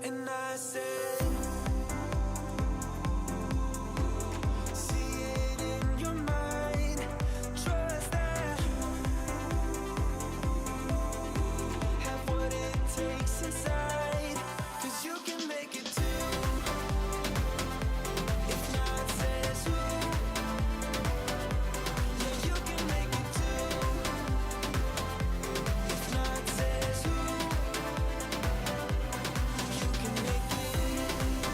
And I said, see it in your mind, trust that, have what it takes inside, 'cause you can make it too. If not says who, yeah, you can make it too. If not says who, you can make it.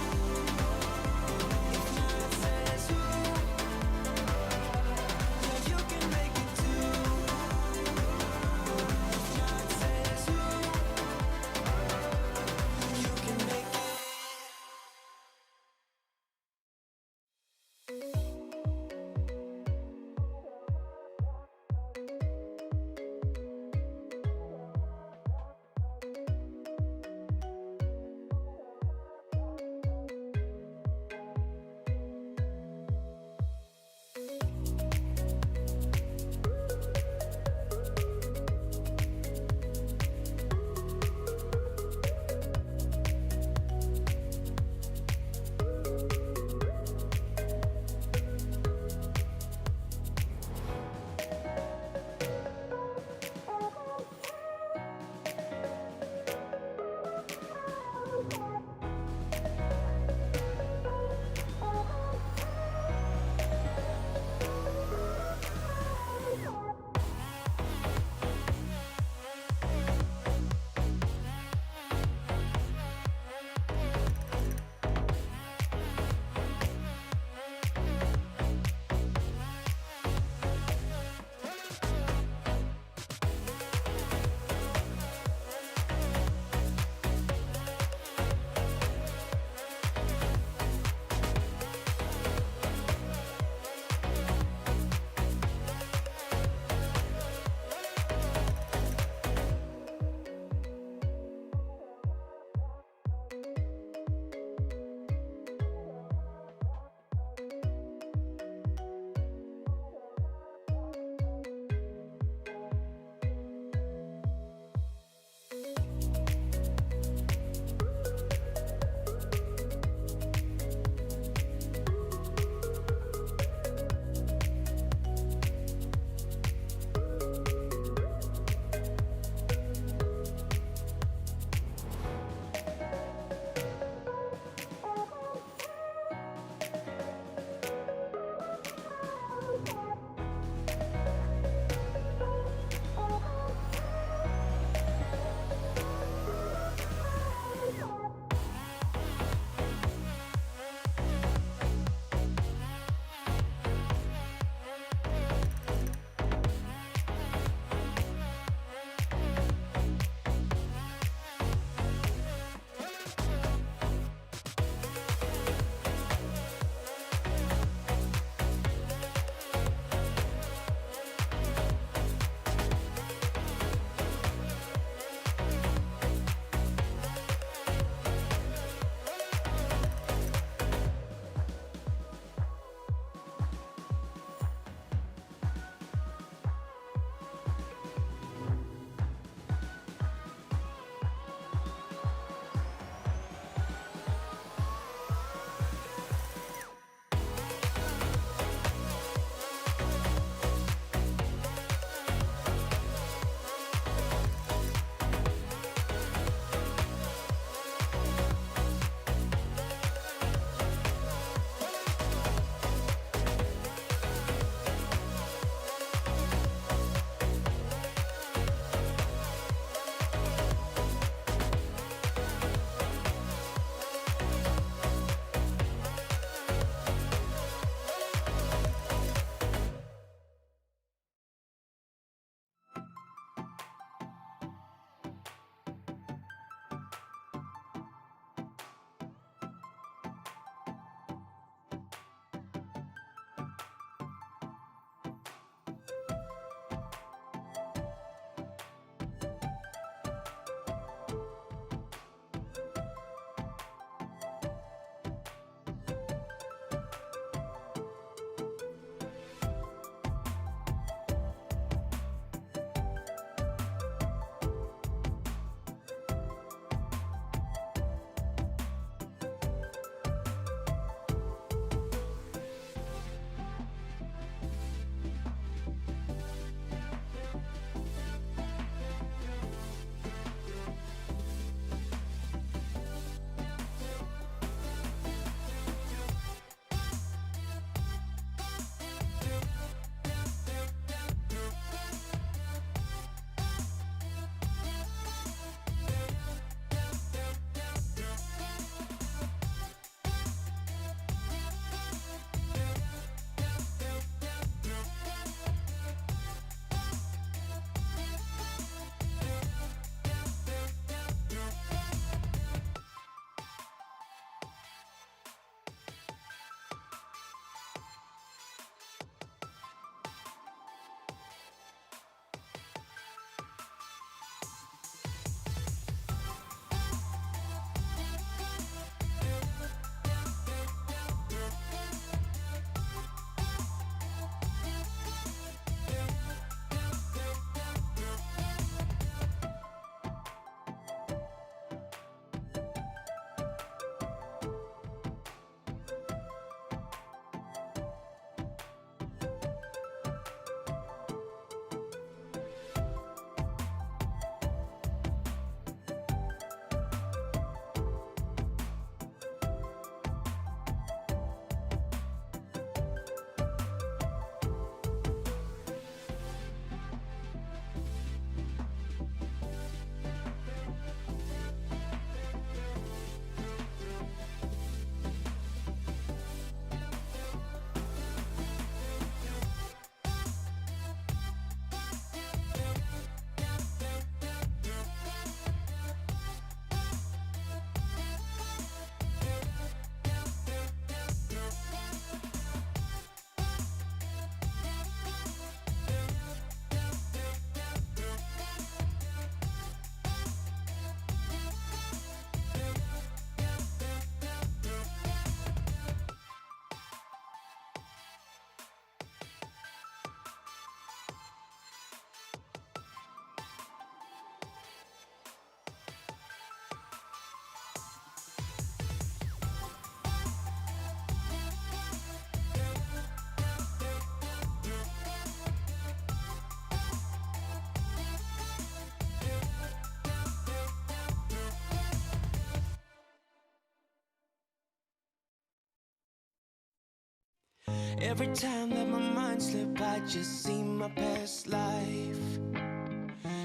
Every time that my mind slip, I just see my past life.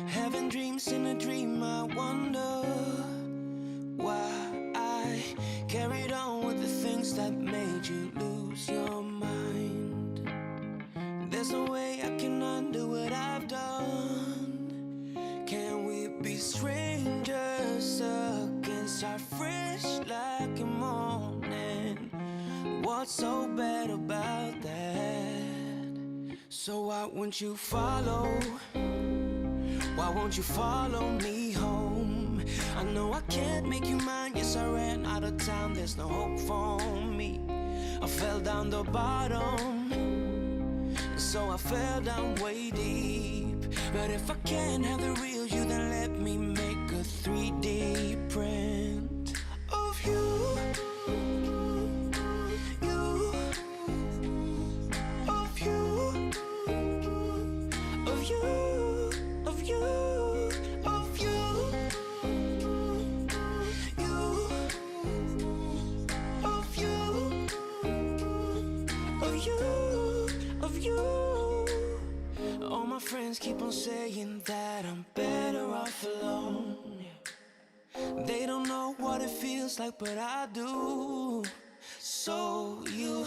Having dreams in a dream, I wonder why I carried on with the things that made you lose your mind. There's no way I can undo what I've done. Can we be strangers again? Start fresh like a morning. What's so bad about that? So why won't you follow? Why won't you follow me home? I know I can't make you mine. Yes, I ran out of town. There's no hope for me. I fell down the bottom, so I fell down way deep. But if I can't have the real you, then let me make a 3D print of you. All my friends keep on saying that I'm better off alone. They don't know what it feels like, but I do. So you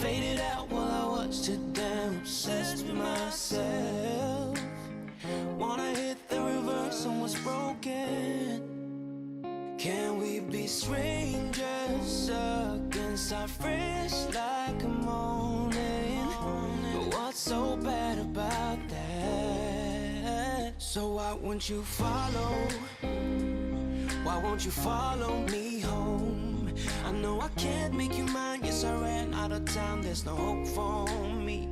faded out while I was too damn obsessed with myself. Wanna hit the reverse on what's broken. Can we be strangers again? Start fresh like a morning. But what's so bad about that? So why won't you follow? Why won't you follow me home? I know I can't make you mine. Yes, I ran out of town. There's no hope for me.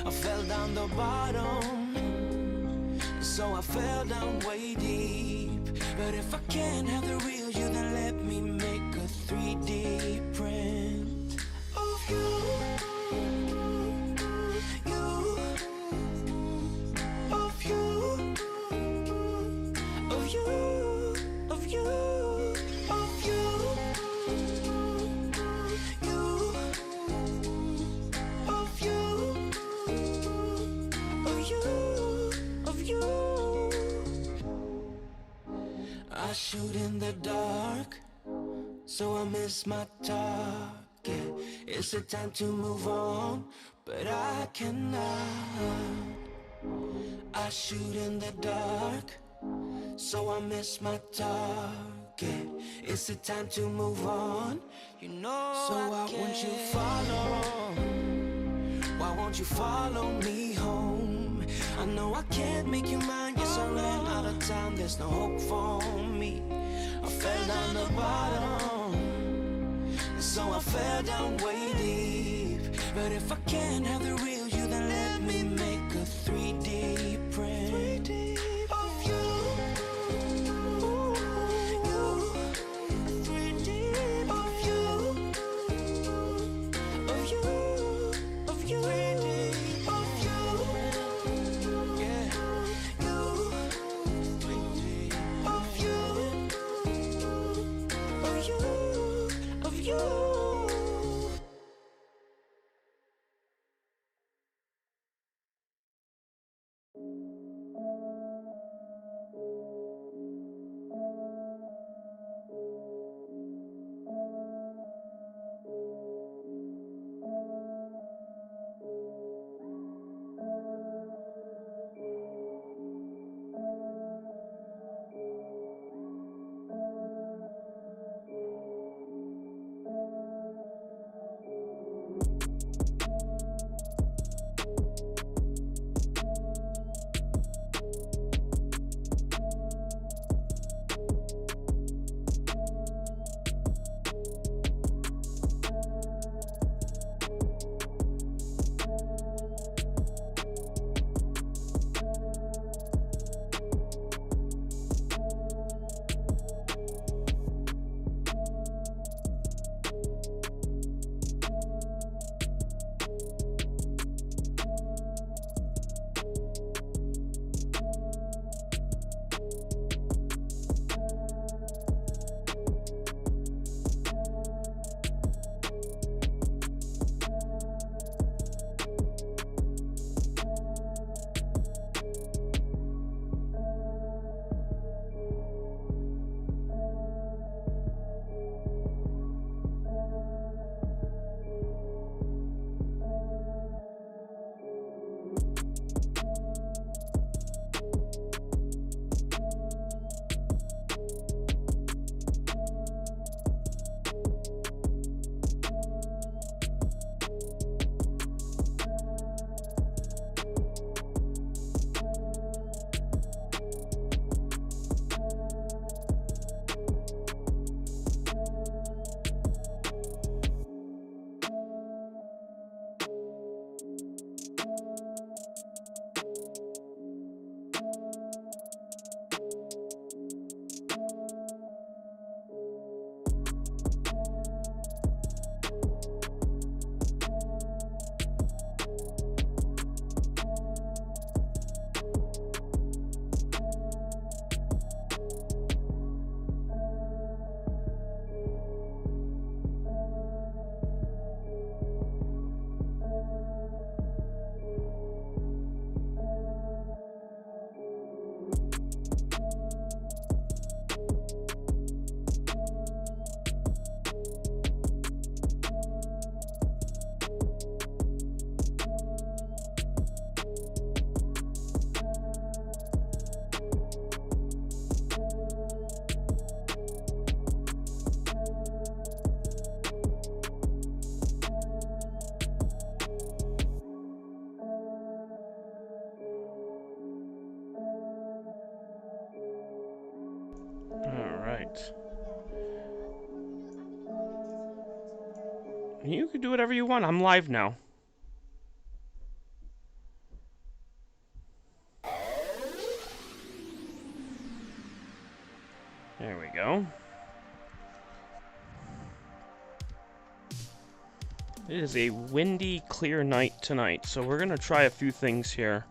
I fell down the bottom, so I fell down way deep. But if I can't have the real you, then let me make a 3D print of you. I shoot in the dark, so I miss my target. It's the time to move on, but I cannot. I shoot in the dark, so I miss my target. It's the time to move on, you know. So why won't you follow? Why won't you follow me home? I know I can't make you mine. Yes, I ran out of town. There's no hope for me. I fell down the bottom, so I fell down way deep. But if I can't have the real you, then let me make a 3D print of you. Alright. You can do whatever you want. I'm live now. There we go. It is a windy, clear night tonight, so we're going to try a few things here.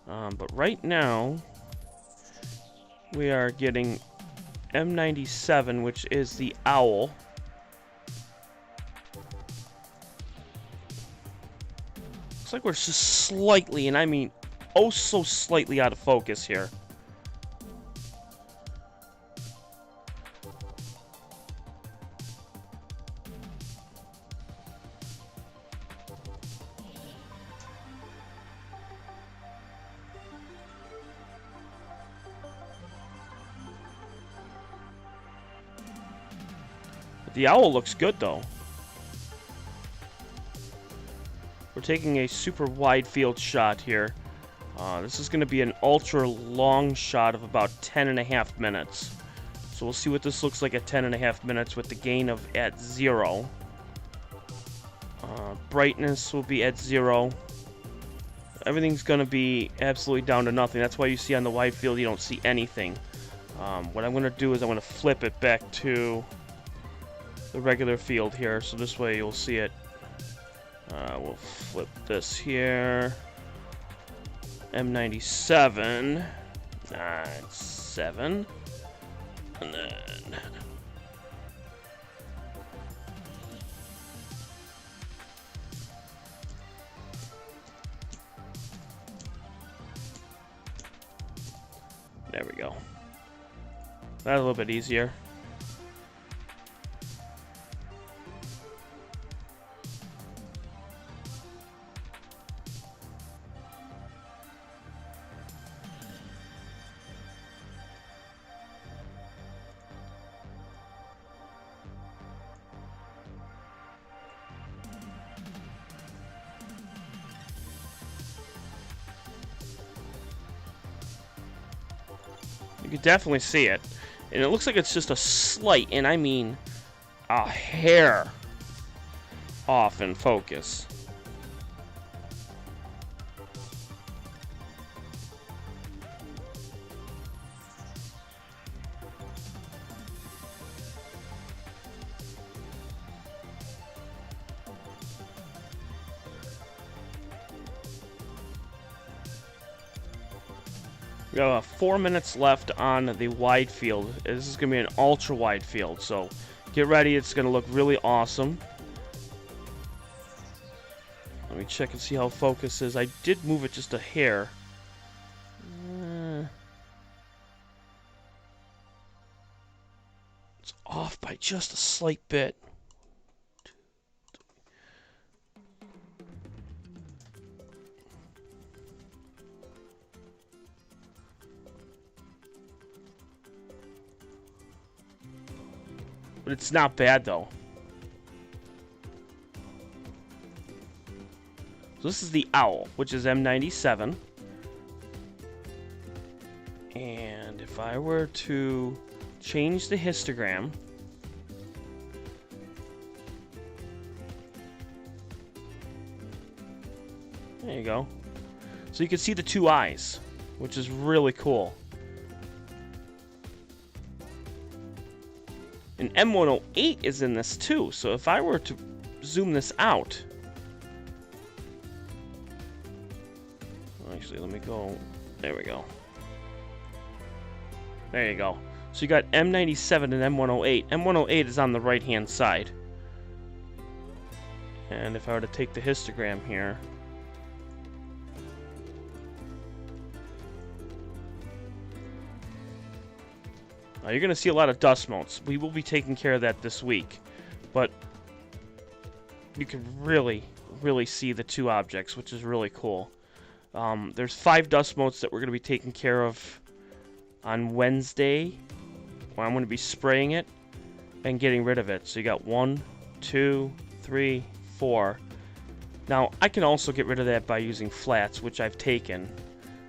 But right now, we are getting M97, which is the owl. Looks like we're just slightly, and I mean oh so slightly out of focus here. The owl looks good, though. We're taking a super wide field shot here. This is going to be an ultra long shot of about 10.5 minutes. So we'll see what this looks like at 10.5 minutes with the gain of at 0. Brightness will be at 0. Everything's going to be absolutely down to nothing. That's why you see on the wide field you don't see anything. What I'm going to do is I'm going to flip it back to the regular field here, so this way you'll see it. We'll flip this here. M97, 97, and then there we go. That's a little bit easier. You can definitely see it. And it looks like it's just a slight, and I mean a hair off in focus. We got 4 minutes left on the wide field. This is going to be an ultra wide field, so get ready. It's going to look really awesome. Let me check and see how focus is. I did move it just a hair. It's off by just a slight bit. But it's not bad, though. So this is the owl, which is M97. And if I were to change the histogram, there you go. So you can see the two eyes, which is really cool. And M108 is in this too, so if I were to zoom this out... Actually, let me go... There we go. There you go. So you got M97 and M108. M108 is on the right-hand side. And if I were to take the histogram here... you're going to see a lot of dust motes. We will be taking care of that this week. But you can really, really see the two objects, which is really cool. There's 5 dust motes that we're going to be taking care of on Wednesday. Where I'm going to be spraying it and getting rid of it. So you got 1, 2, 3, 4. Now, I can also get rid of that by using flats, which I've taken.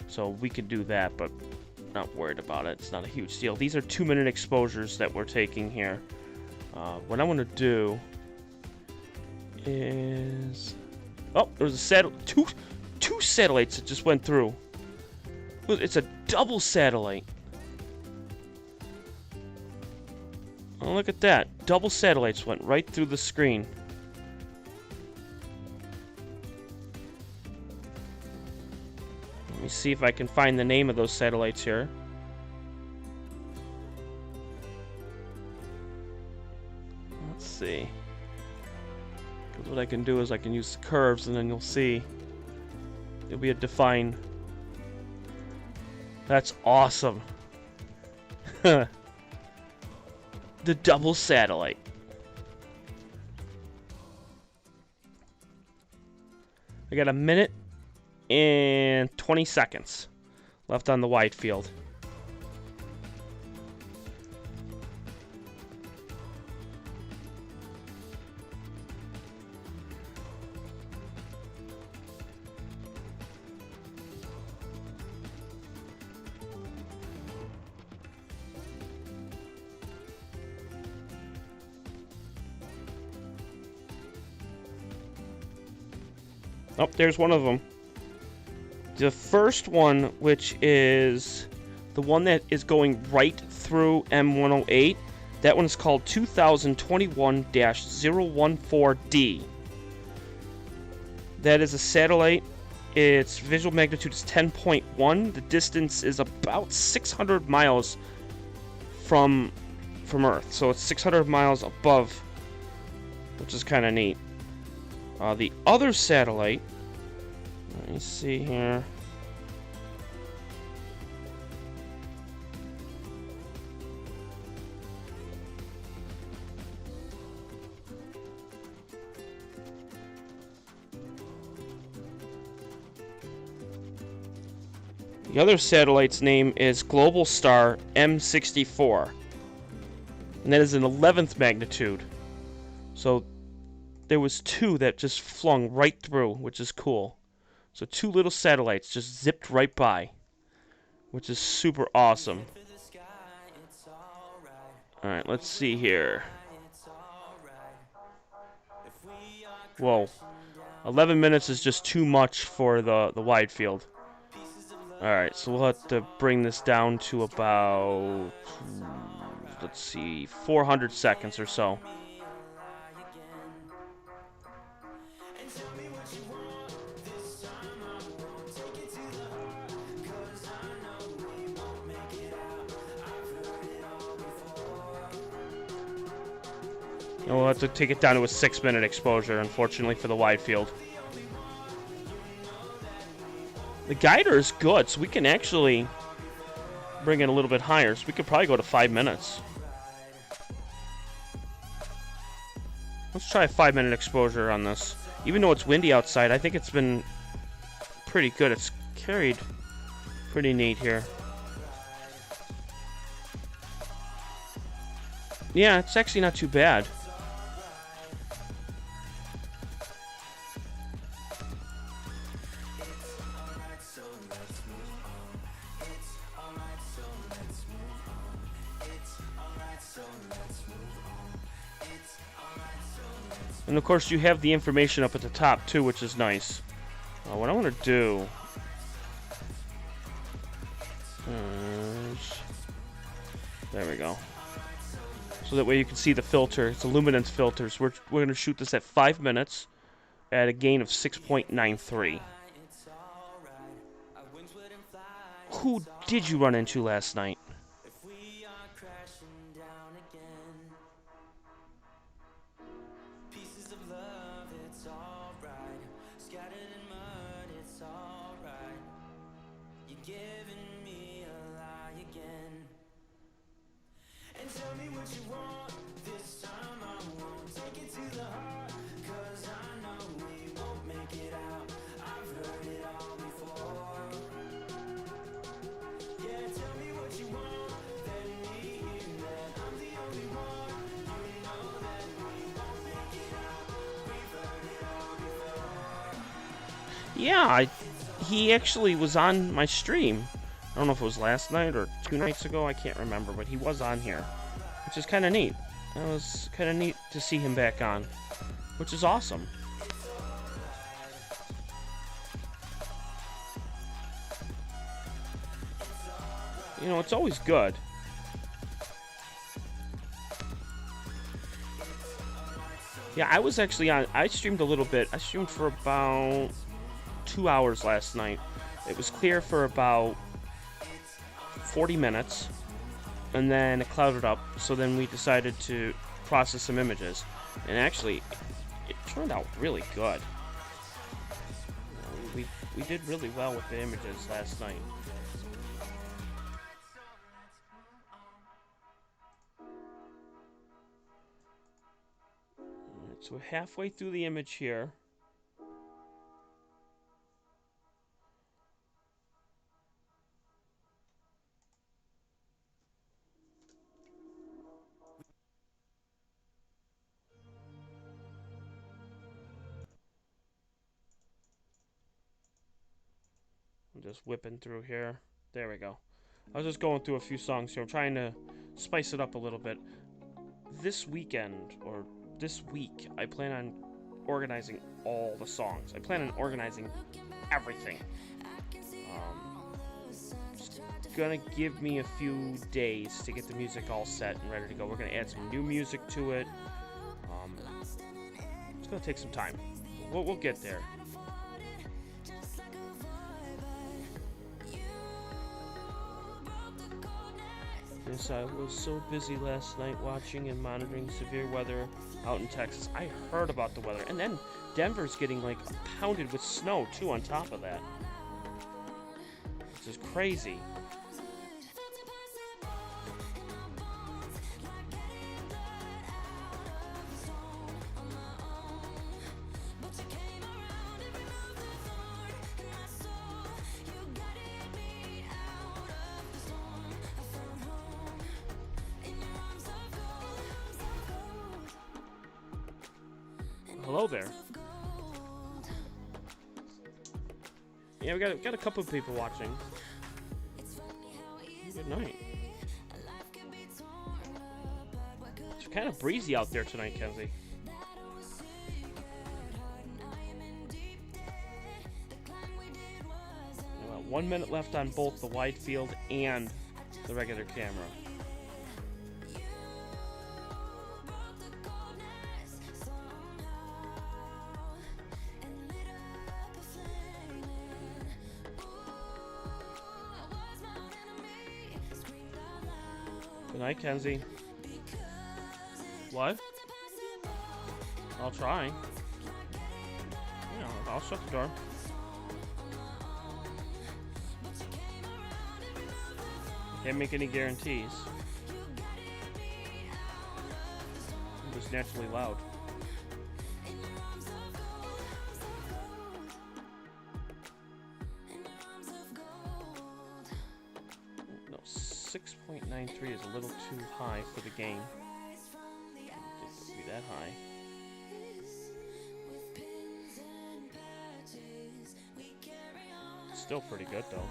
So we could do that, but not worried about it. It's not a huge deal. These are 2-minute exposures that we're taking here. What I want to do is... Oh, there was a satellite. Two satellites that just went through. It's a double satellite. Oh, look at that. Double satellites went right through the screen. Let me see if I can find the name of those satellites here. Let's see. Because what I can do is I can use the curves and then you'll see. It'll be a define. That's awesome. The double satellite. I got 1 minute and 20 seconds left on the wide field. Oh, there's one of them. The first one, which is the one that is going right through M108, that one is called 2021-014D. That is a satellite. Its visual magnitude is 10.1. The distance is about 600 miles from Earth. So it's 600 miles above, which is kind of neat. The other satellite, let me see here. The other satellite's name is Global Star M64, and that is an 11th magnitude. So there was 2 that just flung right through, which is cool. So 2 little satellites just zipped right by, which is super awesome. Alright, let's see here. Whoa. 11 minutes is just too much for the wide field. Alright, so we'll have to bring this down to about, let's see, 400 seconds or so. And we'll have to take it down to a 6-minute exposure, unfortunately, for the wide field. The guider is good, so we can actually bring it a little bit higher. So we could probably go to 5 minutes. Let's try a 5-minute exposure on this. Even though it's windy outside, I think it's been pretty good. It's carried pretty neat here. Yeah, it's actually not too bad. And of course you have the information up at the top too, which is nice. What I want to do is, there we go. So that way you can see the filter. It's a luminance filter. So we're going to shoot this at 5 minutes at a gain of 6.93. Who did you run into last night? Yeah, he actually was on my stream I don't know if it was last night or 2 nights ago. I can't remember, but he was on here, which is kind of neat. It was kind of neat to see him back on, which is awesome. You know, it's always good. Yeah, I was actually on. I streamed a little bit. I streamed for about 2 hours last night. It was clear for about 40 minutes, and then it clouded up. So then we decided to process some images, and actually, it turned out really good. We did really well with the images last night. Alright, so we're halfway through the image here. I'm just whipping through here. There we go. I was just going through a few songs here. I'm trying to spice it up a little bit. This weekend, or this week, I plan on organizing all the songs. I plan on organizing everything. It's gonna give me a few days to get the music all set and ready to go. We're gonna add some new music to it. It's gonna take some time. We'll get there. Yes, I was so busy last night watching and monitoring severe weather out in Texas. I heard about the weather. And then Denver's getting, like, pounded with snow, too, on top of that. This is crazy. Hello there. Yeah, we got a couple of people watching. Good night. It's kind of breezy out there tonight, Kenzie. About 1 minute left on both the wide field and the regular camera. Good night, Kenzie. What? I'll try. Yeah, I'll shut the door. Can't make any guarantees. I'm just naturally loud. No, 6.93 is a little too high for the game. It can't be that high. Still pretty good though.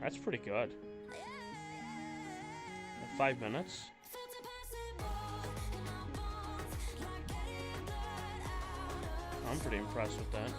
That's pretty good. 5 minutes. I'm pretty impressed with that.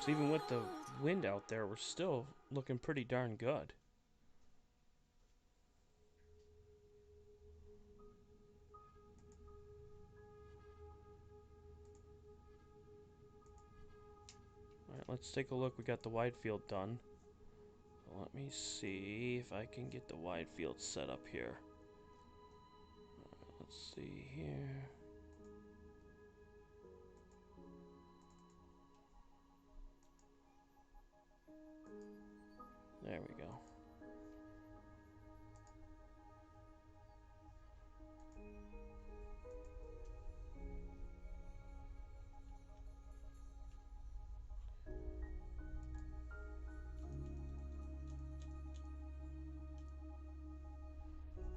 So even with the wind out there, we're still looking pretty darn good. Alright, let's take a look. We got the wide field done. Let me see if I can get the wide field set up here. Let's see here. There we go.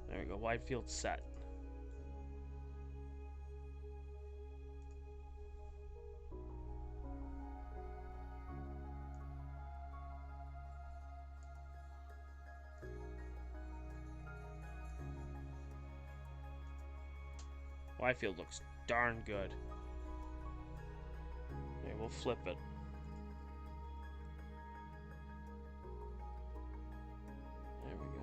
There we go, wide field set. Wide field looks darn good. Okay, we'll flip it. There we go.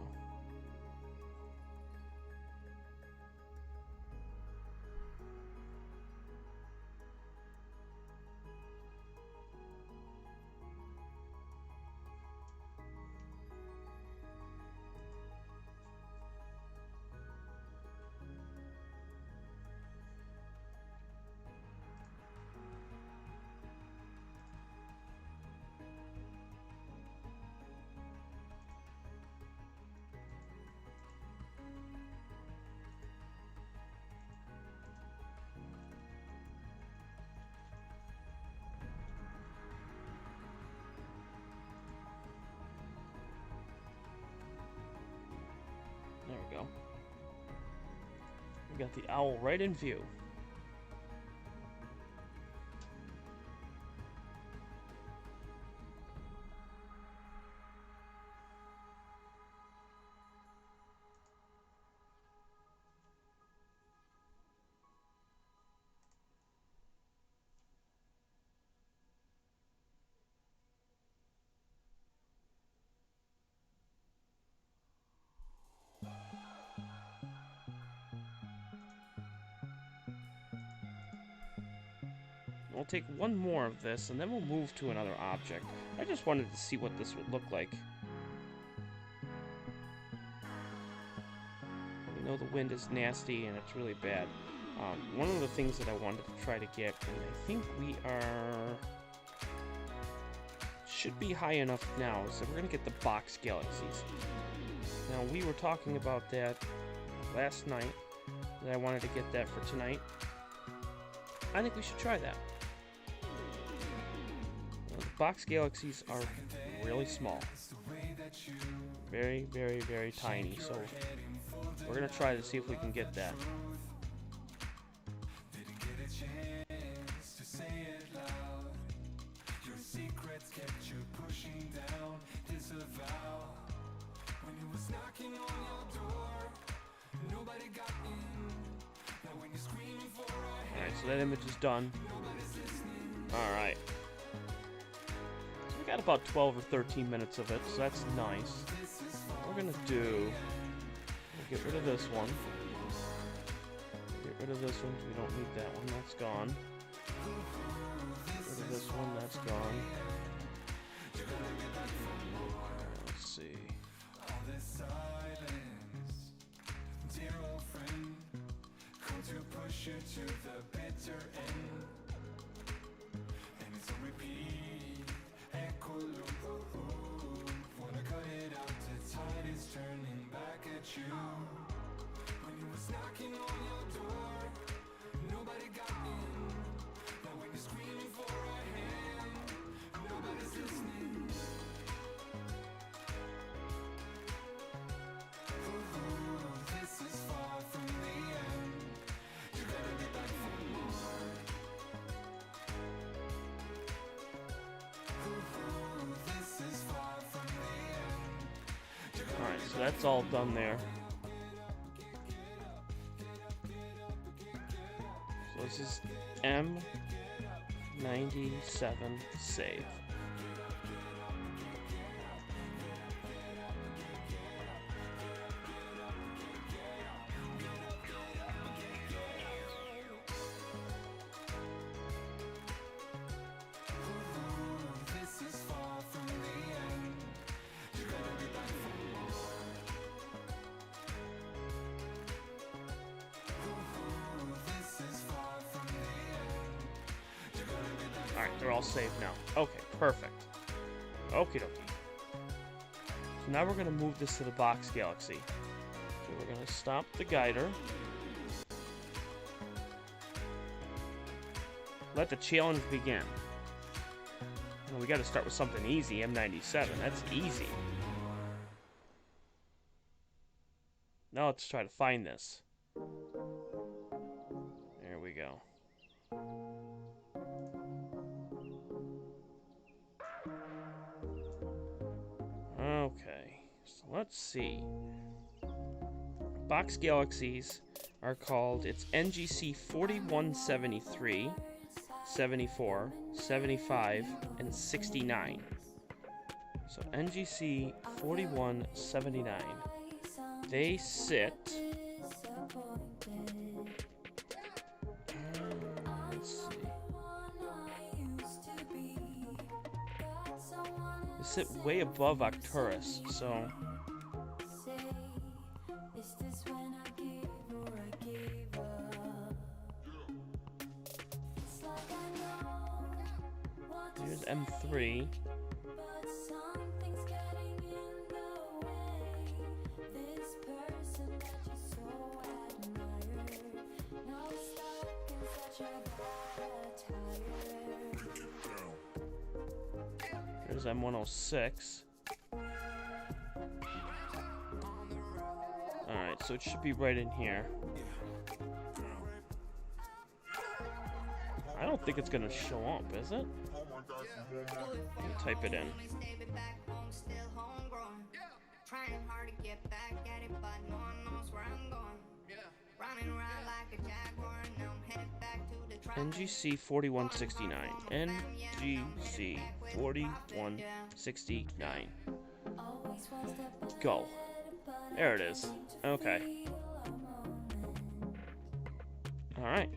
There we go. We got the owl right in view. We'll take one more of this, and then we'll move to another object. I just wanted to see what this would look like. We know the wind is nasty, and it's really bad. One of the things that I wanted to try to get, and I think we are... should be high enough now, so we're going to get the box galaxies. Now, we were talking about that last night, that I wanted to get that for tonight. I think we should try that. Box galaxies are really small. Very, very, very tiny. So we're going to try to see if we can get that. Alright, so that image is done. Alright. We got about 12 or 13 minutes of it, so that's nice. What we're gonna do, we'll get rid of this one. Get rid of this one, we don't need that one, that's gone. Get rid of this one, that's gone. Let's see. Dear old friend, come to push you to the bitter end. And it's a repeat, echo loop. Wanna cut it out, the tide is turning back at you. When he was knocking on your door, nobody got in. Now when you're screaming for a hand, nobody's listening. This is far from the end. You gotta be back for more. This is far from the end. Alright, so that's all done there. So this is M97 save. Alright, they're all saved now. Okay, perfect. Okie dokie. So now we're going to move this to the box galaxy. So we're going to stop the guider. Let the challenge begin. We got to start with something easy. M97. That's easy. Now let's try to find this. There we go. Okay, so let's see. Box galaxies are called, it's NGC 4173, 74, 75, and 69. So NGC 4179. They sit... let's see. They sit way above Arcturus, so... Here's M3. There's M106. Alright, so it should be right in here. I don't think it's gonna show up, is it? Let me type it in. NGC 4169. NGC 4169. Go. There it is. Okay. Alright.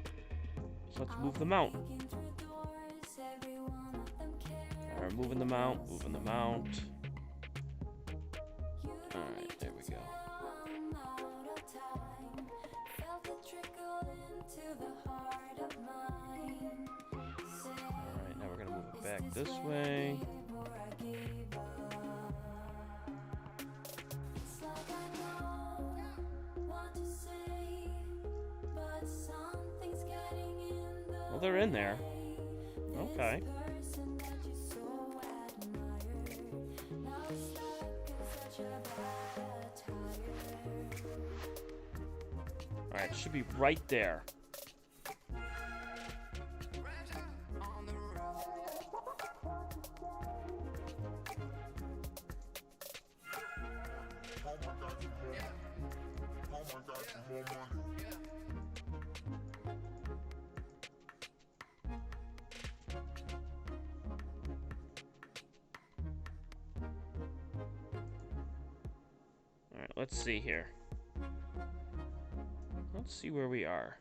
So let's move the mount. Alright, moving the mount, moving the mount. Alright, there we go. Alright, now we're gonna move it back this way. Well, they're in there. Okay. Alright, it should be right there. Alright, let's see here. Let's see where we are.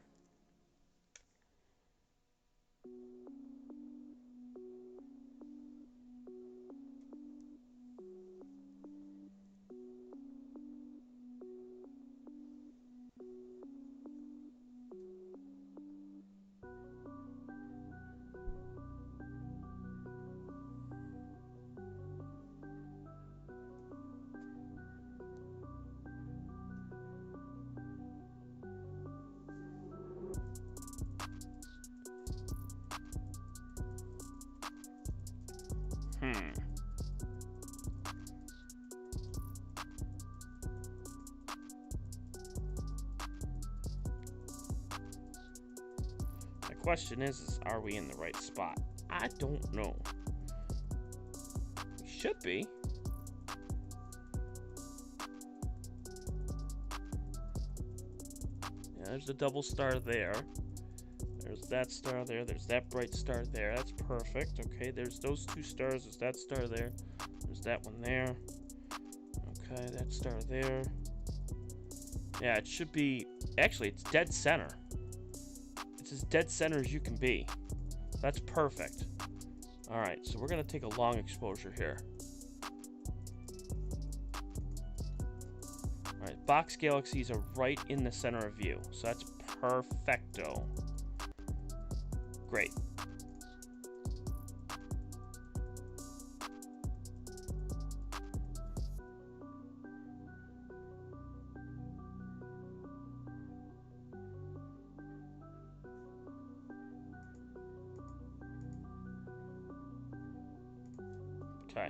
The question is are we in the right spot? I don't know. We should be. Yeah, there's the double star there. There's that star there. There's that bright star there. That's perfect. Okay, there's those two stars. There's that star there. There's that one there. Okay, that star there. Yeah, it should be... Actually, it's dead center. It's as dead center as you can be. That's perfect. Alright, so we're going to take a long exposure here. Alright, box galaxies are right in the center of view. So that's perfecto. Great. Okay.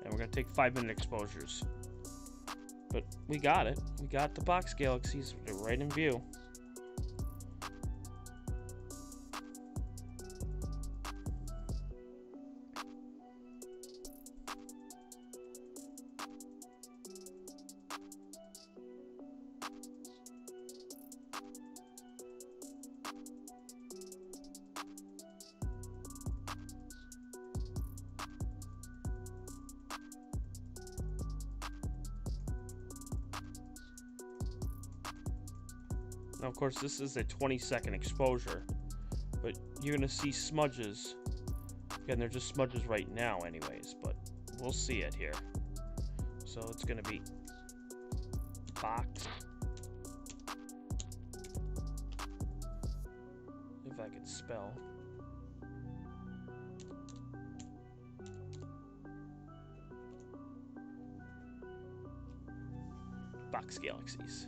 And we're going to take 5-minute exposures. But we got it. We got the box galaxies right in view. Now, of course, this is a 20-second exposure, but you're going to see smudges. Again, they're just smudges right now anyways, but we'll see it here. So it's going to be box. If I could spell. Box galaxies.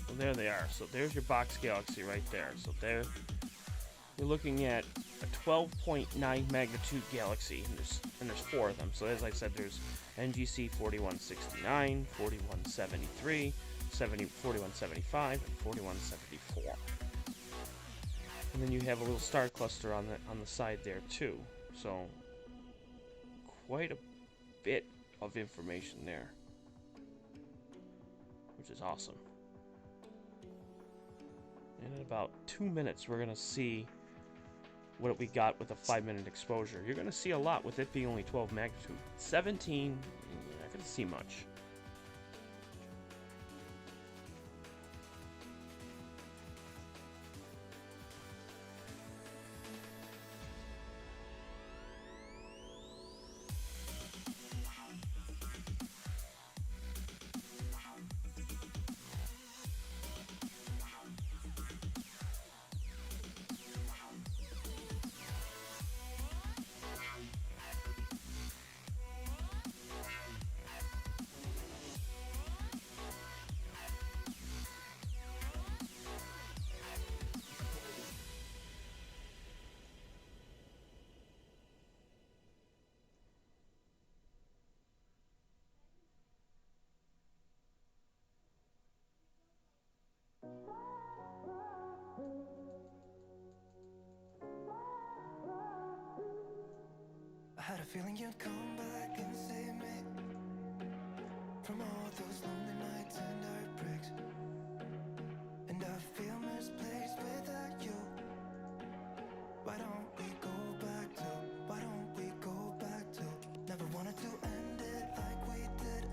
So there they are. So there's your box galaxy right there. So there, you're looking at a 12.9 magnitude galaxy, and there's 4 of them. So as I said, there's NGC 4169, 4173, 4175, and 4174. And then you have a little star cluster on the side there too. So quite a bit of information there, which is awesome. And in about 2 minutes, we're going to see what we got with a 5-minute exposure. You're going to see a lot with it being only 12 magnitude. 17, you're not going to see much. I had a feeling you'd come back and save me from all those lonely nights and heartbreaks. And I feel misplaced without you. Why don't we go back to, why don't we go back to, never wanted to end it like we did.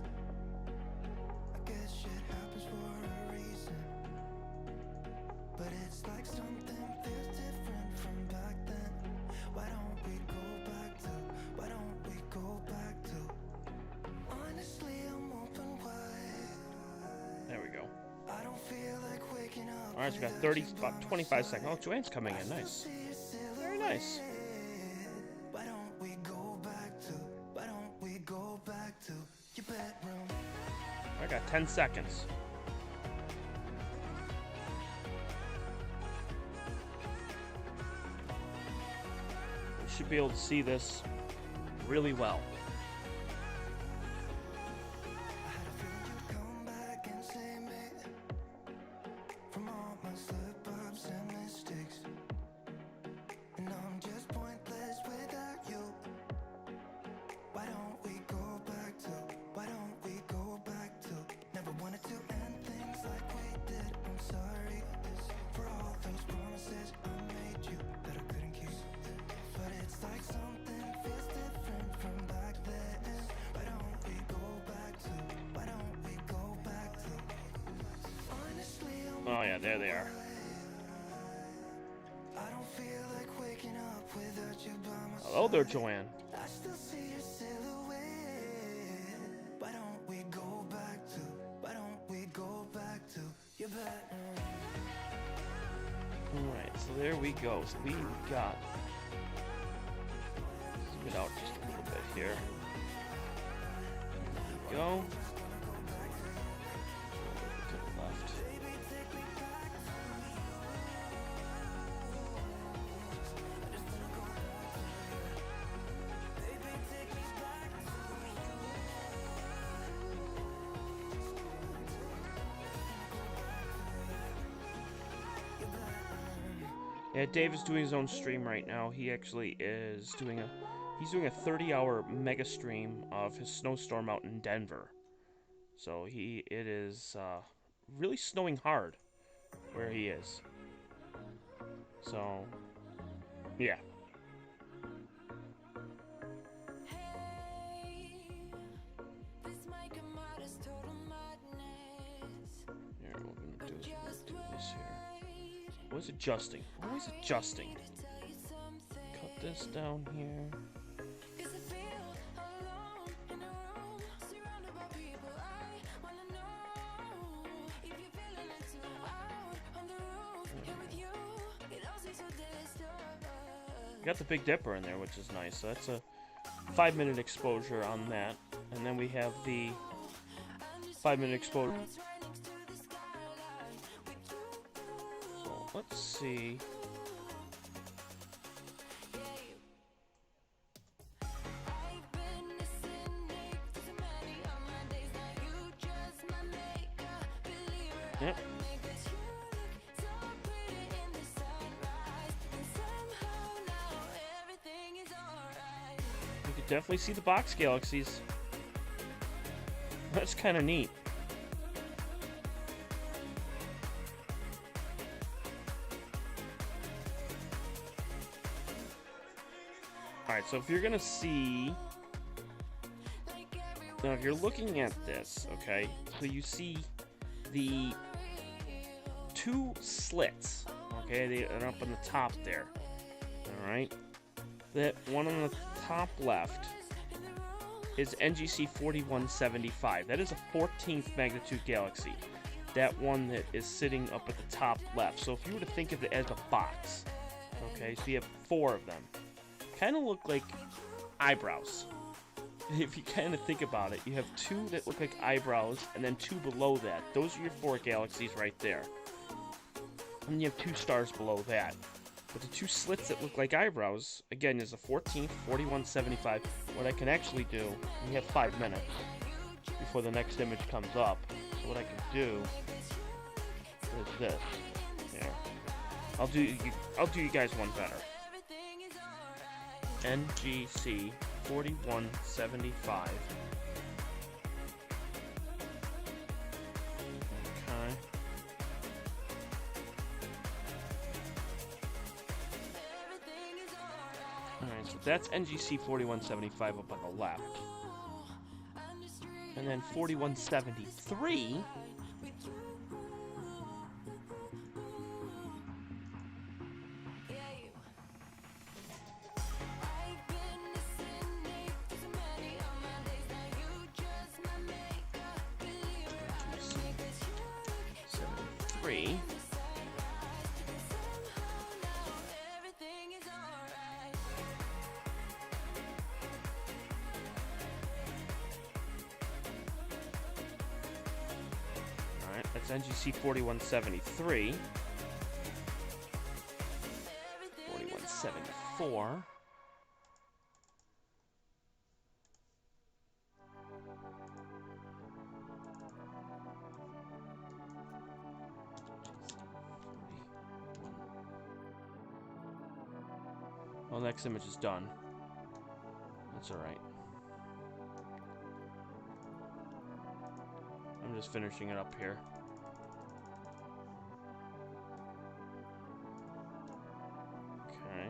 I guess shit happens for a reason, but it's like something feels different from back then. Why don't we go back to, why don't we go back to, honestly I'm open wide. There we go. I don't feel like waking up. Alright, so we got 30, about 25 seconds. Oh, Joanne's coming in. Nice. Very nice. Why don't we go 10 seconds. We should be able to see this really well. Oh yeah, there they are. Hello there, Joanne. I still see your silhouette. Why don't we go back to your bedroom? Alright, so there we go. So we got... Zoom it out just a little bit here. There we go. To the left. Yeah, Dave is doing his own stream right now. He actually is doing a 30-hour mega stream of his snowstorm out in Denver. So it is really snowing hard where he is. So yeah. Here, what we're gonna do is we're gonna do this here. Always adjusting. Always adjusting. Cut this down here. Got the Big Dipper in there, which is nice. So that's a 5-minute exposure on that. And then we have the 5-minute exposure. So let's see. Yep. You can definitely see the box galaxies. That's kind of neat. Alright, so if you're gonna see... Now, if you're looking at this, okay, so you see the 2 slits, okay, they're up on the top there, alright? That one on the top left is NGC 4175. That is a 14th magnitude galaxy. That one that is sitting up at the top left. So if you were to think of it as a box, okay, so you have 4 of them. Kind of look like eyebrows. If you kind of think about it, you have 2 that look like eyebrows, and then 2 below that. Those are your 4 galaxies right there. And you have 2 stars below that. But the 2 slits that look like eyebrows, again, is a 14th, 4175. What I can actually do, we have 5 minutes before the next image comes up. So what I can do is this. Here. I'll do you guys one better. NGC 4175. Okay. Alright, so that's NGC 4175 up on the left. And then 4173 73. NGC 4173. 4174. Well, the next image is done. That's alright. I'm just finishing it up here. Okay.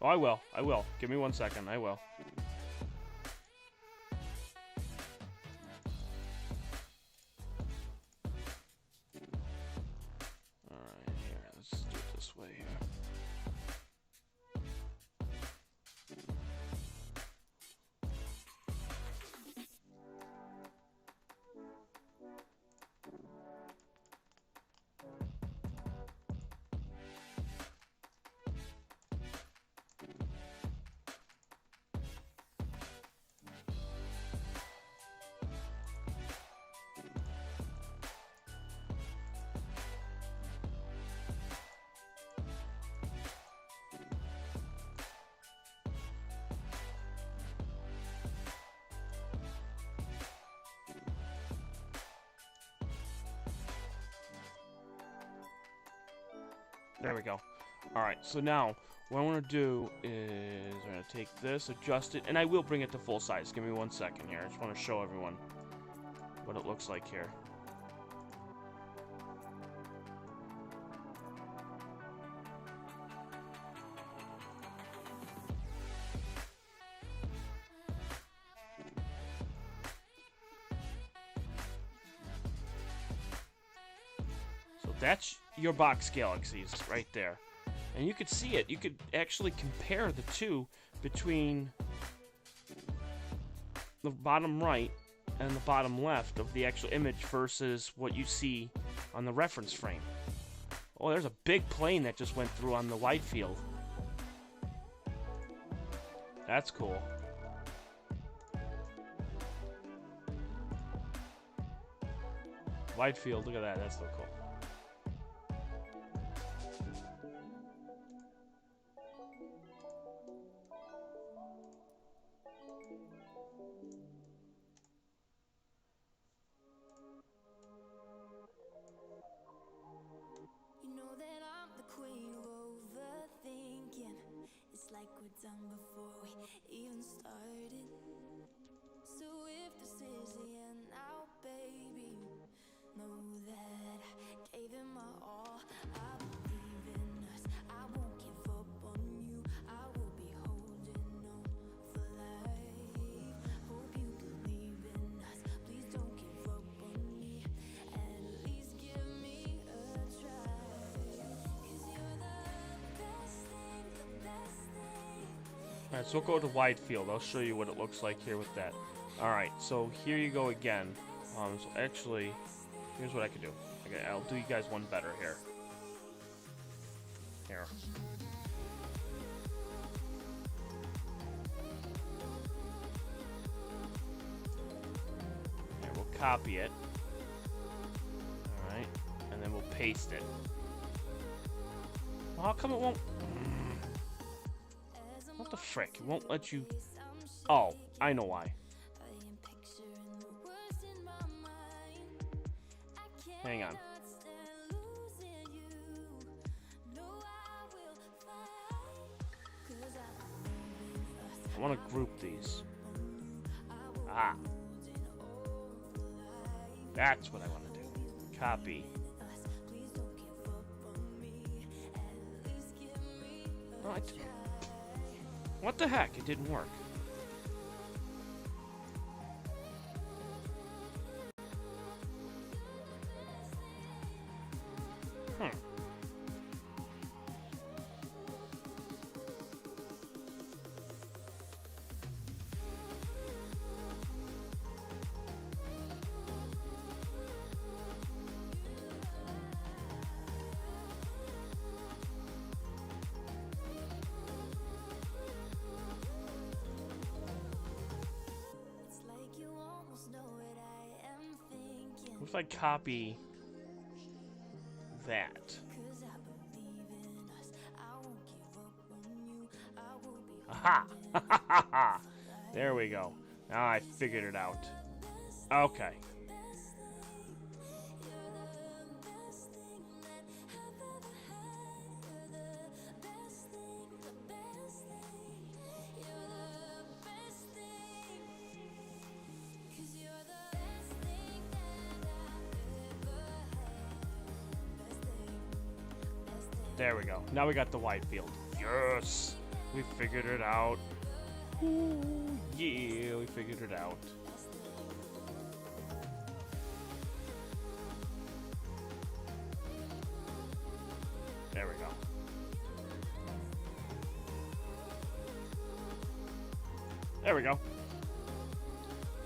Oh, I will. I will. Give me 1 second. I will. Alright, here. Let's do it this way here. There we go. Alright, so now, what I want to do is I'm going to take this, adjust it, and I will bring it to full size. Give me 1 second here. I just want to show everyone what it looks like here. That's your box galaxies right there. And you could see it. You could actually compare the two between the bottom right and the bottom left of the actual image versus what you see on the reference frame. Oh, there's a big plane that just went through on the wide field. That's cool. Wide field, look at that. That's so cool. You know that I'm the queen of overthinking. It's like we're done before we even started. So if this is the end now, baby, know that I gave it my all. I believe in us. I won't give up on you. I will be holding on for life. Hope you believe in us. Please don't give up on me. At least give me a try. 'Cause you're the best thing, the best thing. Alright, so we'll go to wide field. I'll show you what it looks like here with that. Alright, so here you go again. So actually, here's what I can do. Okay, I'll do you guys one better here. Here. Here, we'll copy it. Alright, and then we'll paste it. Well, how come it won't... What the frick? It won't let you... Oh, I know why. Hang on. I want to group these. Ah. That's what I want to do. Copy. Oh, what the heck? It didn't work. What if I copy that? Aha! There we go. Now I figured it out. Okay. There we go. Now we got the wide field. Yes! We figured it out. Ooh, yeah, we figured it out. There we go. There we go.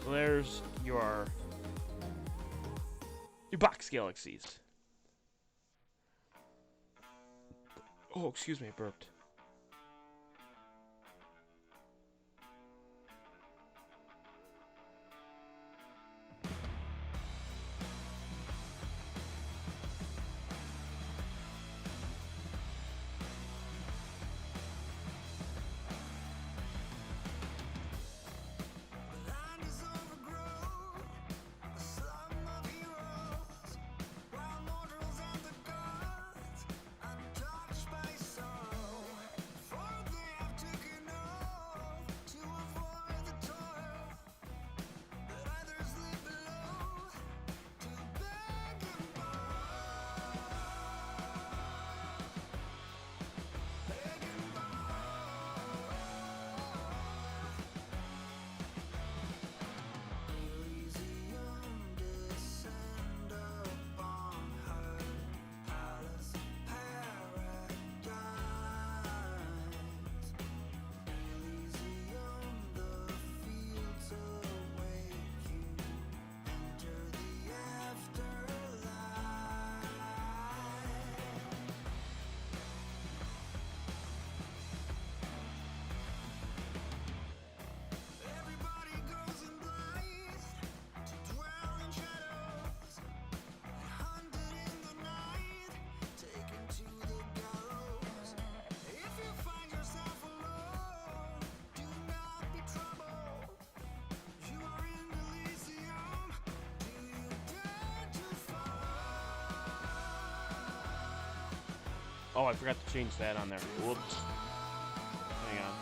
So there's your box galaxies. Oh, excuse me, I burped. Oh, I forgot to change that on there. Whoops. Hang on.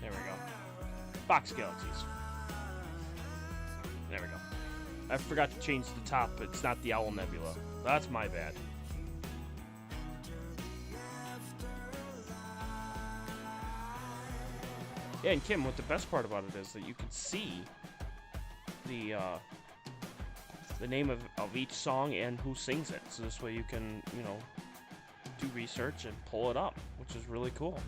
There we go. Box galaxies. There we go. I forgot to change the top. It's not the Owl Nebula. That's my bad. Yeah, and Kim, what the best part about it is that you can see the name of each song and who sings it. So this way you can, you know, do research and pull it up, which is really cool.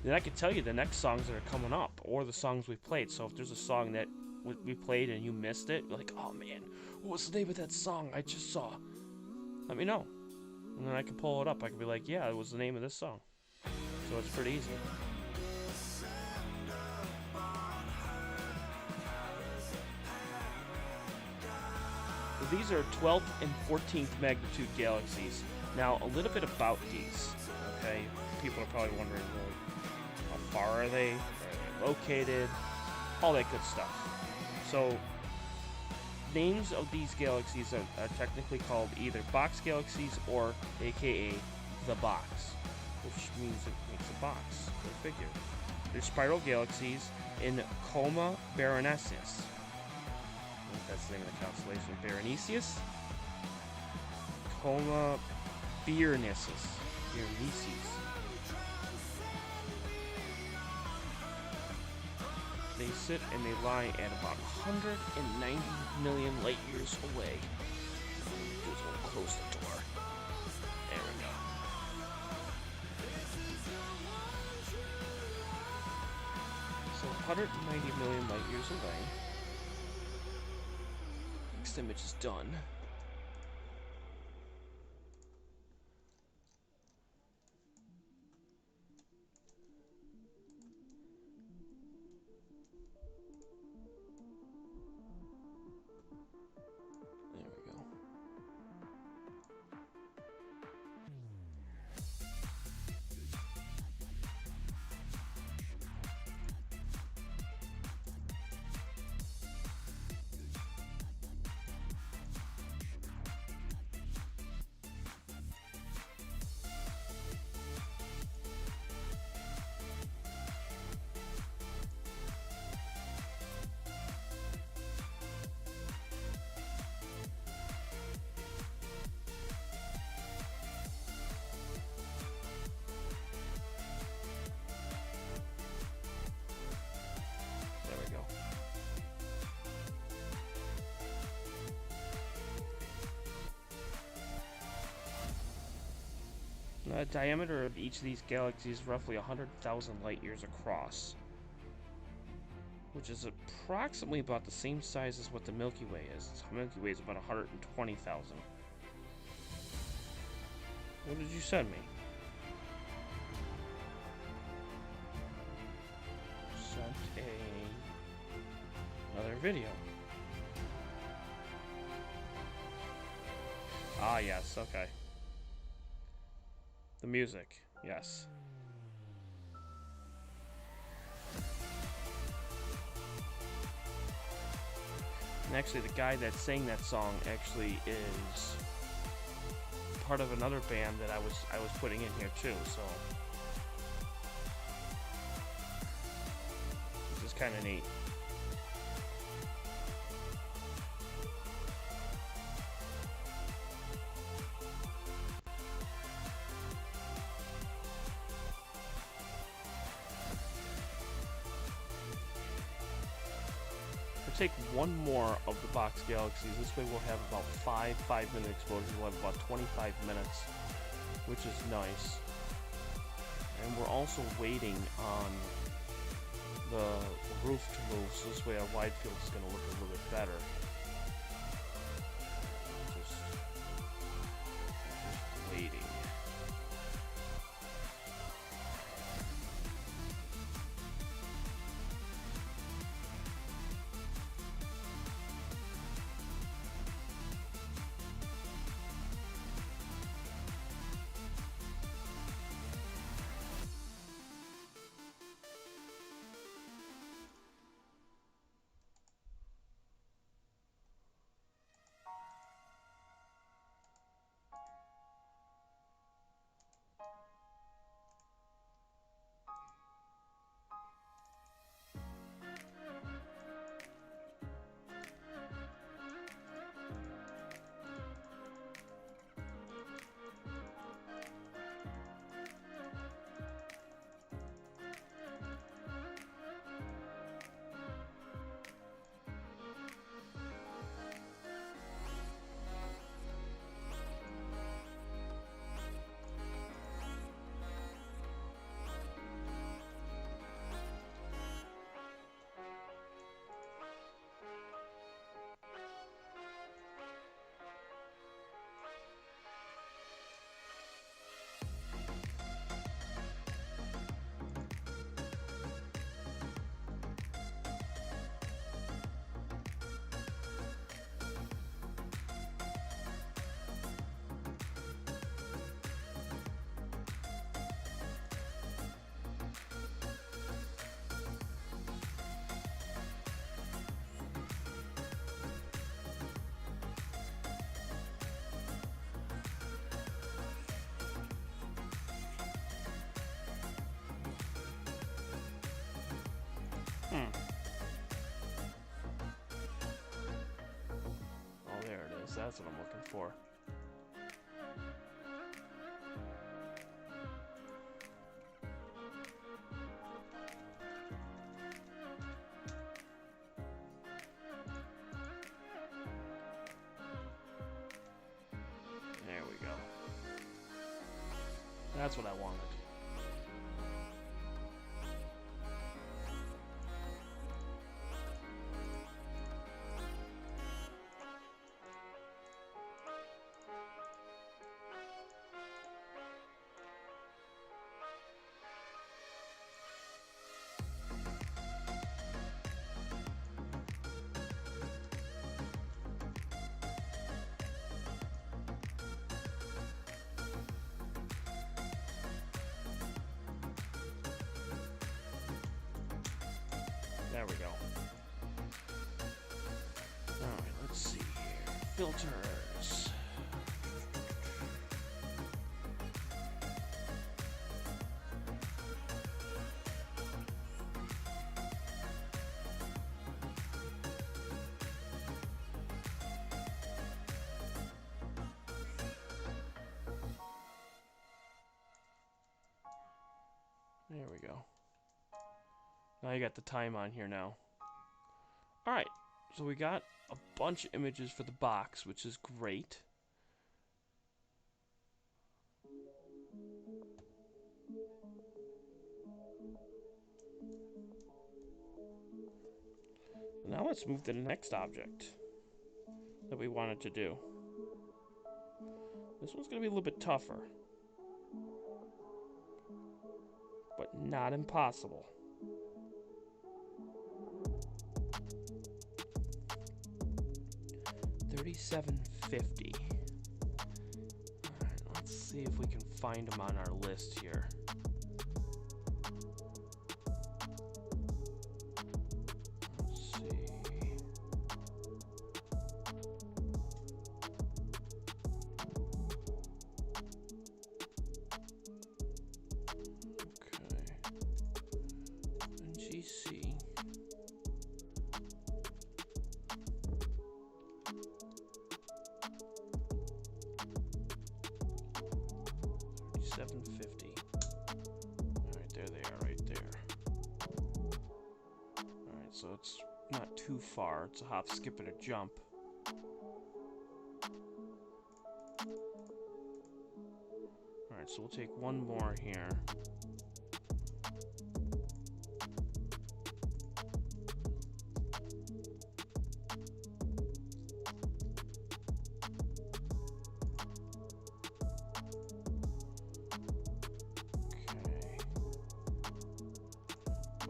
Then I can tell you the next songs that are coming up, or the songs we've played. So if there's a song that we played and you missed it, you're like, oh man, what was the name of that song I just saw? Let me know. And then I can pull it up. I can be like, yeah, it was the name of this song. So it's pretty easy. These are 12th and 14th magnitude galaxies. Now, a little bit about these, okay? People are probably wondering, well, how far are they? Where are they located? All that good stuff. So, names of these galaxies are technically called either box galaxies or aka the box, which means it makes a box, or a figure. They're spiral galaxies in Coma Berenices. I think that's the name of the constellation. Berenices? Coma Berenices. Berenices. They sit and they lie at about 190 million light years away. Just want to close the door. There we go. So 190 million light years away. Next image is done. There we go. There we go. The diameter of each of these galaxies is roughly 100,000 light years across, which is approximately about the same size as what the Milky Way is. The Milky Way is about 120,000. What did you send me? Sent another video. Ah, yes, okay. The music, yes. And actually, the guy that sang that song actually is part of another band that I was putting in here too. So, which is kind of neat. Take one more of the box galaxies. This way we'll have about 5-minute exposures. We'll have about 25 minutes, which is nice. And we're also waiting on the roof to move, so this way our wide field is going to look a little bit better. Just waiting. Oh, there it is. That's what I'm looking for. That's what I wanted. There we go. Alright, let's see here. Filters. There we go. Now you got the time on here now. Alright, so we got a bunch of images for the box, which is great. Now let's move to the next object that we wanted to do. This one's going to be a little bit tougher, but not impossible. $37.50. Alright, let's see if we can find them on our list here. Let's see. Okay. NGC. $7.50. Alright, there they are, right there. Alright, so it's not too far. It's a hop, skip, and a jump. Alright, so we'll take one more here.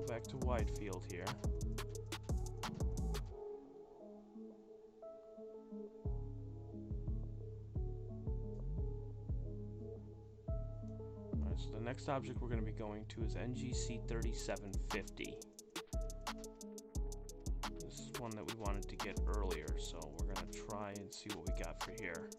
Back to wide field here. Alright, so the next object we're going to be going to is NGC 3750. This is one that we wanted to get earlier, so we're going to try and see what we got for here.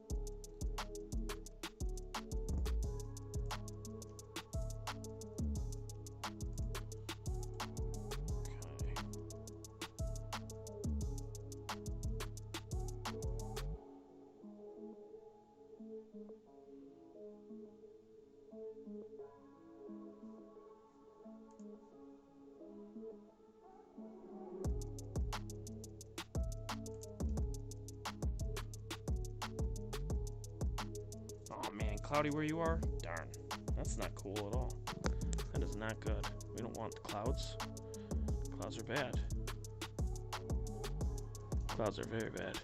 Cloudy where you are? Darn. That's not cool at all. That is not good. We don't want the clouds. Clouds are bad. Clouds are very bad.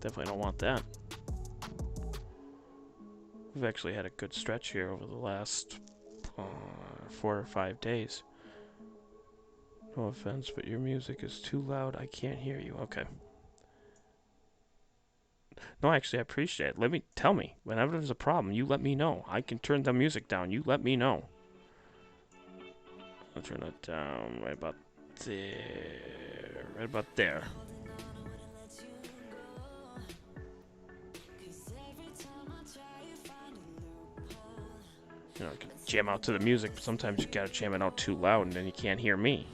Definitely don't want that. We've actually had a good stretch here over the last 4 or 5 days. No offense, but your music is too loud. I can't hear you. Okay. No, actually, I appreciate it. Tell me. Whenever there's a problem, you let me know. I can turn the music down. You let me know. I'll turn it down right about there. Right about there. You know, I can jam out to the music, but sometimes you gotta jam it out too loud and then you can't hear me.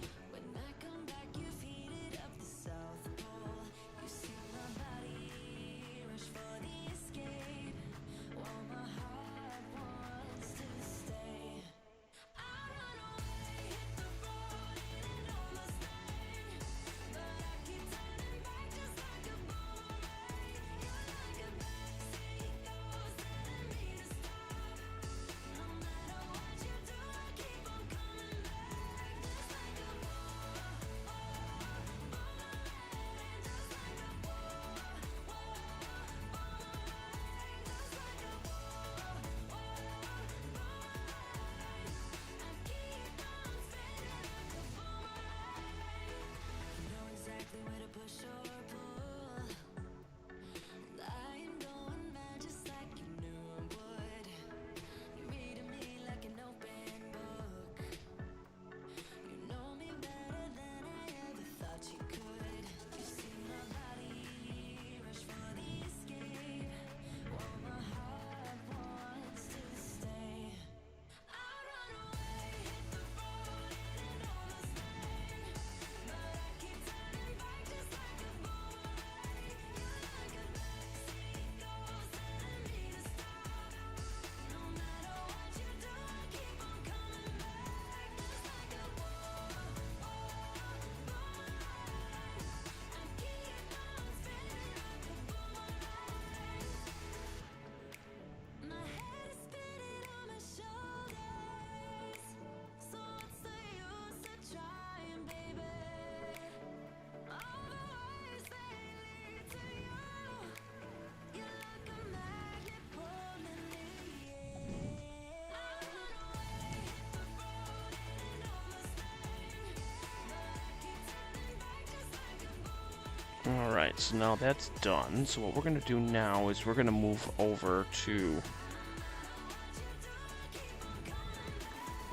Alright, so now that's done. So what we're going to do now is we're going to move over to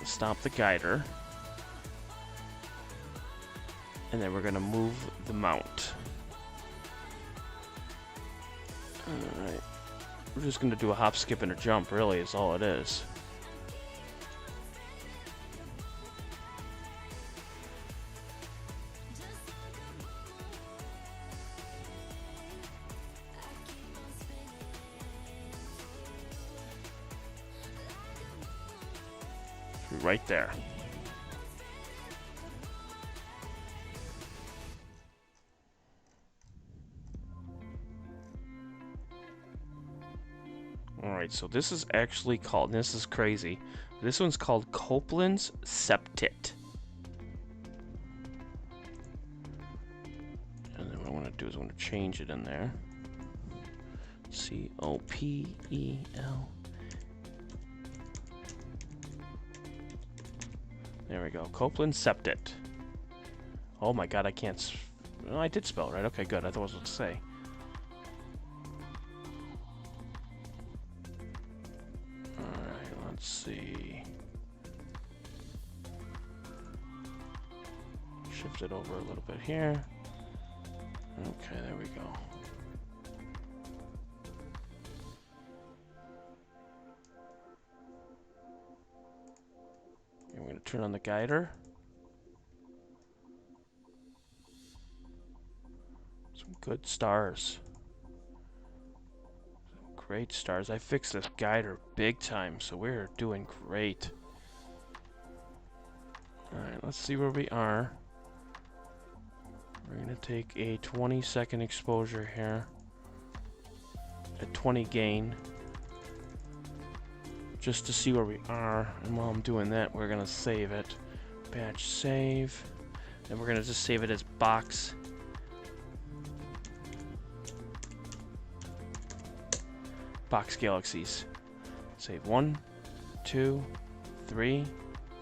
stop the guider. And then we're going to move the mount. Alright. We're just going to do a hop, skip, and a jump, really, is all it is. Right there. Alright, so this is actually called, this is crazy, this one's called Copeland's Septet. And then what I want to do is I want to change it in there. C-O-P-E-L. There we go. Copeland Septet. Oh my god, I can't... Oh, I did spell it right. Okay, good. I thought I was about to say. Alright, let's see. Shift it over a little bit here. Okay, there we go. I'm going to turn on the guider. Some good stars. Some great stars. I fixed this guider big time, so we're doing great. Alright, let's see where we are. We're going to take a 20-second exposure here. A 20 gain. Just to see where we are, and while I'm doing that, we're gonna save it. Batch save. Then we're gonna just save it as box. Box Galaxies. Save 1, 2, 3,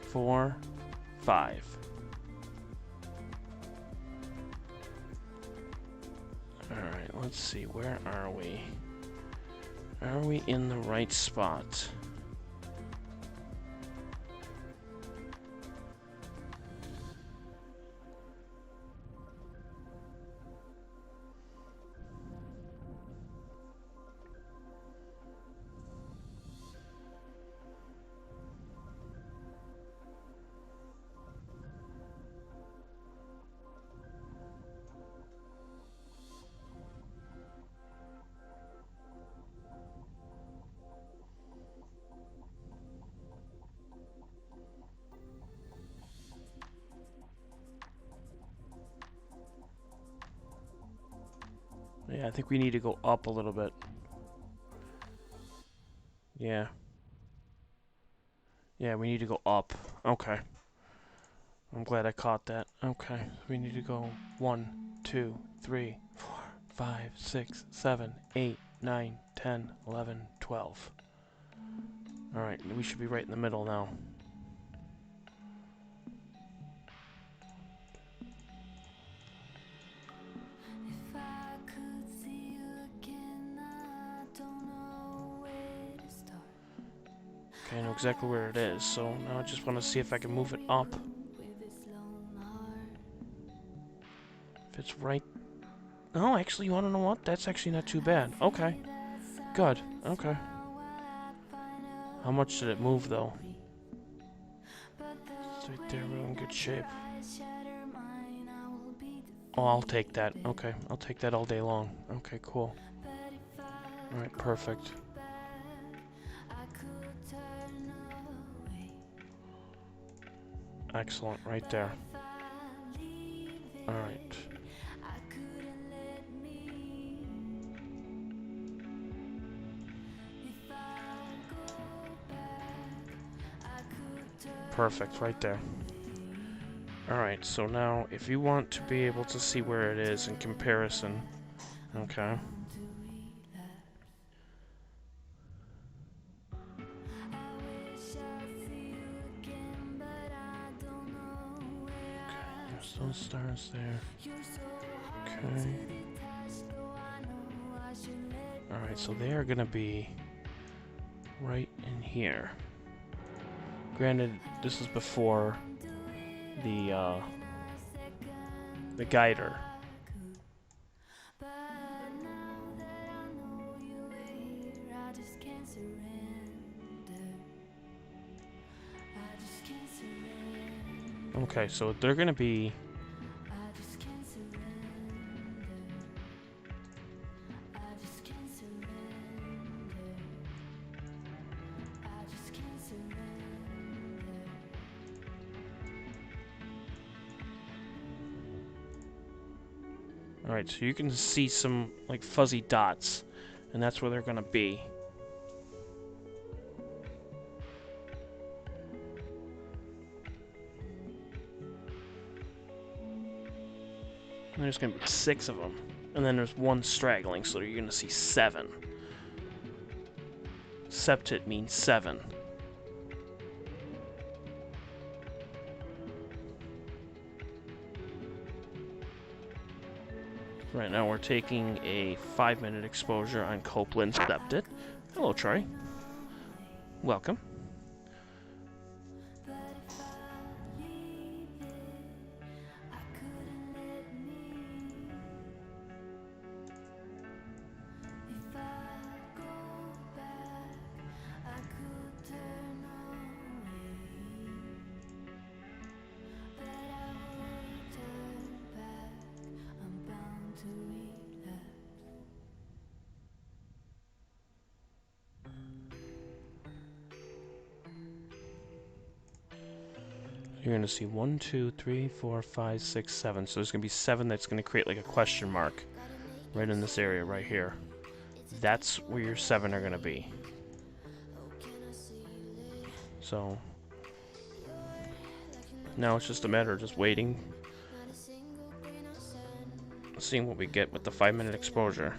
4, 5. Alright, let's see, where are we? Are we in the right spot? Yeah, I think we need to go up a little bit. Yeah. Yeah, we need to go up. Okay. I'm glad I caught that. Okay. We need to go 1, 2, 3, 4, 5, 6, 7, 8, 9, 10, 11, 12. Alright, we should be right in the middle now. Okay, I know exactly where it is, so now I just want to see if I can move it up. If it's right... Oh, actually, you want to know what? That's actually not too bad. Okay. Good. Okay. How much did it move, though? It's right there. We're in good shape. Oh, I'll take that. Okay. I'll take that all day long. Okay, cool. Alright, perfect. Excellent. Right there. Alright. Perfect. Right there. Alright, so now, if you want to be able to see where it is in comparison, okay. There's those stars there. Okay. Alright, so they are gonna be right in here. Granted, this is before the guider. Okay, so they're gonna be... Alright, so you can see some, like, fuzzy dots, and that's where they're gonna be. And there's gonna be 6 of them. And then there's one straggling, so you're gonna see 7. Septet means 7. Right now we're taking a 5-minute exposure on Copeland septet. Hello, Troy. Welcome. You're going to see 1, 2, 3, 4, 5, 6, 7. So there's going to be 7 that's going to create like a question mark right in this area right here. That's where your 7 are going to be. So now it's just a matter of just waiting, seeing what we get with the 5-minute exposure.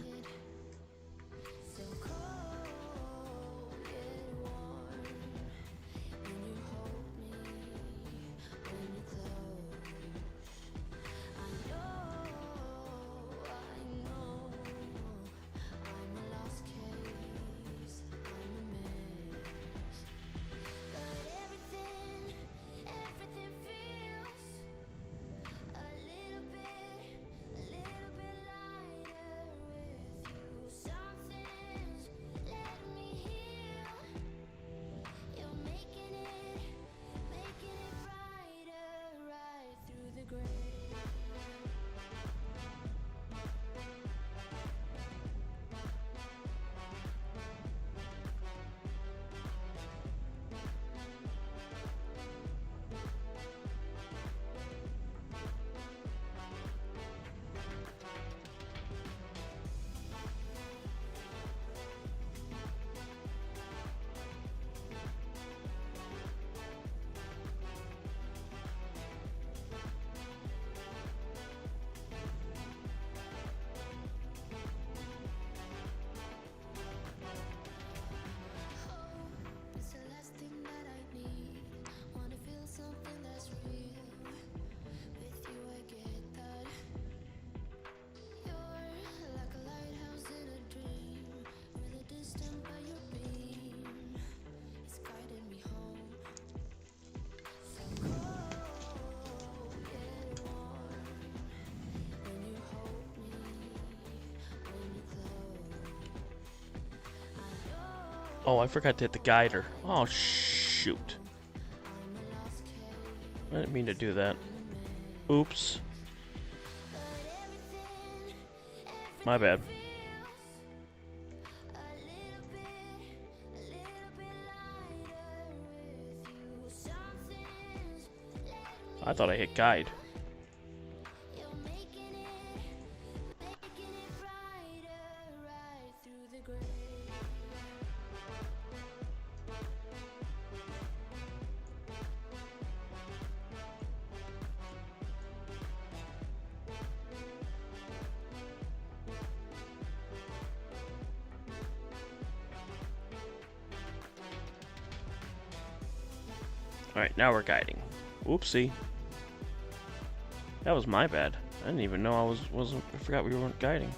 Oh, I forgot to hit the guider. Oh, shoot. I didn't mean to do that. Oops. My bad. I thought I hit guide. Alright, now we're guiding. Oopsie. That was my bad. I didn't even know I forgot we weren't guiding.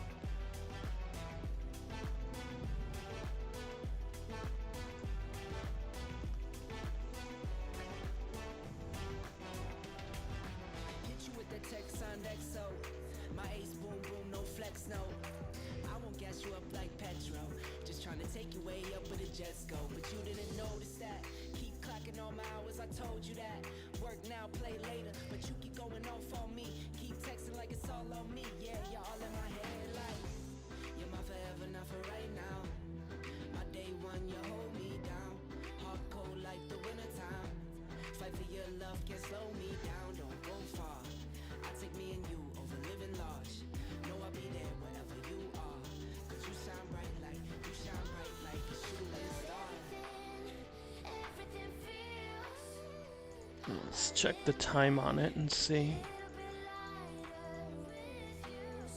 Let's check the time on it and see.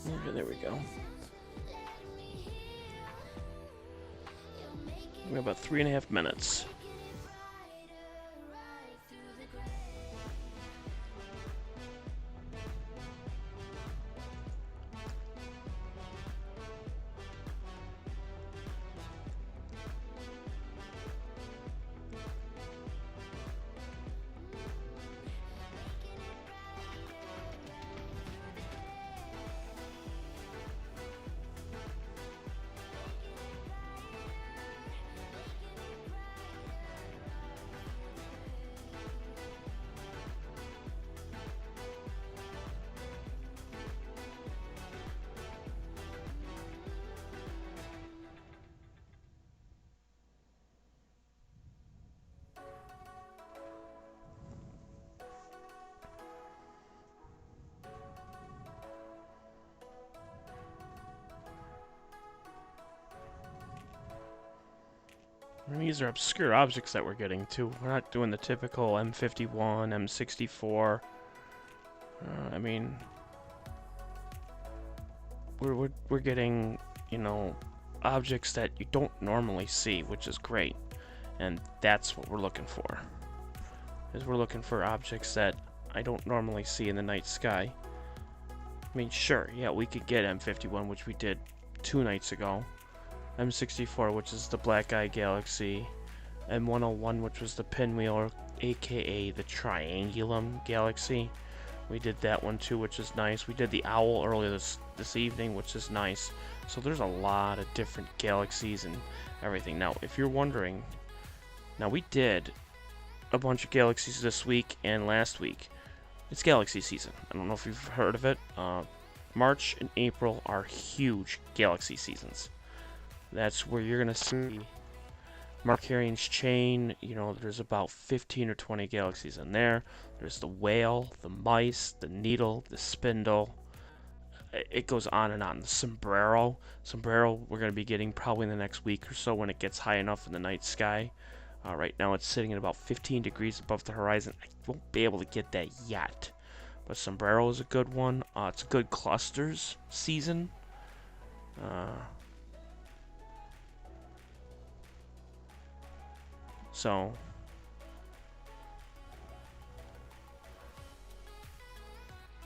Okay, there we go. We have about 3.5 minutes. These are obscure objects that we're getting too. We're not doing the typical M51, M64. I mean, we're getting, you know, objects that you don't normally see, which is great, and that's what we're looking for. Is we're looking for objects that I don't normally see in the night sky. I mean, sure, yeah, we could get M51, which we did 2 nights ago. M64, which is the Black Eye Galaxy, M101, which was the Pinwheel, aka the Triangulum Galaxy. We did that one too, which is nice. We did the Owl earlier this evening, which is nice. So there's a lot of different galaxies and everything. Now, if you're wondering, now we did a bunch of galaxies this week and last week. It's galaxy season. I don't know if you've heard of it. March and April are huge galaxy seasons. That's where you're going to see Markarian's Chain. You know, there's about 15 or 20 galaxies in there. There's the Whale, the Mice, the Needle, the Spindle. It goes on and on. The Sombrero. Sombrero we're going to be getting probably in the next week or so when it gets high enough in the night sky. Right now it's sitting at about 15 degrees above the horizon. I won't be able to get that yet. But Sombrero is a good one. It's a good clusters season. So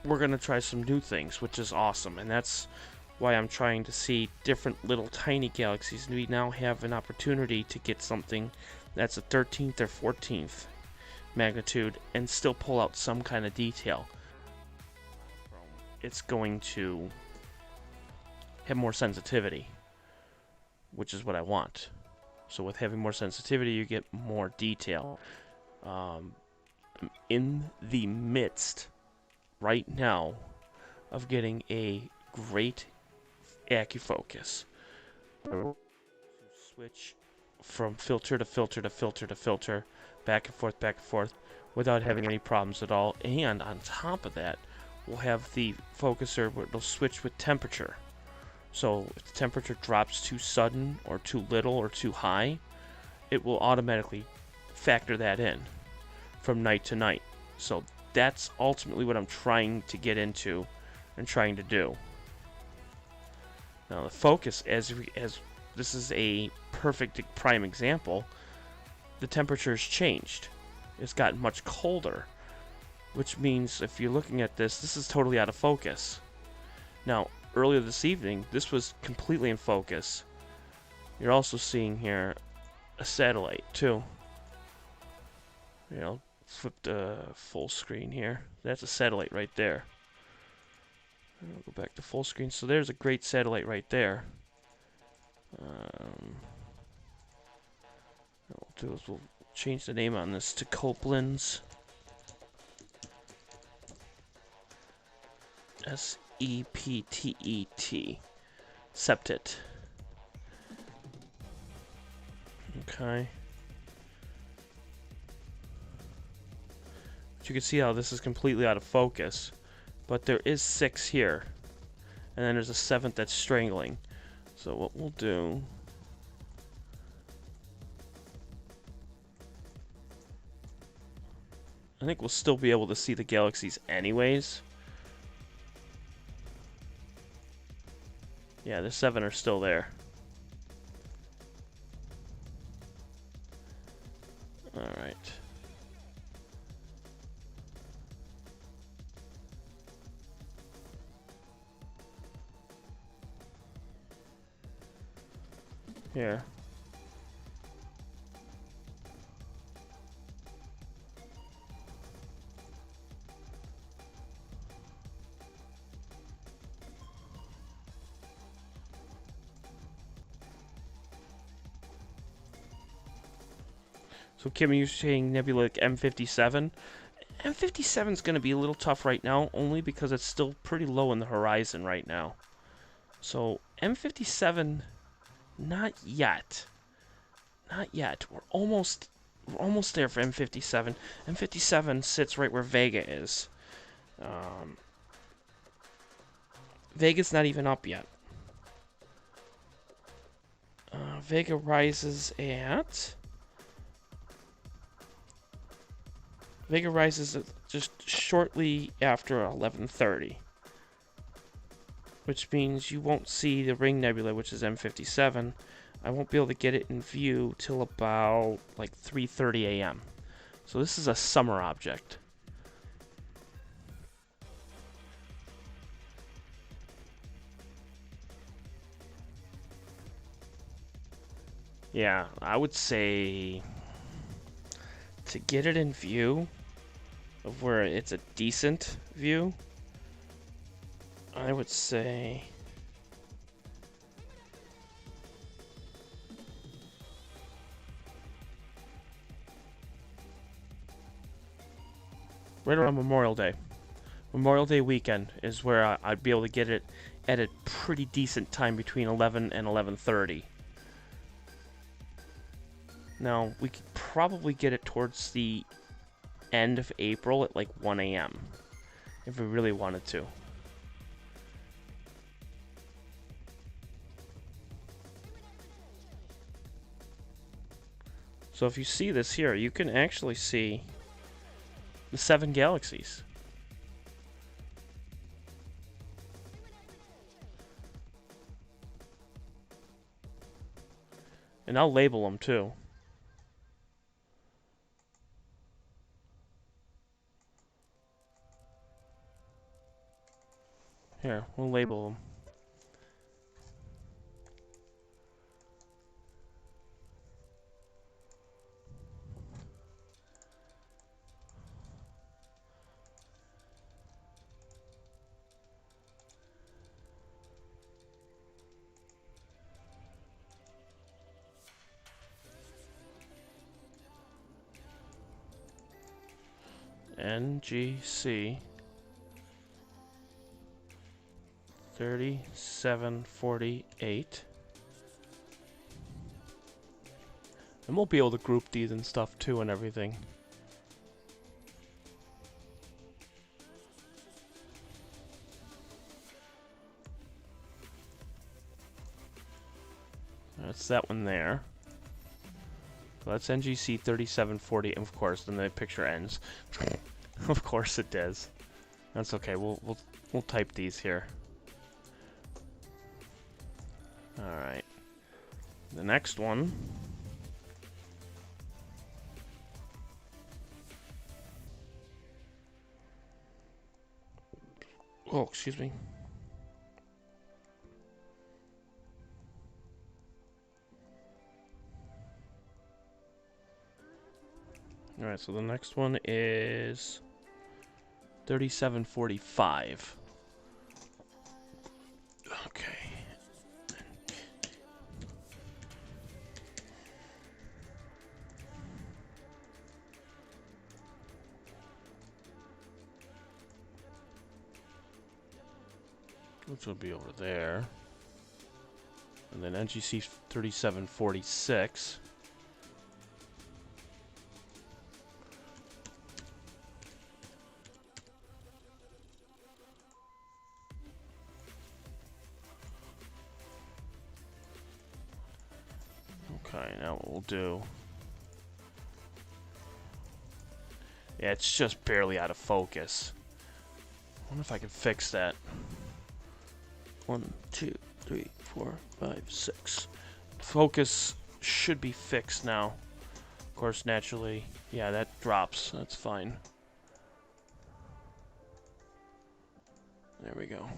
we're going to try some new things, which is awesome. And that's why I'm trying to see different little tiny galaxies. We now have an opportunity to get something that's a 13th or 14th magnitude and still pull out some kind of detail. It's going to have more sensitivity, which is what I want. So with having more sensitivity, you get more detail. In the midst, right now, of getting a great AccuFocus. Switch from filter to filter to filter to filter, back and forth, without having any problems at all. And on top of that, we'll have the focuser where it'll switch with temperature. So if the temperature drops too sudden or too little or too high, it will automatically factor that in from night to night. So that's ultimately what I'm trying to get into and trying to do. Now the focus, as this is a perfect prime example, the temperature has changed. It's gotten much colder, which means if you're looking at this, this is totally out of focus. Now, earlier this evening, this was completely in focus. You're also seeing here a satellite, too. You know, flip the full screen here. That's a satellite right there. I'll go back to full screen. So there's a great satellite right there. What we'll do is we'll change the name on this to Copeland's SEPTET. Septet. Okay. But you can see how this is completely out of focus. But there is 6 here. And then there's a 7th that's strangling. So what we'll do... I think we'll still be able to see the galaxies anyways. Yeah, the 7 are still there. Alright. Here. So Kim, you're saying nebula like M57? M57 is going to be a little tough right now, only because it's still pretty low in the horizon right now. So M57, not yet. Not yet. We're almost there for M57. M57 sits right where Vega is. Vega's not even up yet. Vega rises at... Vega rises just shortly after 11:30. Which means you won't see the Ring Nebula, which is M57. I won't be able to get it in view till about like 3:30 a.m. So this is a summer object. Yeah, I would say to get it in view of where it's a decent view, I would say right around Memorial Day. Memorial Day weekend is where I'd be able to get it at a pretty decent time between 11 and 11:30. Now, we could probably get it towards the end of April at like 1 a.m. if we really wanted to. So if you see this here, you can actually see the 7 galaxies. And I'll label them too. Here, we'll label them. NGC 3748. And we'll be able to group these and stuff too and everything. That's that one there. So that's NGC 3740, and of course, then the picture ends. Of course it does. That's okay. We'll type these here. All right. The next one. Oh, excuse me. Alright, so the next one is 3745. Okay. Which will be over there. And then NGC 3746. Okay, now what we'll do... Yeah, it's just barely out of focus. I wonder if I can fix that. 1, 2, 3, 4, 5, 6. Focus should be fixed now. Of course, naturally, yeah, that drops. That's fine. There we go.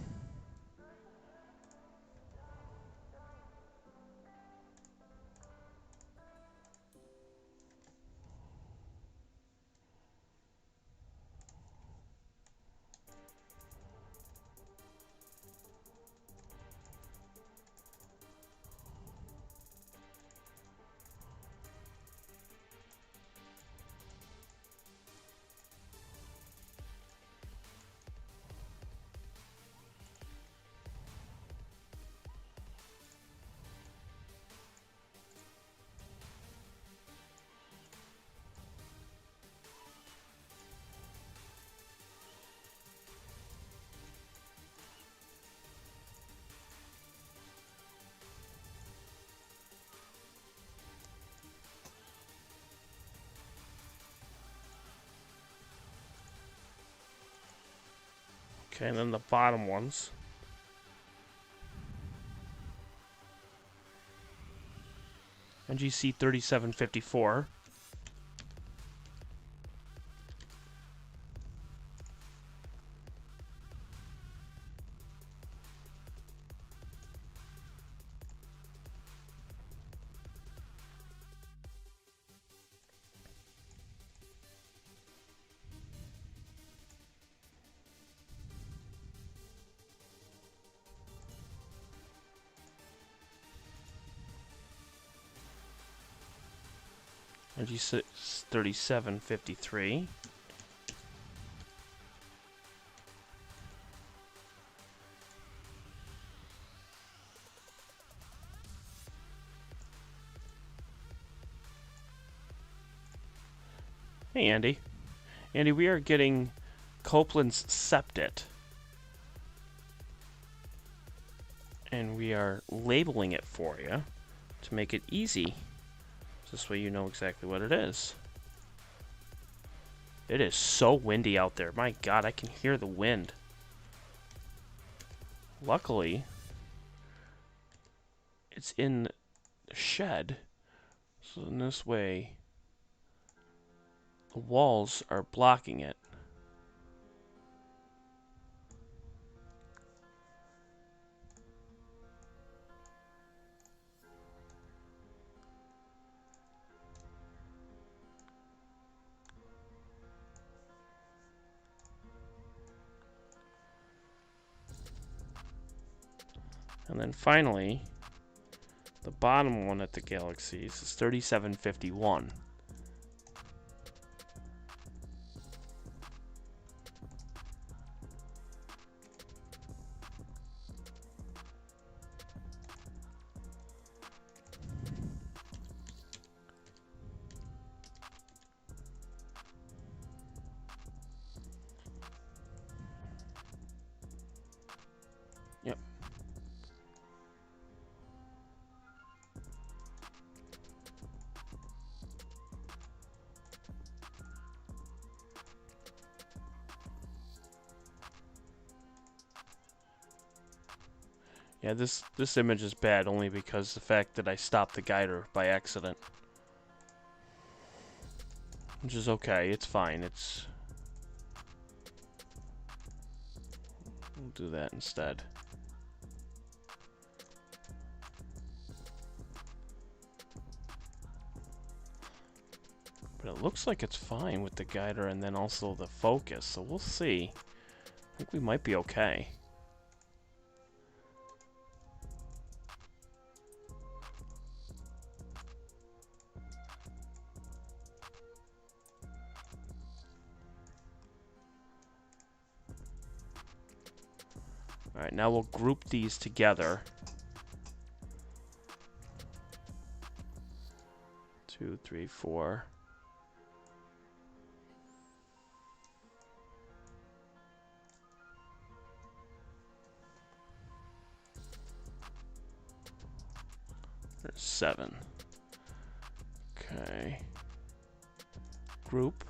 Okay, and then the bottom ones. NGC 3754. NGC 3753. Hey, Andy. Andy, we are getting Copeland's septet. And we are labeling it for you to make it easy. This way you know exactly what it is. It is so windy out there. My God, I can hear the wind. Luckily, it's in the shed. So in this way, the walls are blocking it. And then finally, the bottom one at the galaxies is 3751. Yeah, this image is bad only because the fact that I stopped the guider by accident. Which is okay, it's fine, we'll do that instead. But it looks like it's fine with the guider and then also the focus, so we'll see. I think we might be okay. Alright, now we'll group these together. 2, 3, 4. There's 7. Okay. Group.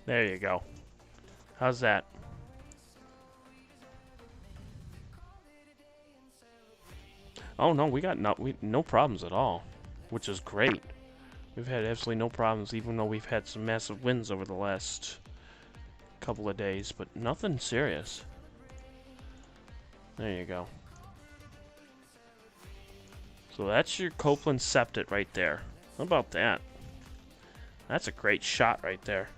There you go. How's that? Oh no, we got no problems at all, which is great. We've had absolutely no problems, even though we've had some massive wins over the last couple of days, but nothing serious. There you go. So that's your Copeland septet right there. How about that? That's a great shot right there.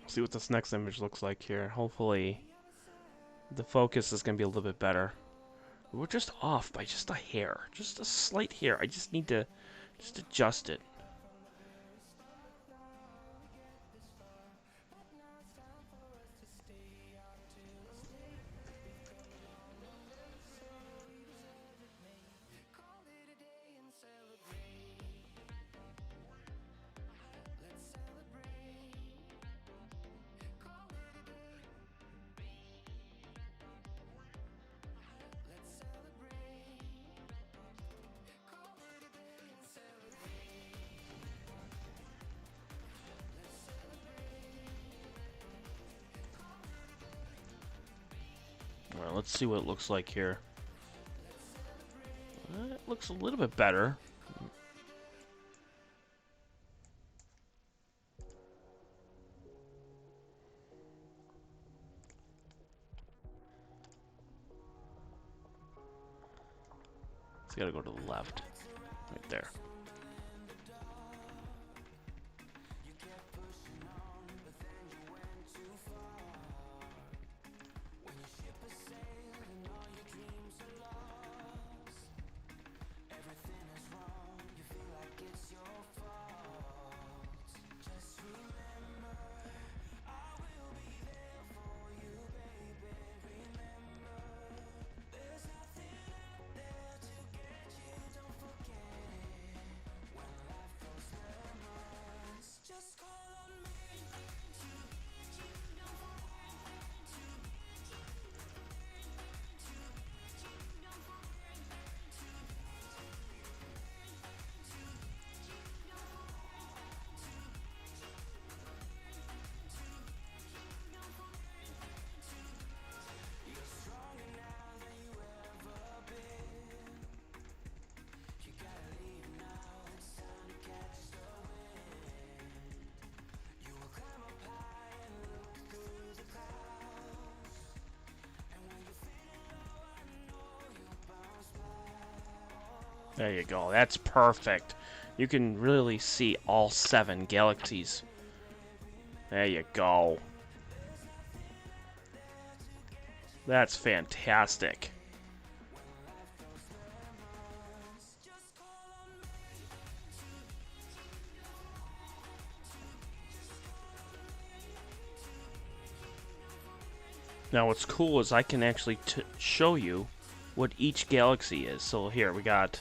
See what this next image looks like here. Hopefully the focus is going to be a little bit better. We're just off by just a hair. Just a slight hair. I just need to just adjust it. let's see what it looks like here. It looks a little bit better. It's got to go to the left. Right there. There you go. That's perfect. You can really see all 7 galaxies. There you go. That's fantastic. Now what's cool is I can actually show you what each galaxy is. So here we got,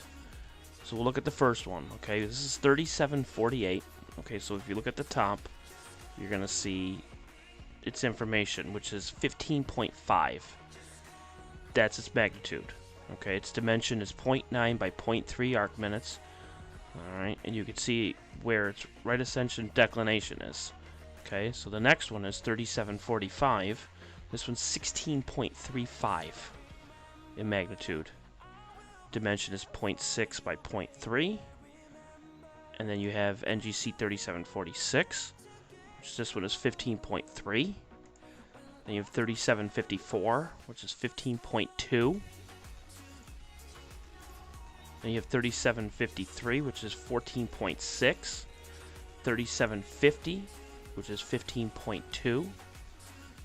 so we'll look at the first one, okay? This is 3748. Okay, so if you look at the top, you're going to see its information, which is 15.5. That's its magnitude. Okay, its dimension is 0.9 by 0.3 arc minutes. Alright, and you can see where its right ascension declination is. Okay, so the next one is 3745. This one's 16.35 in magnitude. Dimension is 0.6 by 0.3. And then you have NGC 3746, which this one is 15.3. Then you have 3754, which is 15.2. Then you have 3753, which is 14.6. 3750, which is 15.2.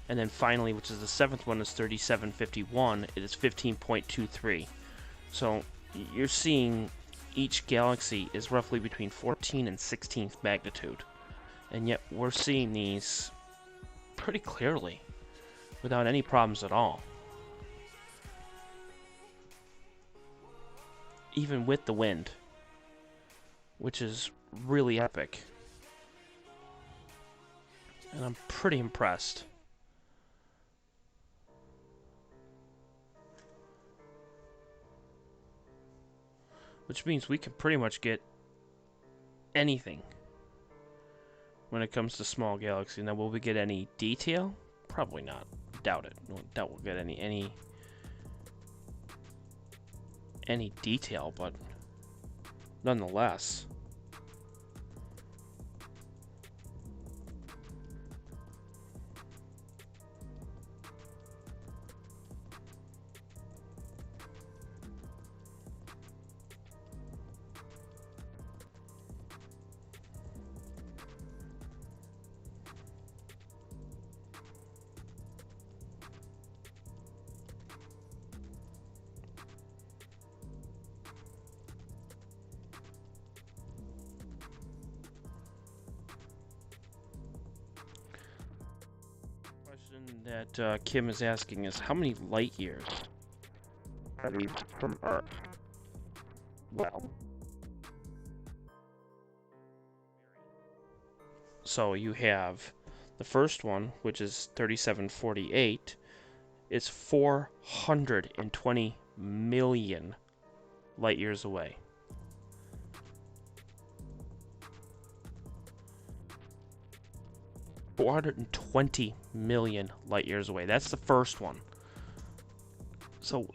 And then finally, which is the 7th one, is 3751. It is 15.23. So you're seeing each galaxy is roughly between 14 and 16th magnitude. And yet we're seeing these pretty clearly without any problems at all. Even with the wind, which is really epic. And I'm pretty impressed. Which means we can pretty much get anything when it comes to small galaxy. Now, will we get any detail? Probably not. Doubt it. Doubt we'll get any detail, but nonetheless. That Kim is asking is how many light years are we from Earth? Well, so you have the first one, which is 3748. It's 420 million light years away. $420 million light years away. That's the first one. So,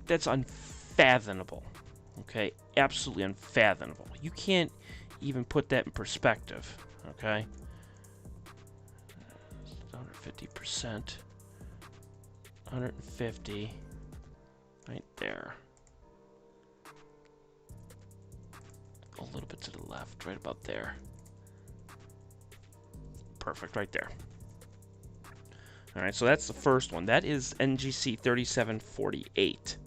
that's unfathomable. Okay? Absolutely unfathomable. You can't even put that in perspective. Okay? 150%. 150. Right there. A little bit to the left, right about there. Perfect, right there. Alright, so that's the first one. That is NGC 3748.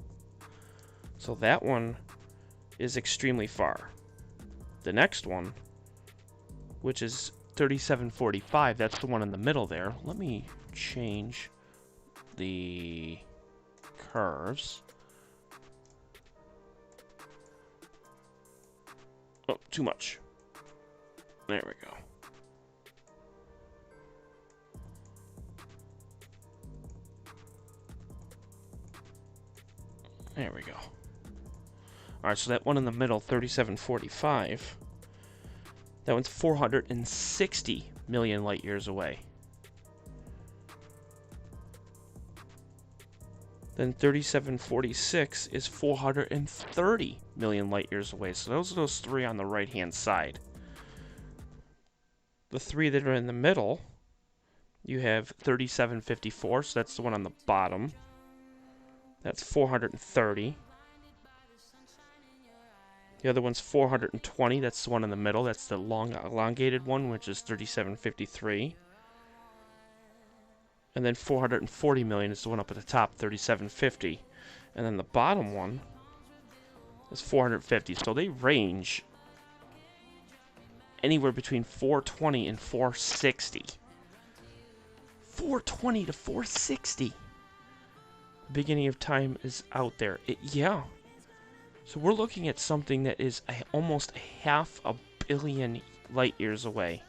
So that one is extremely far. The next one, which is 3745, that's the one in the middle there. Let me change the curves. Oh, too much. There we go. There we go. Alright, so that one in the middle, 3745, that one's 460 million light years away. Then 3746 is 430 million light years away. So those are those three on the right-hand side. The three that are in the middle, you have 3754, so that's the one on the bottom. That's 430. The other one's 420, that's the one in the middle. That's the long elongated one, which is 3753. And then 440 million is the one up at the top, 3750. And then the bottom one is 450. So they range anywhere between 420 and 460. 420 to 460. The beginning of time is out there. Yeah. So we're looking at something that is almost 500 million light years away.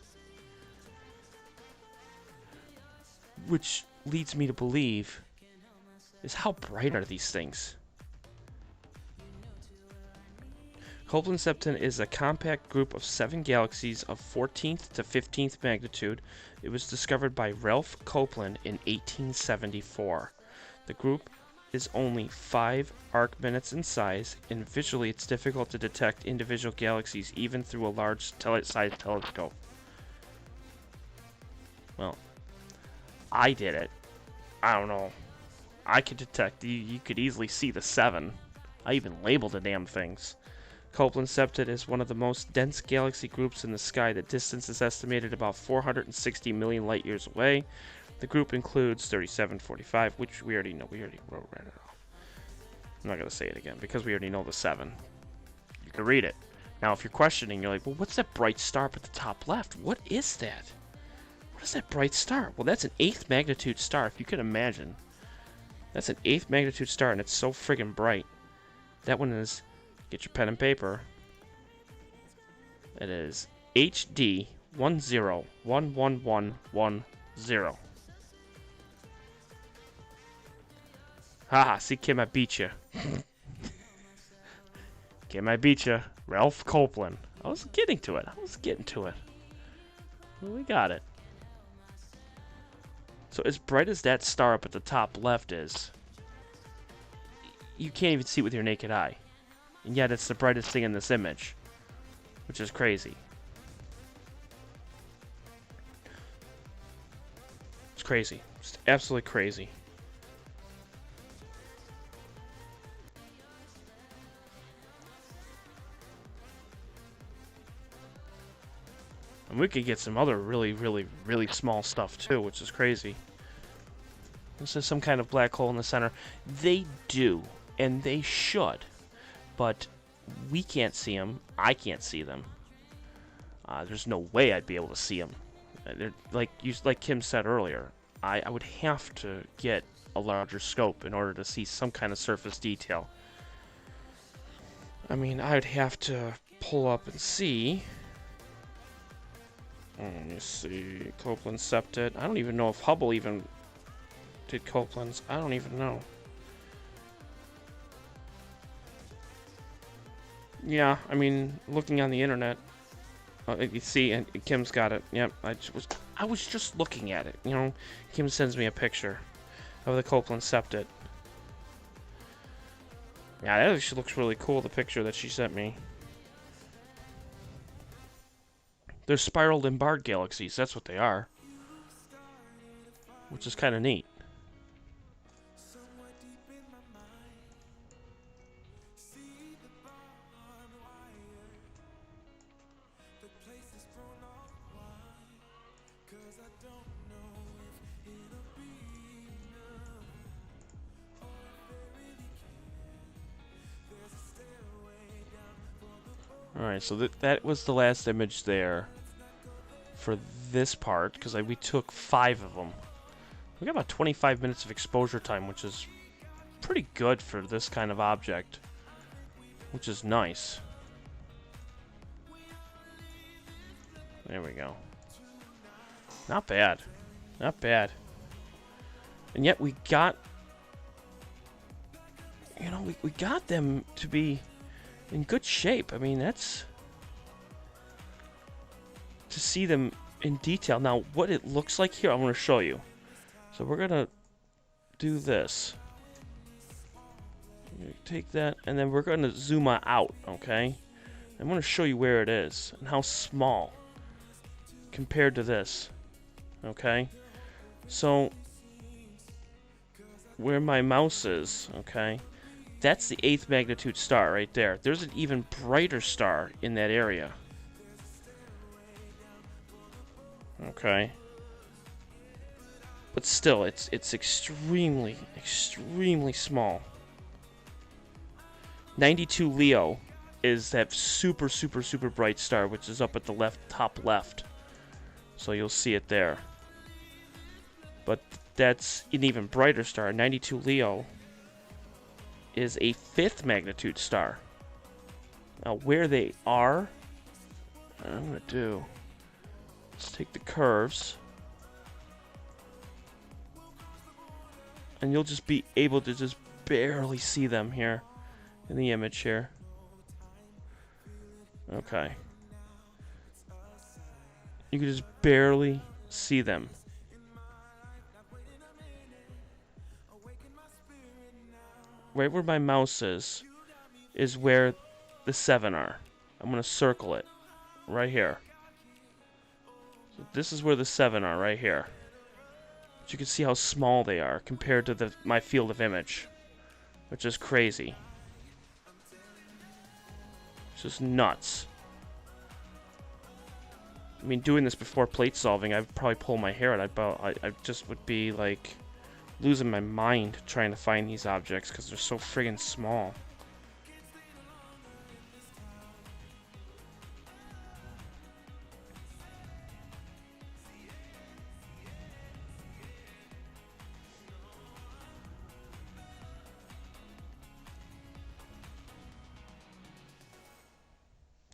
Which leads me to believe is how bright are these things? Copeland-Septon is a compact group of 7 galaxies of 14th to 15th magnitude. It was discovered by Ralph Copeland in 1874. The group is only 5 arc-minutes in size, and visually it's difficult to detect individual galaxies even through a large-sized telescope. Well, I did it. I don't know. I could detect. You could easily see the 7. I even labeled the damn things. Copeland-Septon is one of the most dense galaxy groups in the sky. The distance is estimated about 460 million light years away. The group includes 3745, which we already know. We already read it all. I'm not going to say it again because we already know the 7. You can read it. Now, if you're questioning, you're like, well, what's that bright star up at the top left? What is that? What is that bright star? Well, that's an 8th magnitude star, if you can imagine. That's an 8th magnitude star, and it's so friggin' bright. That one is, get your pen and paper. It is HD 101110. Haha, see, Kim, I beat you. Kim, I beat you. Ralph Copeland. I was getting to it. Well, we got it. So as bright as that star up at the top left is, you can't even see it with your naked eye. And yet it's the brightest thing in this image, which is crazy. It's crazy. It's absolutely crazy. And we could get some other really, really, really small stuff too, which is crazy. This is some kind of black hole in the center. They do, and they should, but we can't see them. I can't see them. There's no way I'd be able to see them. Like Kim said earlier, I would have to get a larger scope in order to see some kind of surface detail. I mean, I'd have to pull up and see. Let me see. Copeland-Septon. I don't even know if Hubble even did Copeland's. I don't even know. Yeah, I mean, looking on the internet, you see, and Kim's got it. Yep, I was just looking at it. You know, Kim sends me a picture of the Copeland-Septon. Yeah, that actually looks really cool, the picture that she sent me. They're spiraled and barred galaxies, that's what they are. Which is kind of neat. Alright, so that was the last image there for this part, because we took 5 of them. We got about 25 minutes of exposure time, which is pretty good for this kind of object, which is nice. There we go. Not bad. Not bad. And yet we got... You know, we got them to be in good shape. I mean, that's... To see them in detail. Now, what it looks like here, I'm going to show you. So we're going to do this. Take that, and then we're going to zoom out, okay? I'm going to show you where it is and how small compared to this, okay? So, where my mouse is, okay, that's the 8th magnitude star right there. There's an even brighter star in that area. Okay. But still, it's extremely, extremely small. 92 Leo is that super, super, super bright star, which is up at the top left. So you'll see it there. But that's an even brighter star. 92 Leo is a 5th magnitude star. Now, where they are, what I'm going to do, let's take the curves. And you'll just be able to just barely see them here in the image here. Okay. You can just barely see them. Right where my mouse is where the 7 are. I'm going to circle it right here. So this is where the 7 are, right here. But you can see how small they are compared to my field of image, which is crazy. It's just nuts. I mean, doing this before plate solving, I'd probably pull my hair out. I just would be like losing my mind trying to find these objects because they're so friggin' small.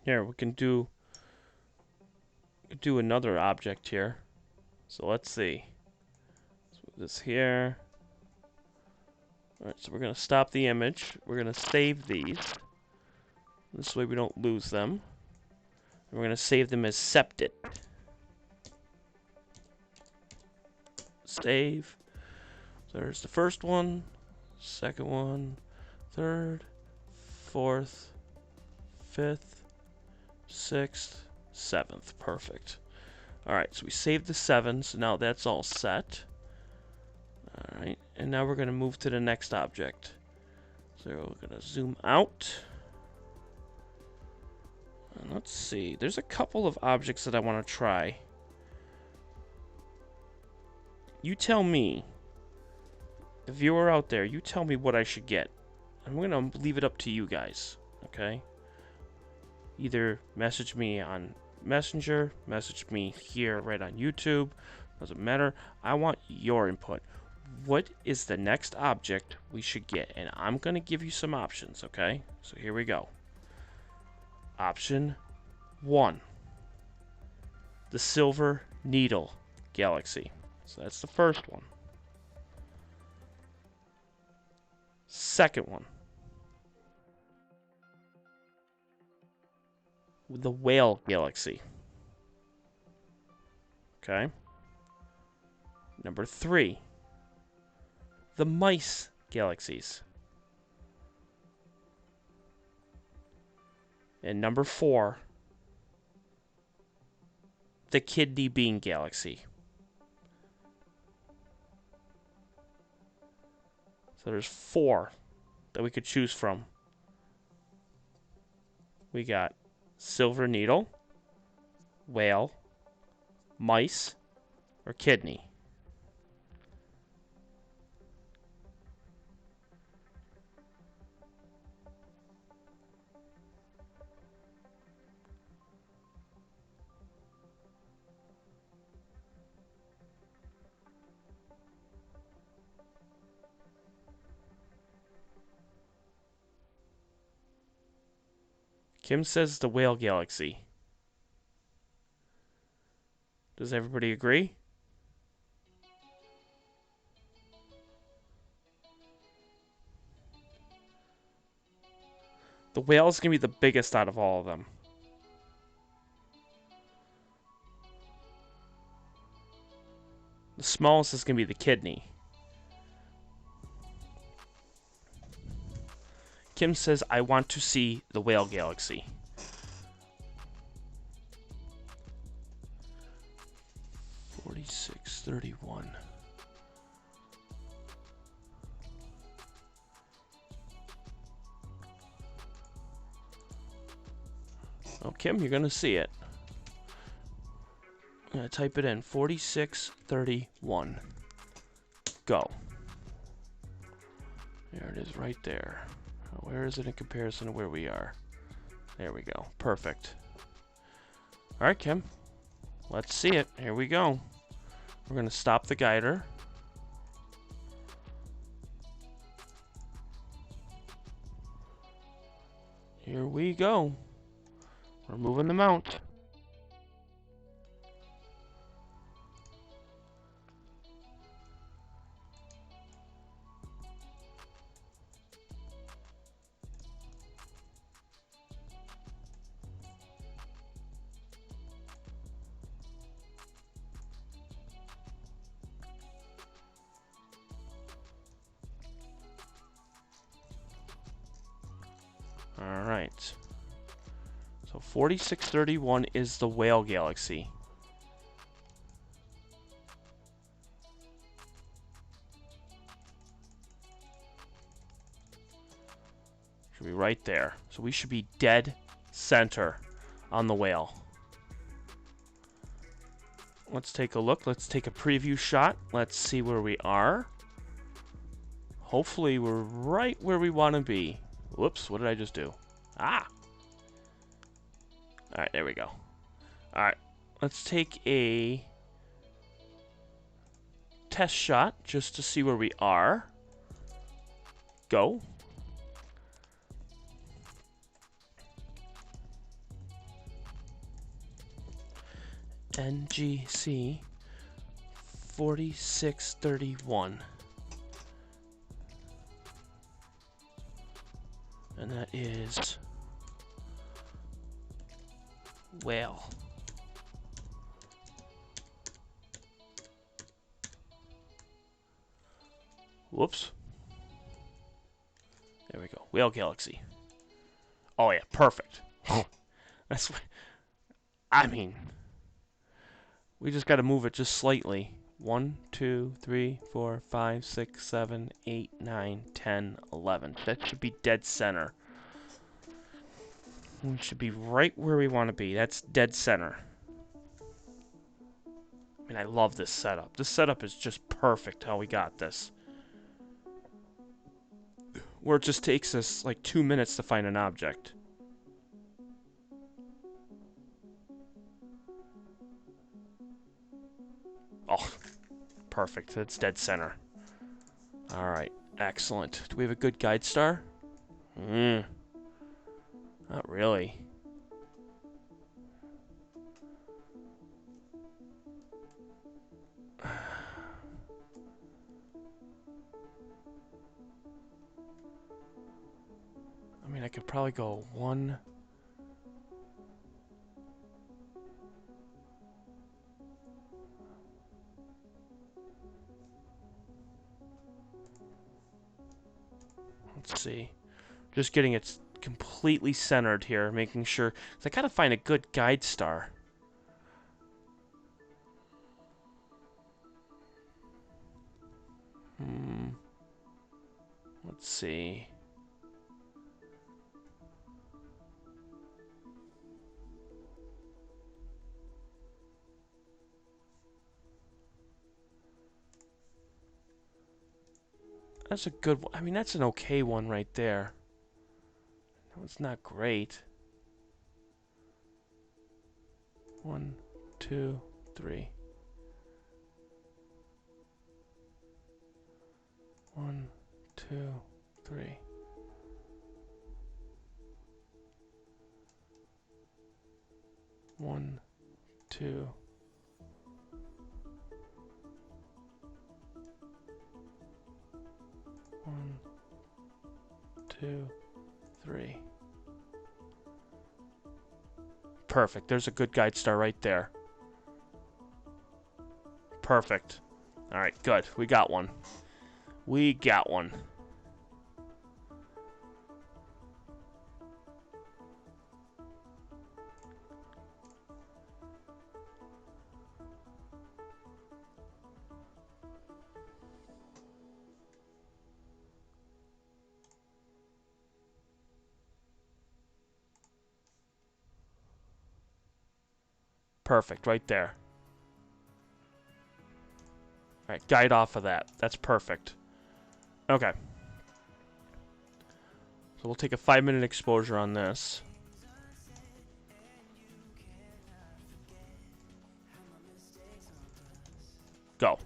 Here, we can do another object here. So let's see. Let's put this here. Alright, so we're going to stop the image. We're going to save these. This way we don't lose them. And we're going to save them as septed. Save. So there's the first one, second one, third, fourth, fifth, 6th, 7th. Perfect. Alright, so we saved the 7, so now that's all set. Alright, and now we're going to move to the next object. So we're going to zoom out. And let's see. There's a couple of objects that I want to try. You tell me. The viewer out there, you tell me what I should get. I'm going to leave it up to you guys. Okay? Either message me on Messenger, message me here right on YouTube. Doesn't matter. I want your input. What is the next object we should get? And I'm going to give you some options, okay? So here we go. Option 1. The Silver Needle Galaxy. So that's the first one. Second one. The Whale Galaxy. Okay. Number 3. The Mice Galaxies. And number 4, the Kidney Bean Galaxy. So there's 4 that we could choose from. We got Silver Needle, Whale, Mice, or Kidney. Kim says the Whale Galaxy. Does everybody agree? The whale is going to be the biggest out of all of them. The smallest is going to be the kidney. Kim says, I want to see the Whale Galaxy. $46.31. Oh, Kim, you're going to see it. I'm going to type it in. 4631. Go. There it is right there. Where is it in comparison to where we are? There we go. Perfect. All right, Kim. Let's see it. Here we go. We're going to stop the guider. Here we go. We're moving the mount. All right. So 4631 is the Whale Galaxy. Should be right there. So we should be dead center on the whale. Let's take a look. Let's take a preview shot. Let's see where we are. Hopefully we're right where we want to be. Whoops, what did I just do? Ah! Alright, there we go. Alright, let's take a test shot just to see where we are. Go. NGC 4631. And that is whale. Whoops. There we go. Whale Galaxy. Oh yeah, perfect. That's what, I mean, we just got to move it just slightly. 1, 2, 3, 4, 5, 6, 7, 8, 9, 10, 11. That should be dead center. We should be right where we want to be. That's dead center. I mean, I love this setup. This setup is just perfect how we got this. Where it just takes us like 2 minutes to find an object. Oh, perfect. That's dead center. Alright, excellent. Do we have a good guide star? Not really. I mean, I could probably go 1... Let's see. Just getting its completely centered here, making sure. 'Cause I gotta find a good guide star. Let's see. That's a good one. I mean, that's an okay one right there. No, it's not great. 1, 2, 3. 1, 2, 3. 1, 2. 1, 2, 3. Perfect. There's a good guide star right there. Perfect. All right, good. We got one. We got one. Perfect, right there. All right, guide off of that. That's perfect. Okay. So we'll take a 5-minute exposure on this. Go.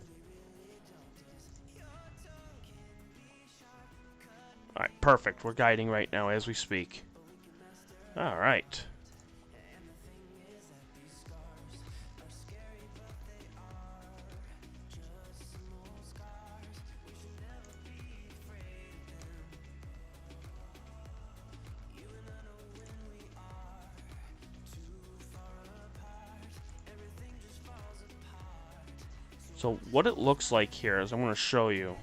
Alright, perfect. We're guiding right now as we speak. Alright. So what it looks like here is I'm going to show you.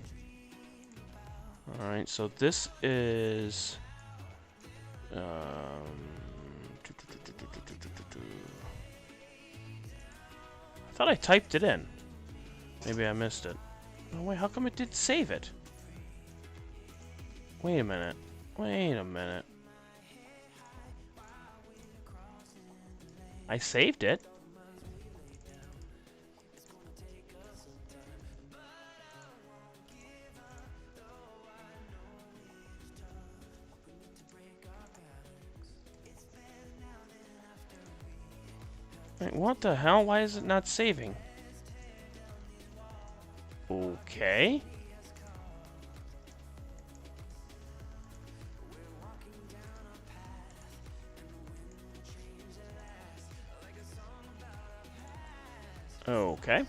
Alright, so this is... I thought I typed it in. Maybe I missed it. Oh, wait, how come it didn't save it? Wait a minute. Wait a minute. I saved it. Wait, what the hell? Why is it not saving? Okay. Okay.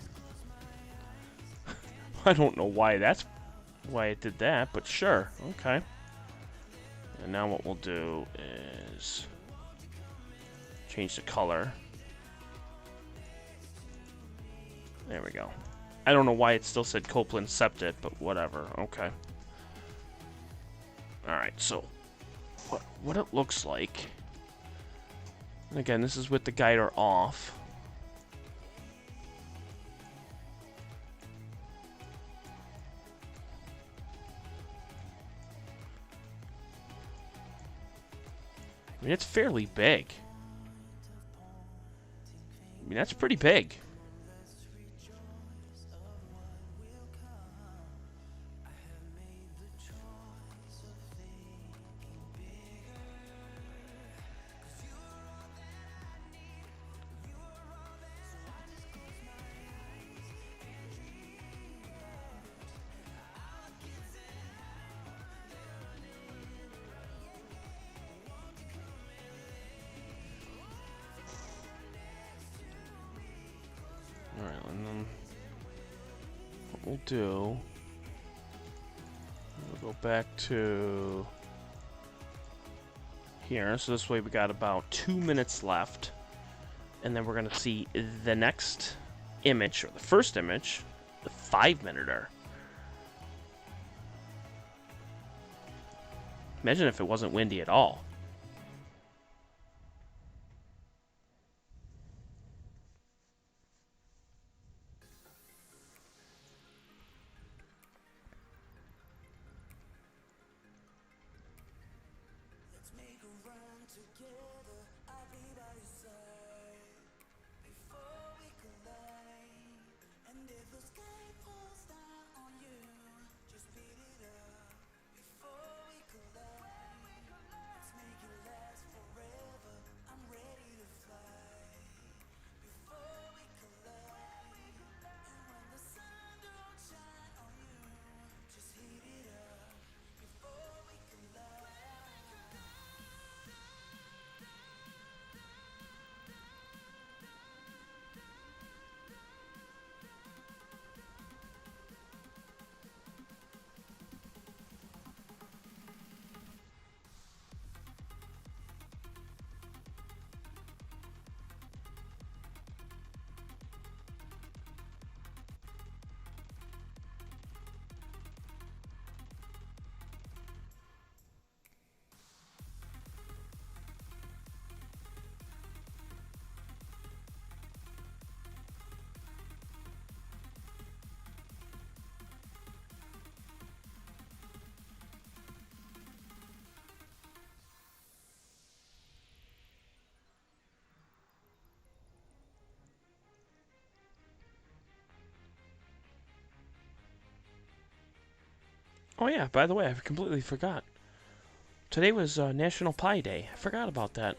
I don't know why it did that, but sure. Okay. And now what we'll do is change the color. There we go. I don't know why it still said Copeland Septet, but whatever. Okay. Alright, so what it looks like. And again, this is with the guider off. I mean, it's fairly big. I mean, that's pretty big. Alright, and then what we'll do, we'll go back to here. So this way we got about 2 minutes left. And then we're going to see the next image, or the first image, the 5-minuter. Imagine if it wasn't windy at all. make a run together. I'll be by your side before we collide. And if the sky falls down on you, just beat it up before we collide. Let's make it last forever. I'm ready to fly before we collide. And when the sun don't shine on you, just heat it up before we collide. Oh yeah, by the way, I completely forgot. Today was National Pie Day. I forgot about that.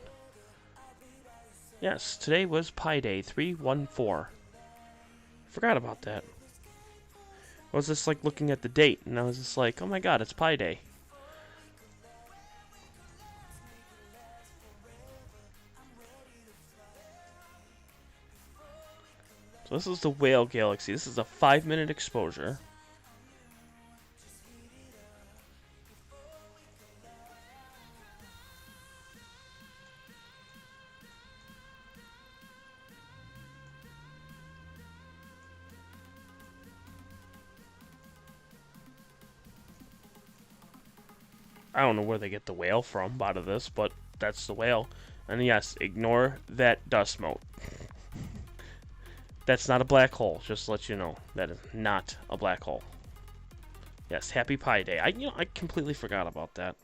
Yes, today was Pie Day 314. Forgot about that. I was just like looking at the date, and I was just like, oh my god, it's Pie Day. So this is the Whale Galaxy. This is a 5-minute exposure. I don't know where they get the whale from out of this, but that's the whale. And yes, ignore that dust mote. That's not a black hole, just to let you know. That is not a black hole. Yes, happy Pie Day. I completely forgot about that.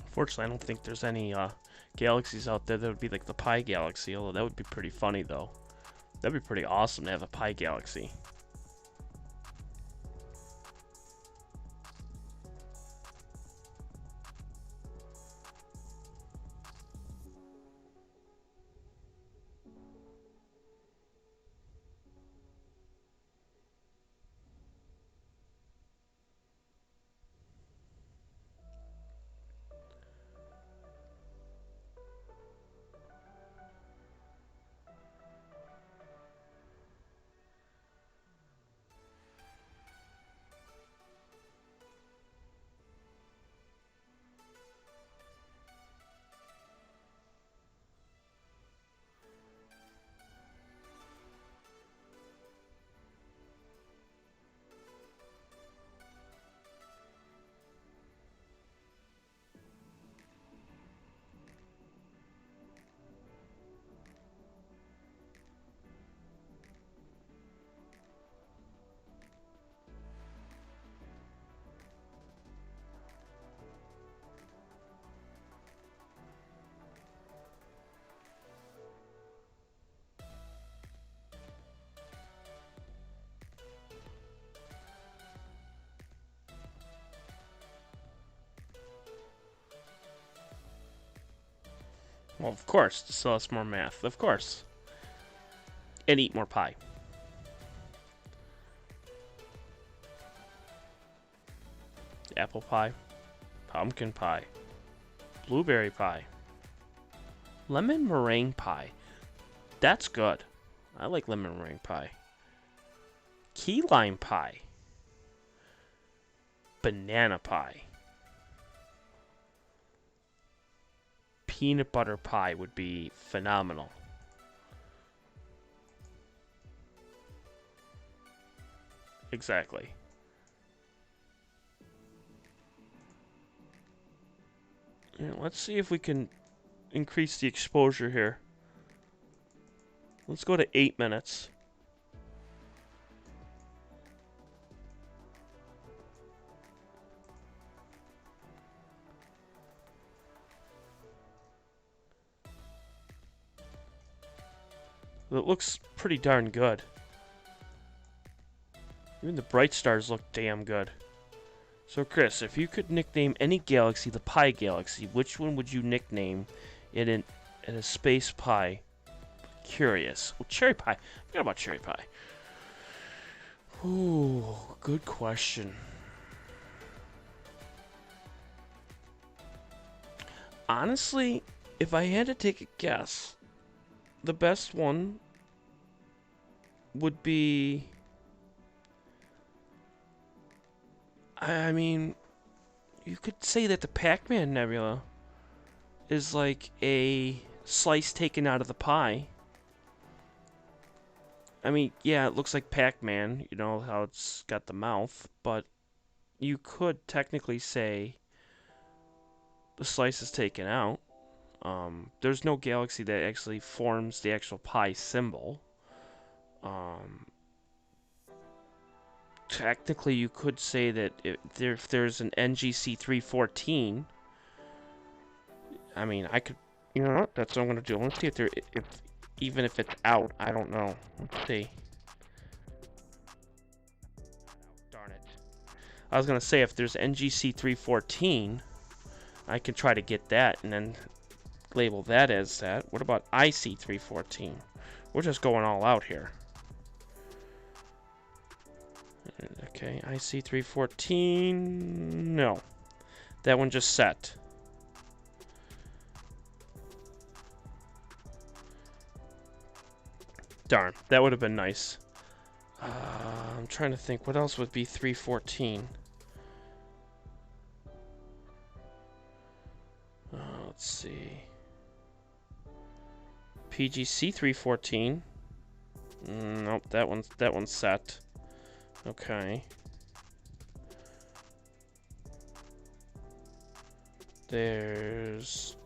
Unfortunately, I don't think there's any galaxies out there that would be like the Pi Galaxy, although that would be pretty funny, though. That'd be pretty awesome to have a Pi Galaxy. Well, of course, to sell us more math. Of course. And eat more pie. Apple pie. Pumpkin pie. Blueberry pie. Lemon meringue pie. That's good. I like lemon meringue pie. Key lime pie. Banana pie. Peanut butter pie would be phenomenal. Exactly. Yeah, let's see if we can increase the exposure here. Let's go to 8 minutes. It looks pretty darn good. Even the bright stars look damn good. So Chris, if you could nickname any galaxy the Pie Galaxy, which one would you nickname it in a space pie? Curious. Well, cherry pie. I forgot about cherry pie. Ooh, good question. Honestly, if I had to take a guess, the best one would be... I mean, you could say that the Pac-Man Nebula is like a slice taken out of the pie. I mean, yeah, it looks like Pac-Man, you know, how it's got the mouth, but you could technically say the slice is taken out. There's no galaxy that actually forms the actual pie symbol. Technically, you could say that if there's an NGC 314, I mean, I could, you know what? That's what I'm gonna do. Let's see if even if it's out, I don't know. Let's see. Darn it. I was gonna say if there's NGC 314, I could try to get that and then label that as that. What about IC 314? We're just going all out here. Okay, IC 314. No, that one just set. Darn, that would have been nice. I'm trying to think, what else would be 314? Let's see. PGC 314. Nope, that one's set. Okay. There's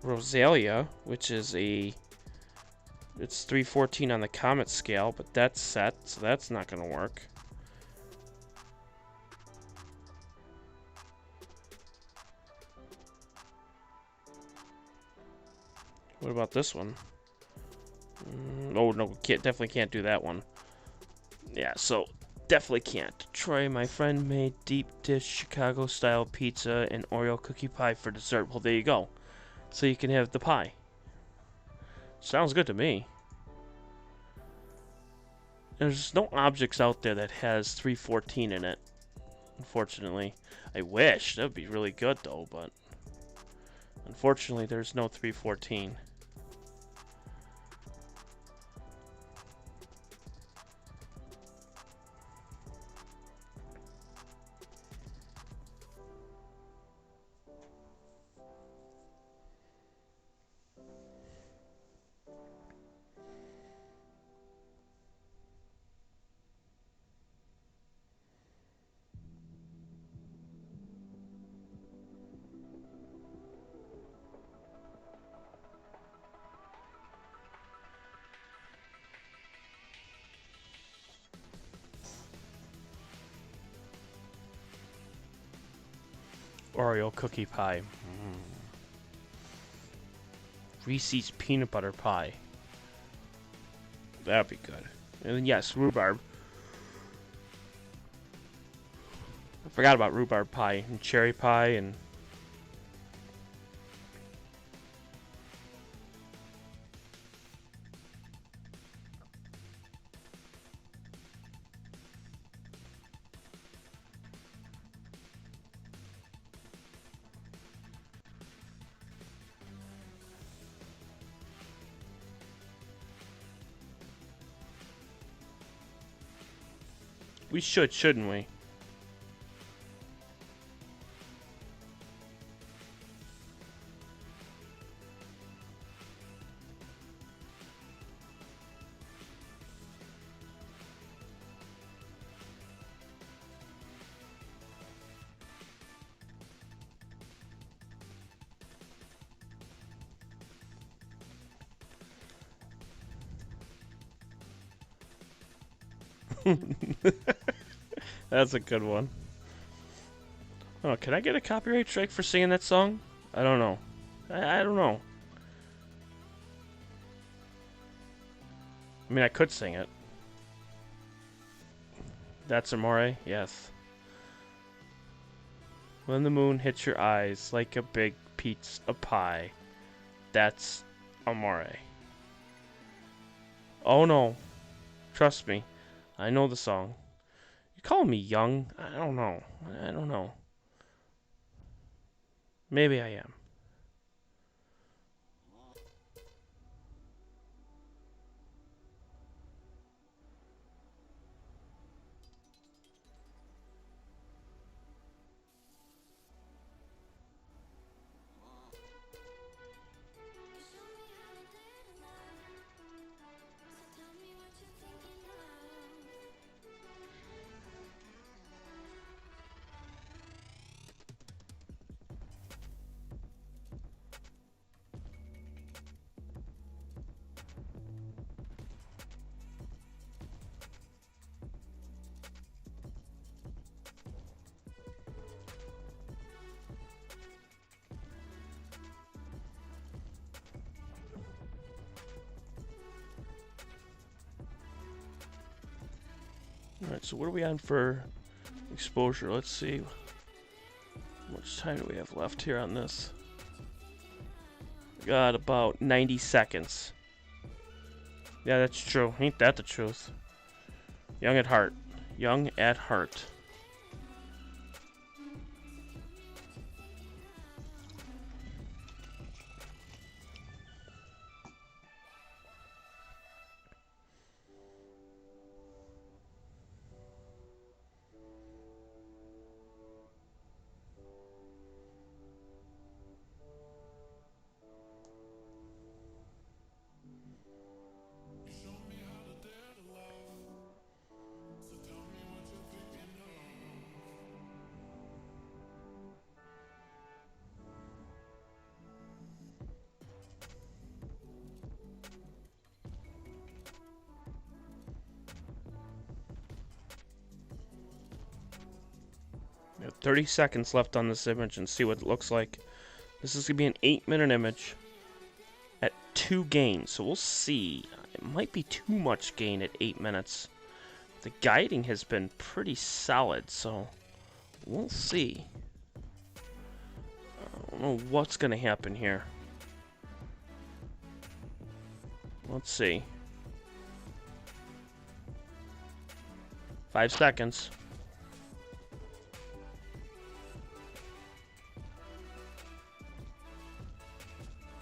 Rosalia, which is it's 314 on the Comet scale, but that's set, so that's not going to work. What about this one? Oh, no, definitely can't do that one. Yeah, so definitely can't. Troy, my friend, made deep dish Chicago-style pizza and Oreo cookie pie for dessert. Well, there you go. So you can have the pie. Sounds good to me. There's no objects out there that has 314 in it, unfortunately. I wish. That would be really good, though, but unfortunately, there's no 314. Oreo cookie pie. Reese's peanut butter pie. That'd be good. And then, yes, rhubarb. I forgot about rhubarb pie and cherry pie and We should, shouldn't we? That's a good one. Oh, can I get a copyright strike for singing that song? I don't know. I don't know. I mean, I could sing it. That's Amore? Yes. When the moon hits your eyes like a big pizza pie. That's Amore. Oh no. Trust me. I know the song. You call me young? I don't know. I don't know. Maybe I am. Alright, so what are we on for exposure? Let's see. How much time do we have left here on this? We got about 90 seconds. Yeah, that's true. Ain't that the truth? Young at heart. Young at heart. We have 30 seconds left on this image and see what it looks like. This is going to be an 8-minute image at 2 gain, so we'll see. It might be too much gain at 8 minutes. The guiding has been pretty solid, so we'll see. I don't know what's going to happen here. Let's see. 5 seconds.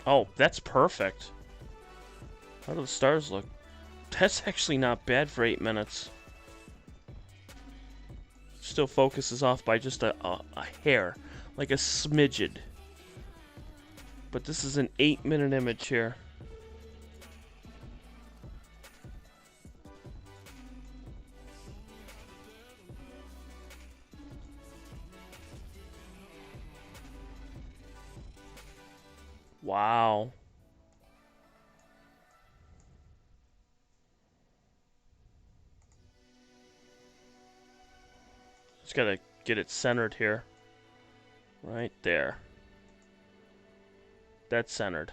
Oh, that's perfect. How do the stars look? That's actually not bad for 8 minutes. Still focuses off by just a hair, like a smidgen. But this is an 8-minute image here. Wow. Just gotta get it centered here. Right there. That's centered.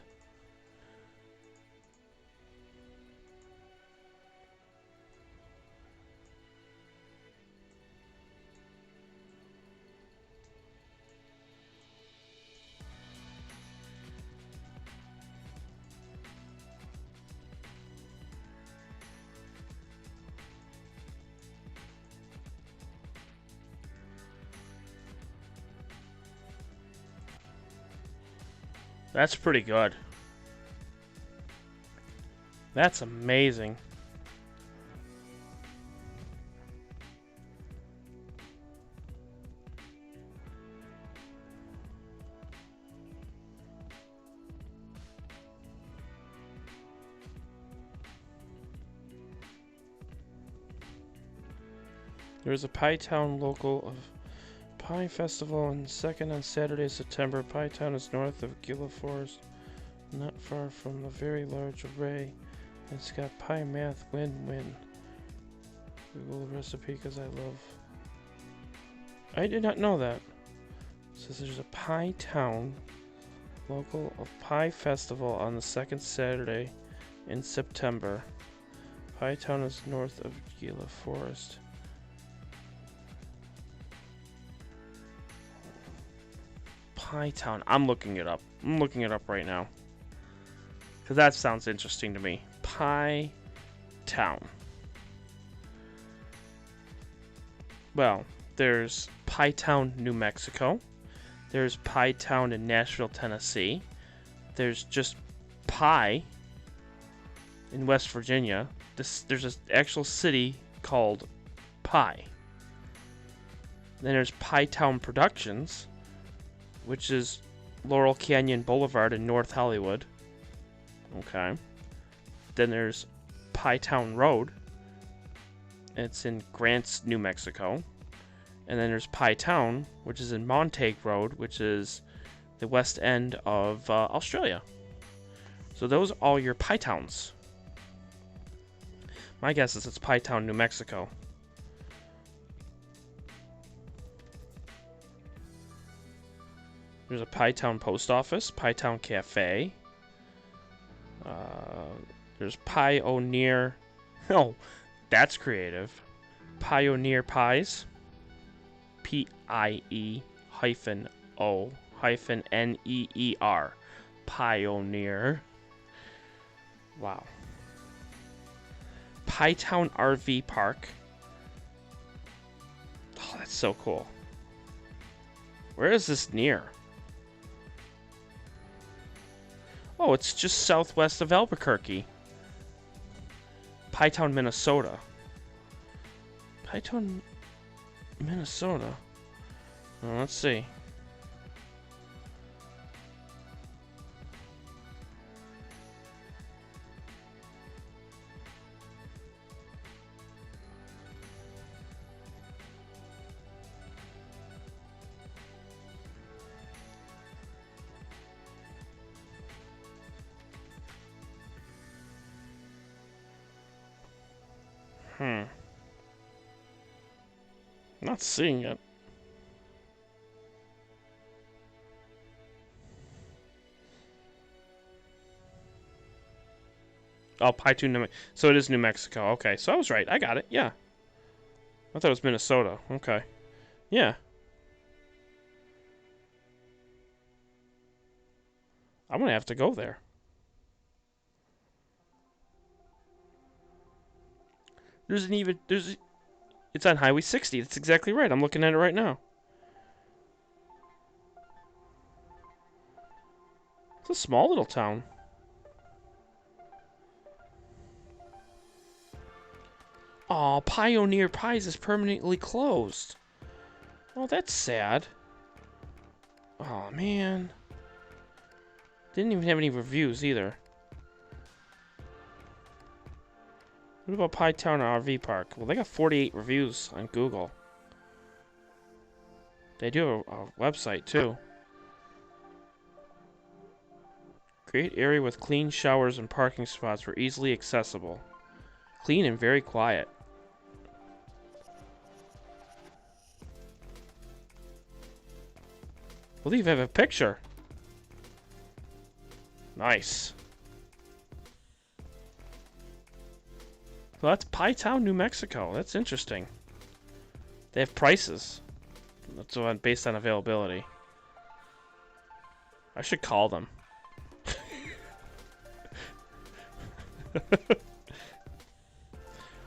That's pretty good. That's amazing. There is a Pie Town local of Pie Festival on 2nd on Saturday, September. Pie Town is north of Gila Forest, not far from the very large array. It's got pie math win-win. Google the recipe because I love. I did not know that. It says there's a Pie Town local of Pie Festival on the 2nd Saturday in September. Pie Town is north of Gila Forest. Pie Town. I'm looking it up. I'm looking it up right now. Because that sounds interesting to me. Pie Town. Well, there's Pie Town, New Mexico. There's Pie Town in Nashville, Tennessee. There's just Pie in West Virginia. There's an actual city called Pie. Then there's Pie Town Productions, which is Laurel Canyon Boulevard in North Hollywood. Okay. Then there's Pie Town Road. It's in Grants, New Mexico. And then there's Pie Town, which is in Montague Road, which is the west end of Australia. So those are all your Pie Towns. My guess is it's Pie Town, New Mexico. There's a Pie Town Post Office, Pie Town Cafe. There's Pioneer. Oh, that's creative. Pioneer Pies. Pie-O-N-E-E-R. Pioneer. Wow. Pie Town RV Park. Oh, that's so cool. Where is this near? Oh, it's just southwest of Albuquerque. Pie Town, Minnesota. Pie Town, Minnesota. Well, let's see. Not seeing it. Oh, Pie Town, so it is New Mexico. Okay, so I was right. I got it. Yeah. I thought it was Minnesota. Okay. Yeah. I'm gonna have to go there. It's on Highway 60. That's exactly right. I'm looking at it right now. It's a small little town. Aw, Pioneer Pies is permanently closed. Oh, that's sad. Oh, man. Didn't even have any reviews either. What about Pie Town RV Park? Well, they got 48 reviews on Google. They do have a website, too. Great area with clean showers and parking spots were easily accessible. Clean and very quiet. I believe I have a picture. Nice. So that's Pie Town, New Mexico. That's interesting. They have prices. That's based on availability. I should call them.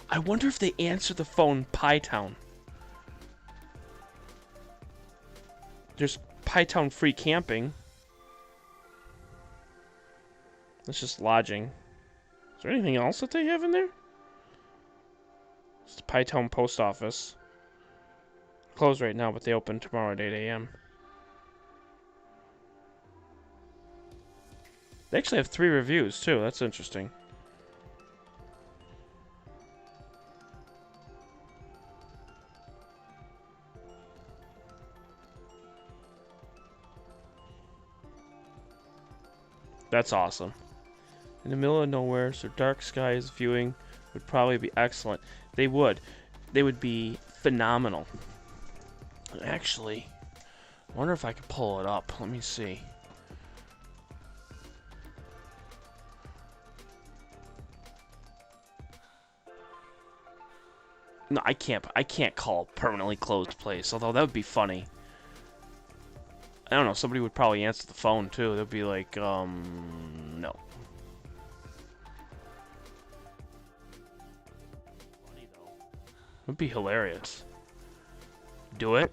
I wonder if they answer the phone Pie Town. There's Pie Town free camping. That's just lodging. Is there anything else that they have in there? It's the Pie Town Post Office. Closed right now, but they open tomorrow at 8 a.m. They actually have 3 reviews, too. That's interesting. That's awesome. In the middle of nowhere, so dark skies viewing would probably be excellent. They would. They would be phenomenal. Actually, I wonder if I could pull it up. Let me see. No, I can't. I can't call a permanently closed place. Although that would be funny. I don't know. Somebody would probably answer the phone too. They'd be like, no. Funny though. It would be hilarious. Do it.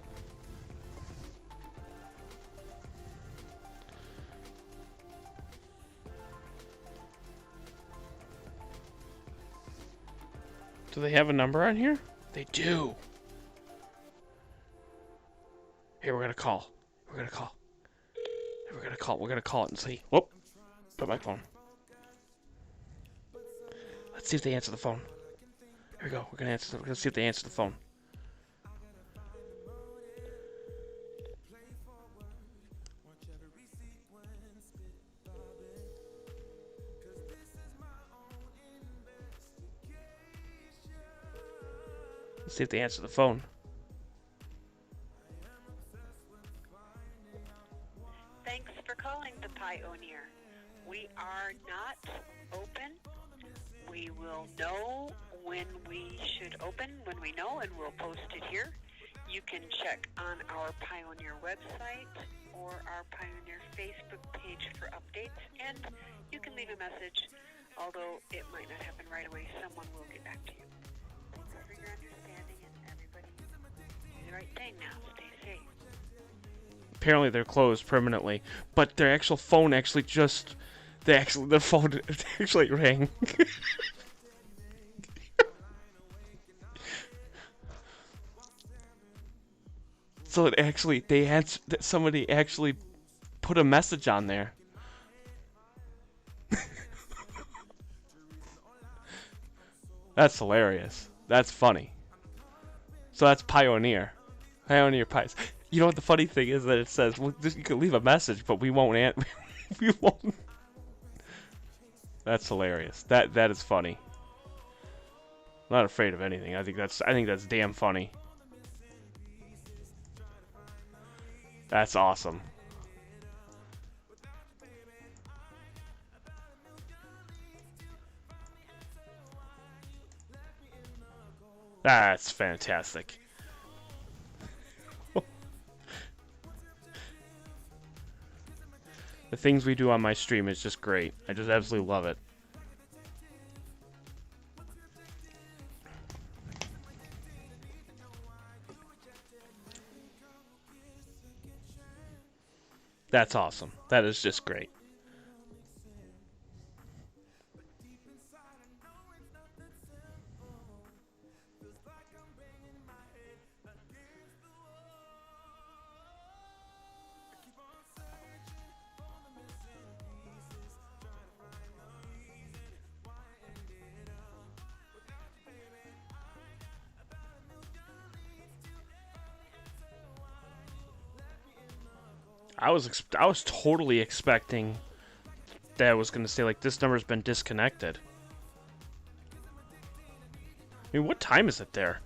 Do they have a number on here? They do. Here, we're gonna call. We're gonna call. Here, we're gonna call. We're gonna call it and see. Whoop. Put my phone. Let's see if they answer the phone. Here we go. We're gonna answer. We're gonna see if they answer the phone. Let's see if they answer the phone. Thanks for calling the Pioneer. We are not open. We will know when we should open, when we know, and we'll post it here. You can check on our Pioneer website or our Pioneer Facebook page for updates, and you can leave a message, although it might not happen right away. Someone will get back to you. Thanks for your understanding, and everybody do the right thing now. Stay safe. Apparently they're closed permanently, but their actual phone actually just the phone actually rang. So it actually somebody actually put a message on there. That's hilarious. That's funny. So that's Pioneer. Pioneer Pies. You know what the funny thing is that it says, well, you can leave a message, but we won't we won't. That's hilarious. That is funny. I'm not afraid of anything. I think that's damn funny. That's awesome. That's fantastic. The things we do on my stream is just great. I just absolutely love it. That's awesome. That is just great. I was totally expecting that I was going to say, like, this number's been disconnected. I mean, what time is it there?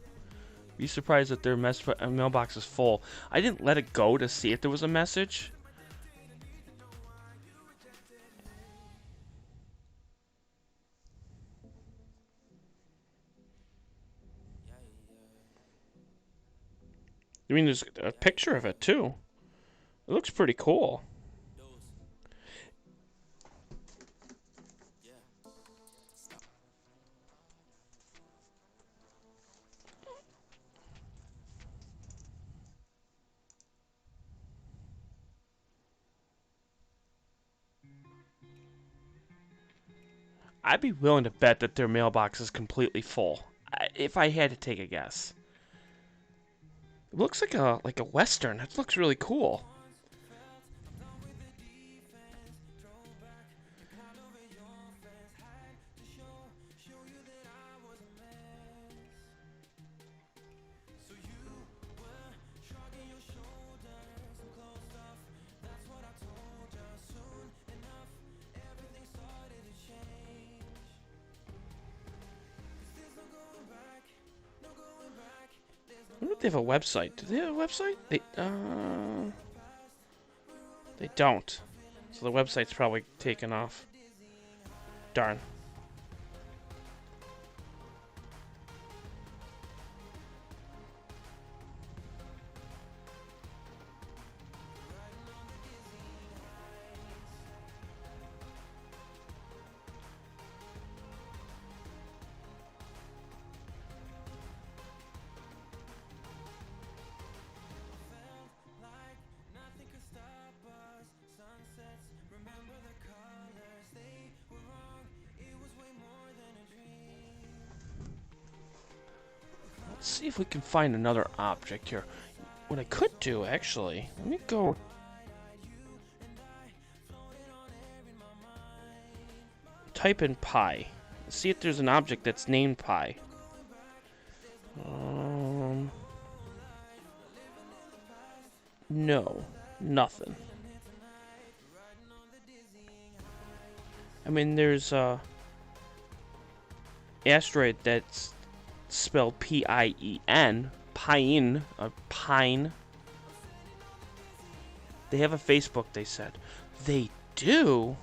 Be surprised that their mailbox is full. I didn't let it go to see if there was a message. I mean, there's a picture of it, too. It looks pretty cool. I'd be willing to bet that their mailbox is completely full, if I had to take a guess. It looks like a Western. It looks really cool. like they have a website. Do they have a website? They don't. So the website's probably taken off. Darn. Let's see if we can find another object here. What I could do, actually, let me go. Type in pi. See if there's an object that's named pi. No, nothing. I mean, there's a asteroid that's spelled P-I-E-N, Pine, or Pine. They have a Facebook, they said. They do?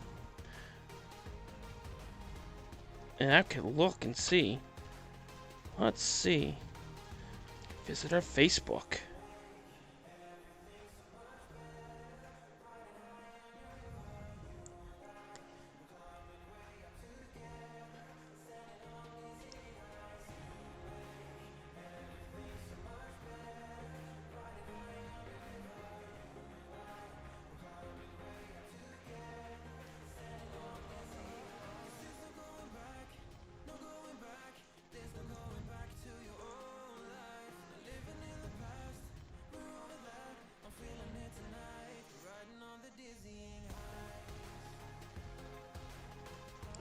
And I can look and see. Let's see. Visit our Facebook.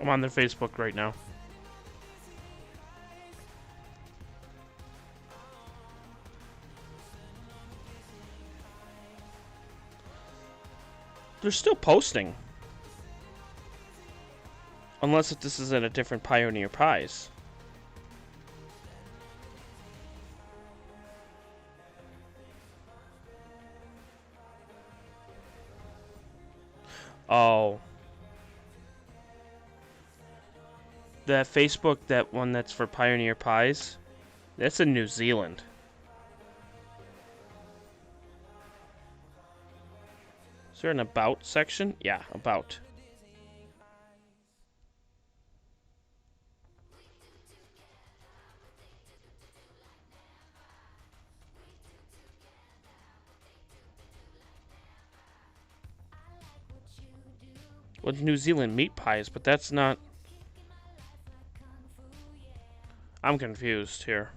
I'm on their Facebook right now. They're still posting. Unless if this is in a different Pioneer Pies. Oh. That Facebook, that one that's for Pioneer Pies, that's in New Zealand. Is there an About section? Yeah, About. Well, New Zealand meat pies, but that's not... I'm confused here.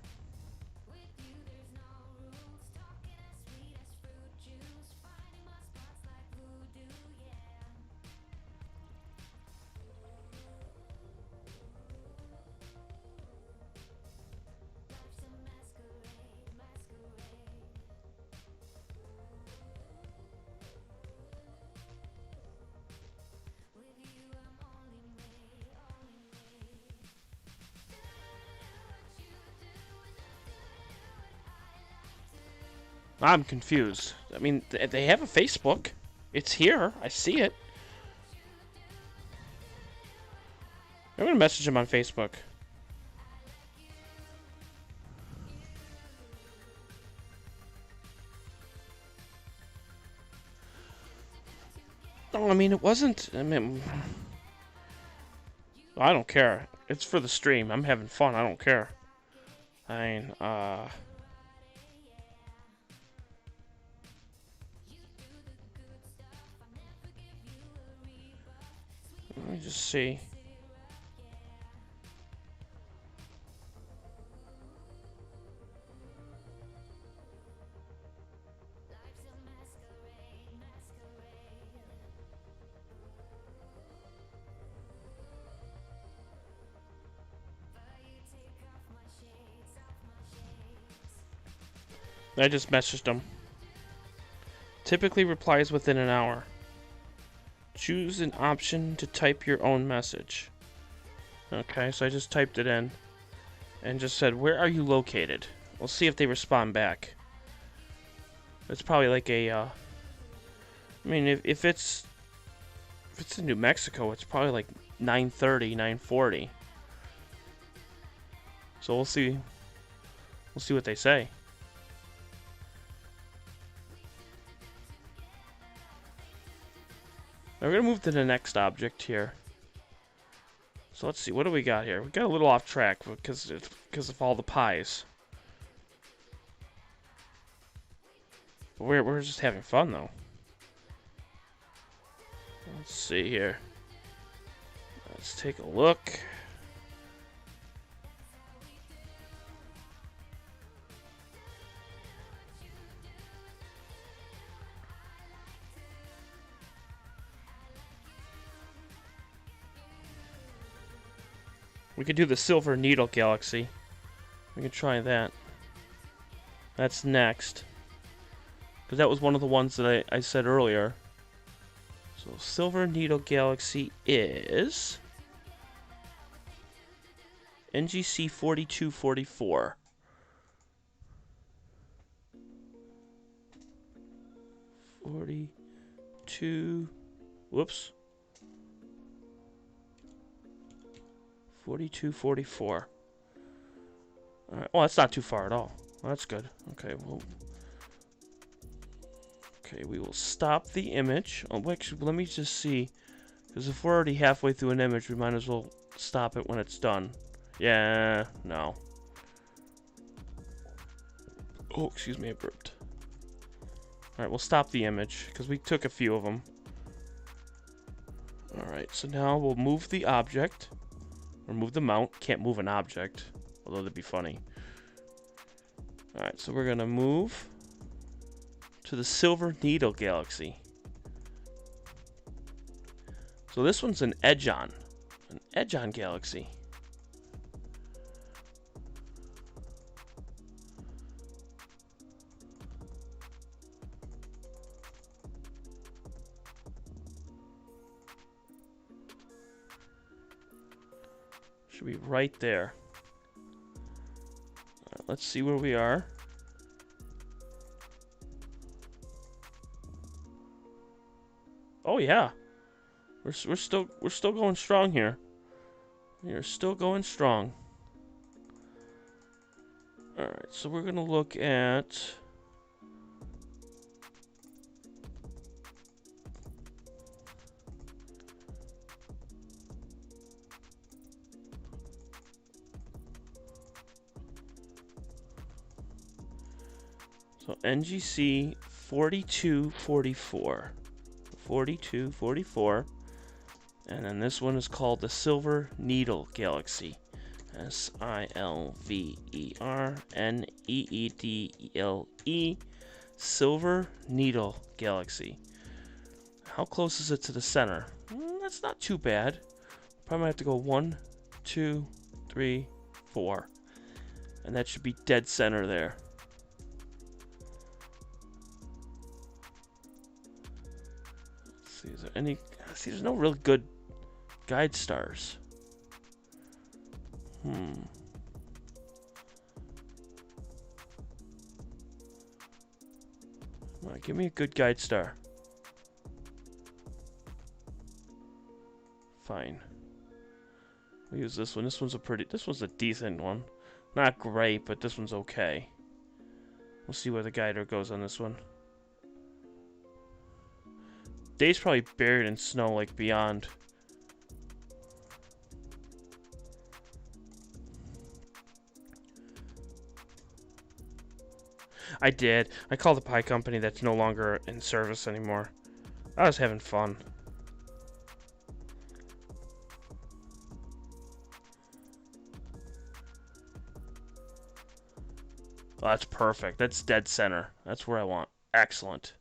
I'm confused. I mean, they have a Facebook. It's here. I see it. I'm gonna message him on Facebook. No, I mean, it wasn't... I mean... I don't care. It's for the stream. I'm having fun. I don't care. I mean, let me just see. I just messaged him. Typically replies within an hour. Choose an option to type your own message. Okay, so I just typed it in and just said, where are you located? We'll see if they respond back. It's probably like a. I mean, if it's in New Mexico, it's probably like 9:30, 9:40. So we'll see. We'll see what they say. Now we're gonna move to the next object here. So let's see, what do we got here? We got a little off track because of all the pies. But we're just having fun though. Let's see here. Let's take a look. We could do the Silver Needle Galaxy. We can try that. That's next. Because that was one of the ones that I said earlier. So Silver Needle Galaxy is NGC 4244. Whoops. 4244. Alright, well, that's not too far at all. Well, that's good. Okay, okay, we will stop the image. Oh, actually, let me just see. Because if we're already halfway through an image, we might as well stop it when it's done. Yeah, no. Oh, excuse me, I burped. Alright, we'll stop the image, because we took a few of them. Alright, so now we'll move the object. Or move the mount. Can't move an object, although that'd be funny. Alright, so we're going to move to the Silver Needle Galaxy. So this one's an edge-on. An edge-on galaxy. Should be right there. Let's see where we are. Oh yeah, we're still going strong here. We are still going strong. All right, so we're gonna look at. So NGC 4244. 4244. And then this one is called the Silver Needle Galaxy. SILVERNEEDLE. Silver Needle Galaxy. How close is it to the center? That's not too bad. Probably have to go 1, 2, 3, 4. And that should be dead center there. Is there any? See, there's no real good guide stars. Come on, give me a good guide star. Fine. We'll use this one. This one's a decent one. Not great, but this one's okay. We'll see where the guider goes on this one. Day's probably buried in snow like beyond. I did. I called the pie company that's no longer in service anymore. I was having fun. Oh, that's perfect. That's dead center. That's where I want. Excellent.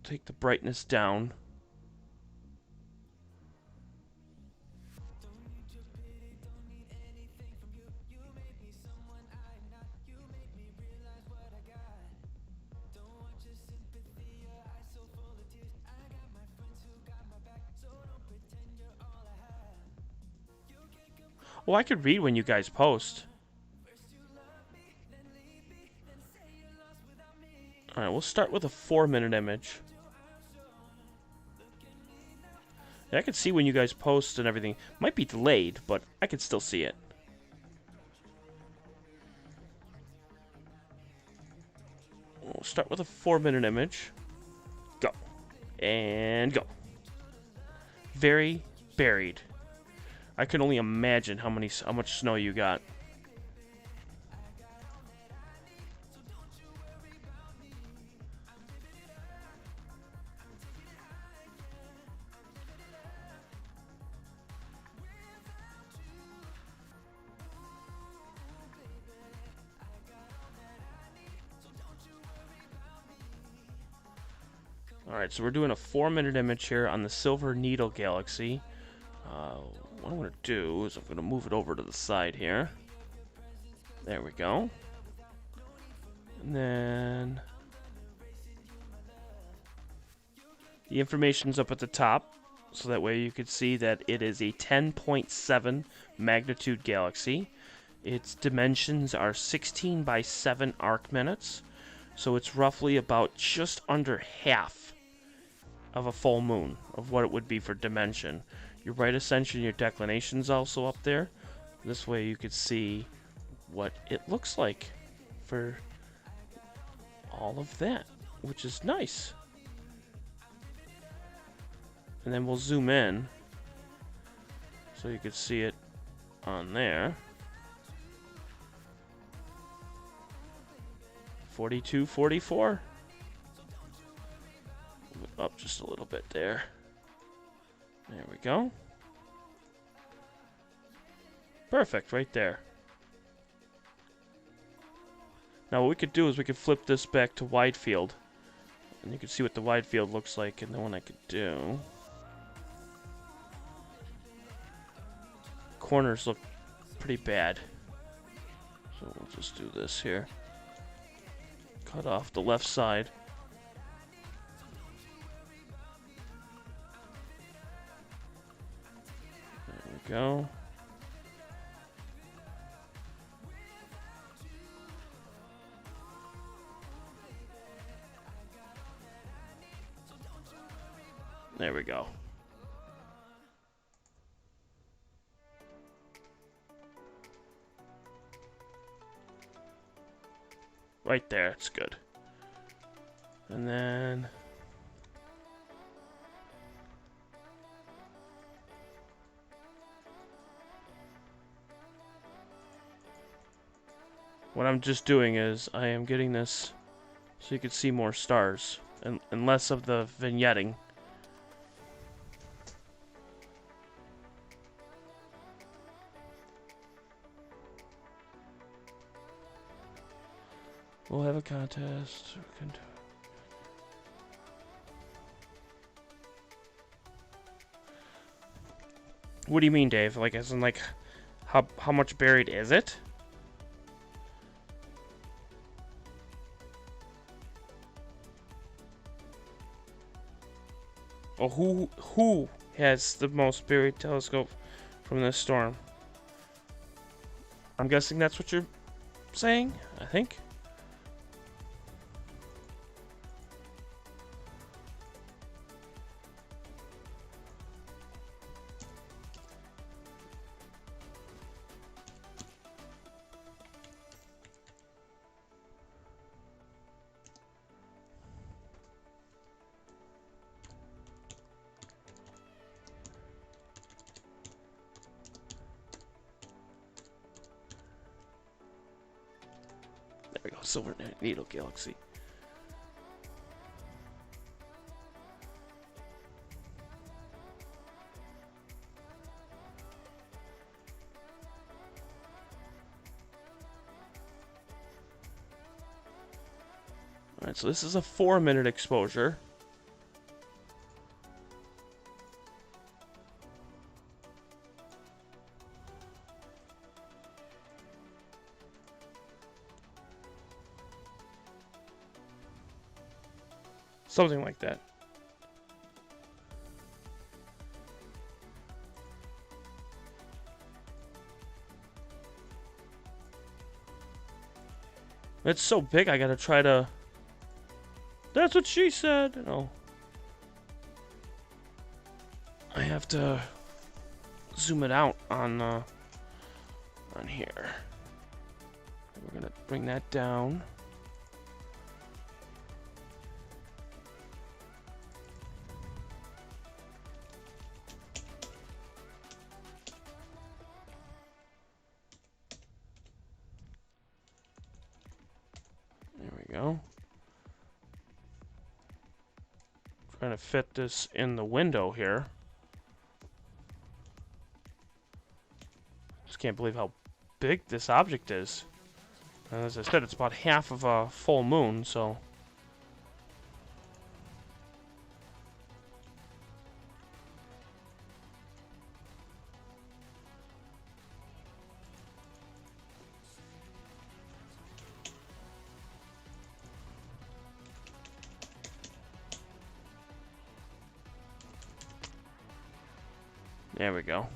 Take the brightness down. Well, I could read when you guys post. Alright, we'll start with a 4-minute image. Yeah, I can see when you guys post and everything. Might be delayed, but I can still see it. We'll start with a 4-minute image. Go. And go. Very buried. I can only imagine how much snow you got. Alright, so we're doing a 4-minute image here on the Silver Needle Galaxy. What I'm going to do is I'm going to move it over to the side here. There we go. And then the information's up at the top, so that way you can see that it is a 10.7 magnitude galaxy. Its dimensions are 16 by 7 arc minutes, so it's roughly about just under half of a full moon of what it would be for dimension. Your right ascension, your declination's also up there. This way you could see what it looks like for all of that, which is nice. And then we'll zoom in so you can see it on there. 42, 44. Move it up just a little bit there. There we go. Perfect, right there. Now what we could do is we could flip this back to wide field. And you can see what the wide field looks like. And then what I could do... corners look pretty bad. So we'll just do this here. Cut off the left side. There we go. There we go. Right there, it's good. And then... what I'm just doing is I am getting this so you can see more stars and less of the vignetting. We'll have a contest. What do you mean, Dave? Like, as in, like, how much buried is it? Oh, who has the most buried telescope from this storm? I'm guessing that's what you're saying, I think. There we go, Silver Needle Galaxy. Alright, so this is a 4-minute exposure. Something like that. It's so big, I gotta try to... That's what she said! No. I have to zoom it out on here. We're gonna bring that down. There we go. Trying to fit this in the window here. Just can't believe how big this object is. And as I said, it's about half of a full moon, so... There we go.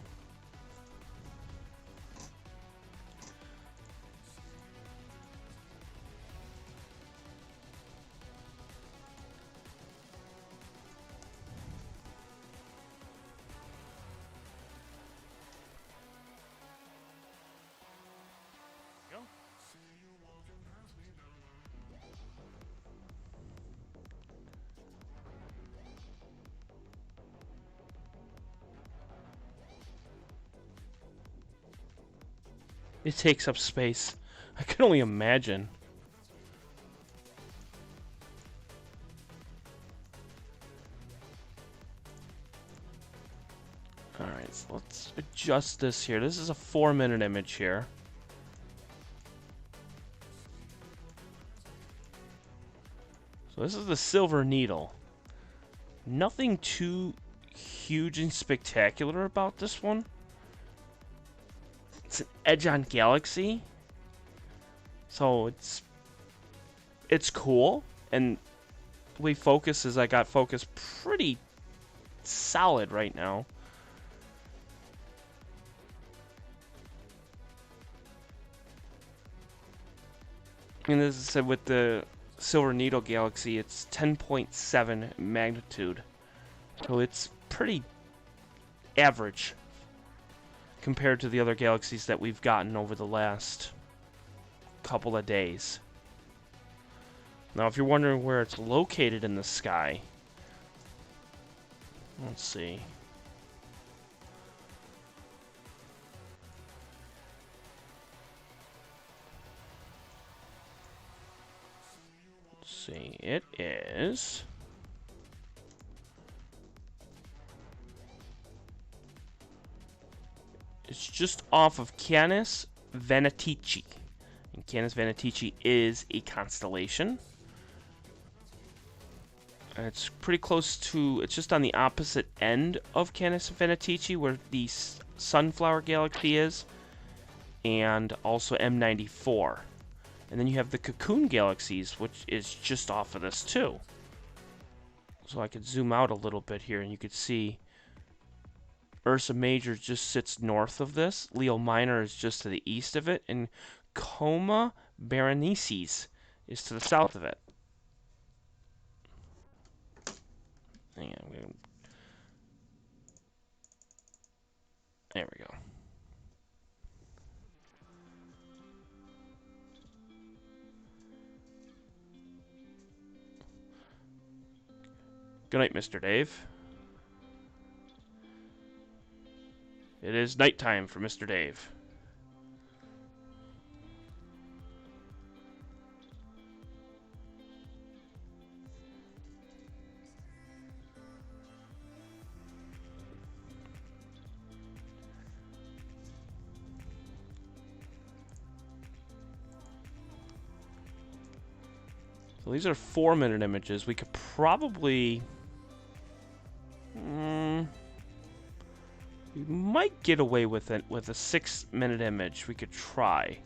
It takes up space. I can only imagine. Alright, so let's adjust this here. This is a 4-minute image here. So this is the Silver Needle. Nothing too huge and spectacular about this one. It's an edge-on galaxy, so it's cool, and the way focus is, I got focus pretty solid right now. And as I said, with the Silver Needle Galaxy, it's 10.7 magnitude, so it's pretty average compared to the other galaxies that we've gotten over the last couple of days. Now, if you're wondering where it's located in the sky, let's see. Let's see, it is... It's just off of Canis Venatici. And Canis Venatici is a constellation. And it's pretty close to... It's just on the opposite end of Canis Venatici, where the Sunflower Galaxy is. And also M94. And then you have the Cocoon Galaxies, which is just off of this too. So I could zoom out a little bit here, and you could see... Ursa Major just sits north of this. Leo Minor is just to the east of it. And Coma Berenices is to the south of it. Hang on. There we go. Good night, Mr. Dave. It is nighttime for Mr. Dave. So these are 4-minute images. We could probably... we might get away with it with a 6-minute image. We could try.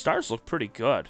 stars look pretty good.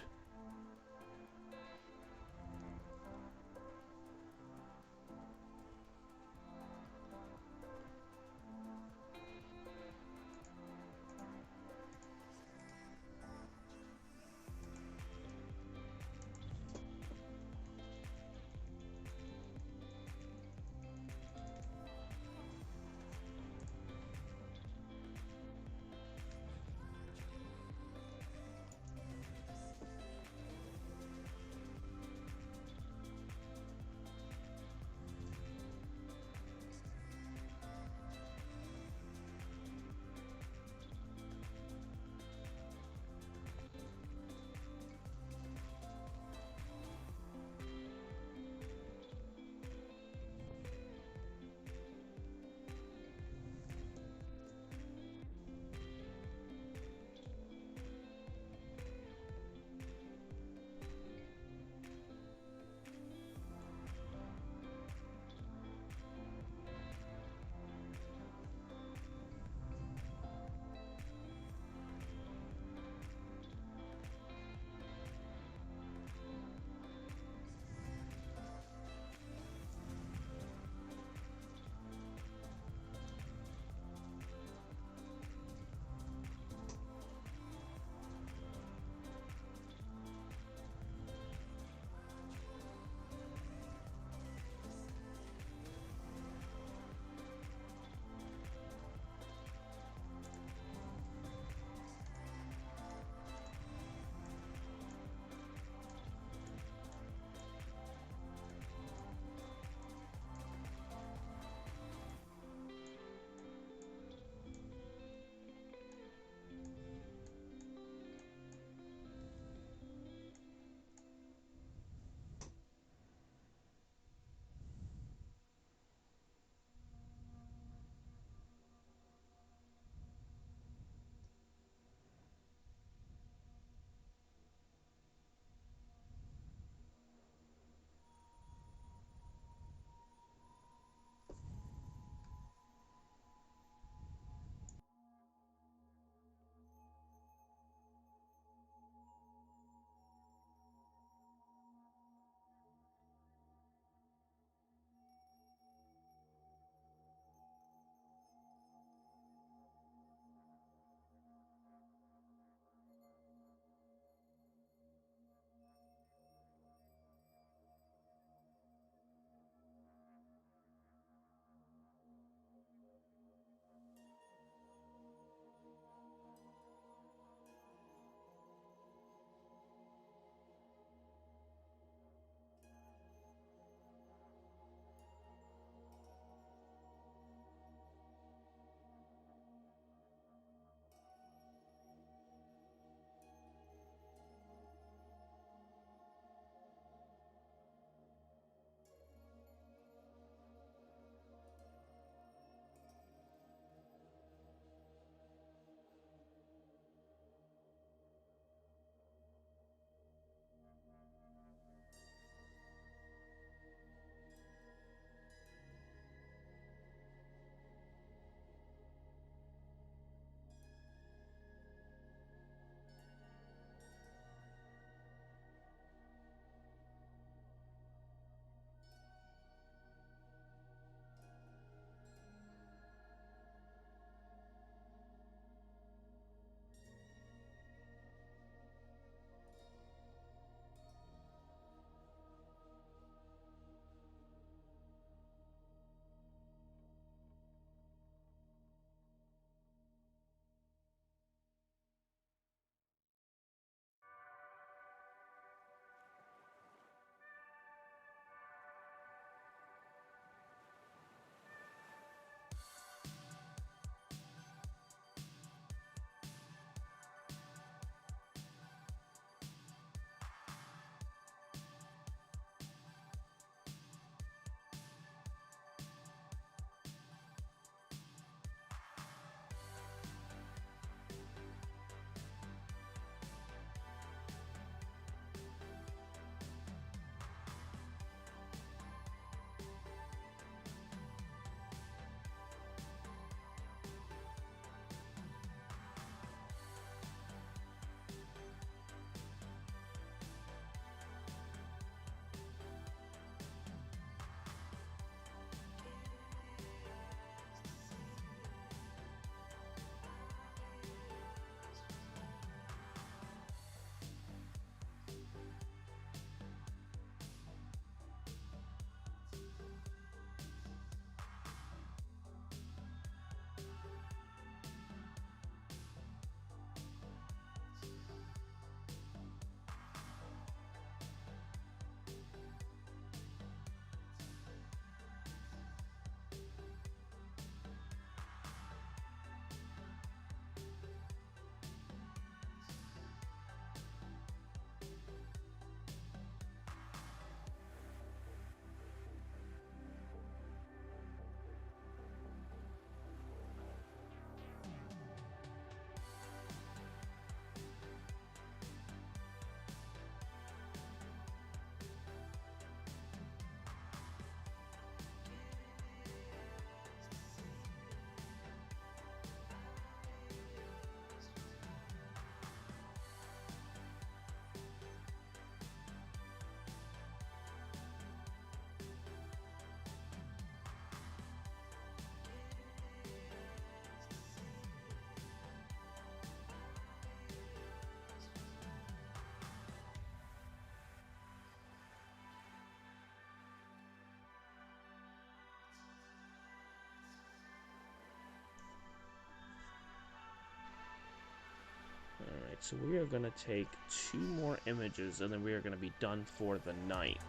So we are going to take 2 more images, and then we are going to be done for the night.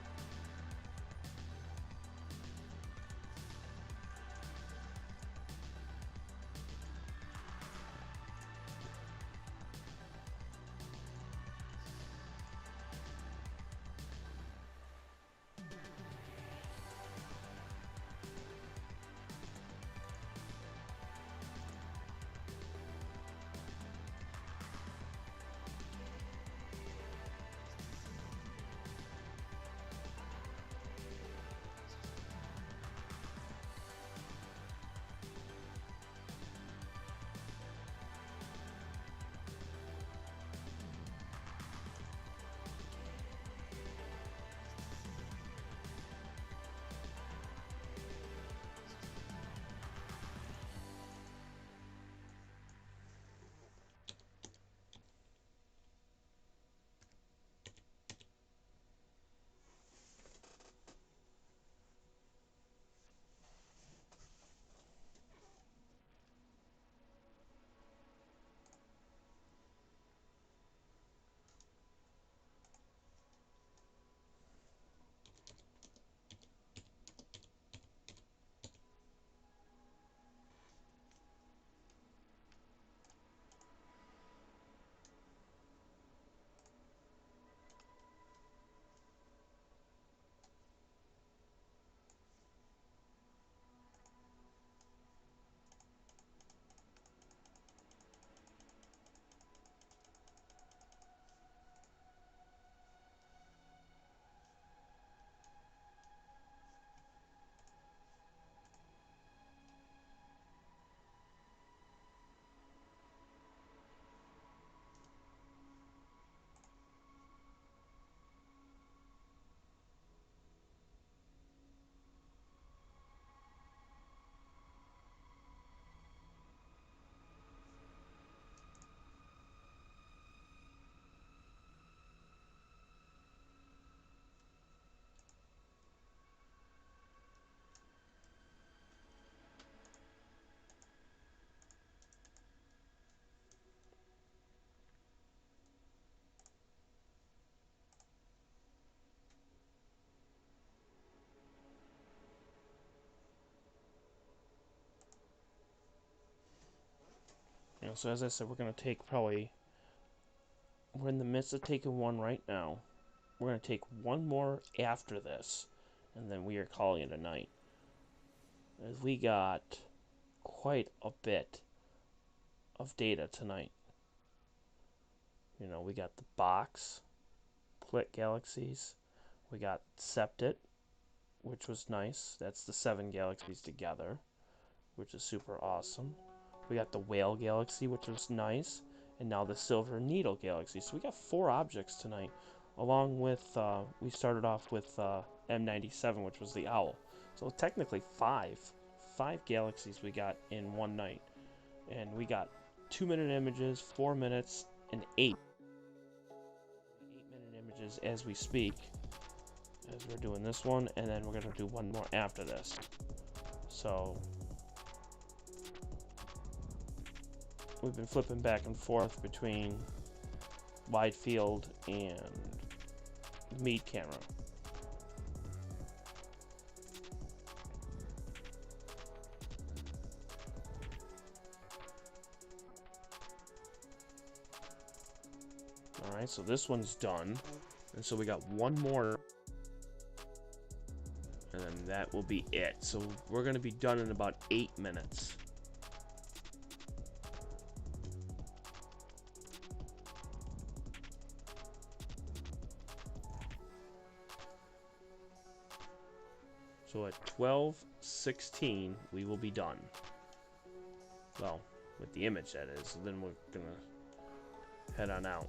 So as I said, we're going to take we're in the midst of taking one right now. We're going to take one more after this, and then we are calling it a night. As we got quite a bit of data tonight. We got the box, Plit galaxies. We got Septet, which was nice. That's the 7 galaxies together, which is super awesome. We got the Whale Galaxy, which was nice, and now the Silver Needle Galaxy. So we got 4 objects tonight, along with, we started off with M97, which was the Owl. So technically 5 galaxies we got in one night. And we got 2-minute images, 4 minutes, and 8 8-minute images as we speak, as we're doing this one, and then we're going to do one more after this. So we've been flipping back and forth between wide field and Meade camera. Alright, so this one's done. And so we got one more. And then that will be it. So we're going to be done in about 8 minutes. So at 12:16 we will be done. Well, with the image that is. Then we're going to head on out.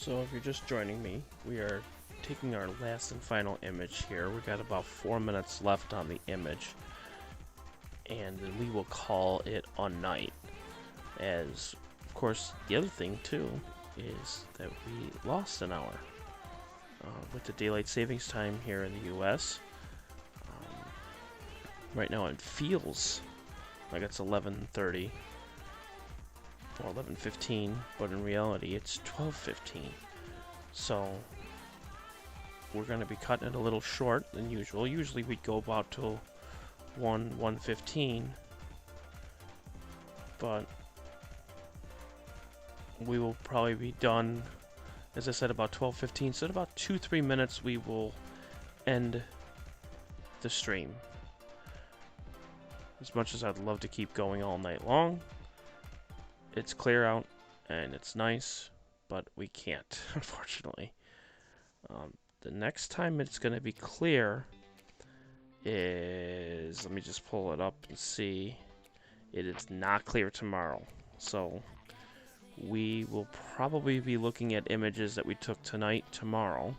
So if you're just joining me, we are taking our last and final image here. We got about 4 minutes left on the image, and then we will call it a night. As, of course, the other thing too is that we lost an hour with the daylight savings time here in the U.S. Right now it feels like it's 11:30 or 11:15, but in reality it's 12:15. So we're going to be cutting it a little short than usual. Usually we'd go about till 1:15, but we will probably be done, as I said, about 12:15. So in about 2-3 minutes we will end the stream. As much as I'd love to keep going all night long, it's clear out and it's nice, but we can't, unfortunately. The next time it's going to be clear is, let me just pull it up and see. It is not clear tomorrow. So we will probably be looking at images that we took tonight, tomorrow.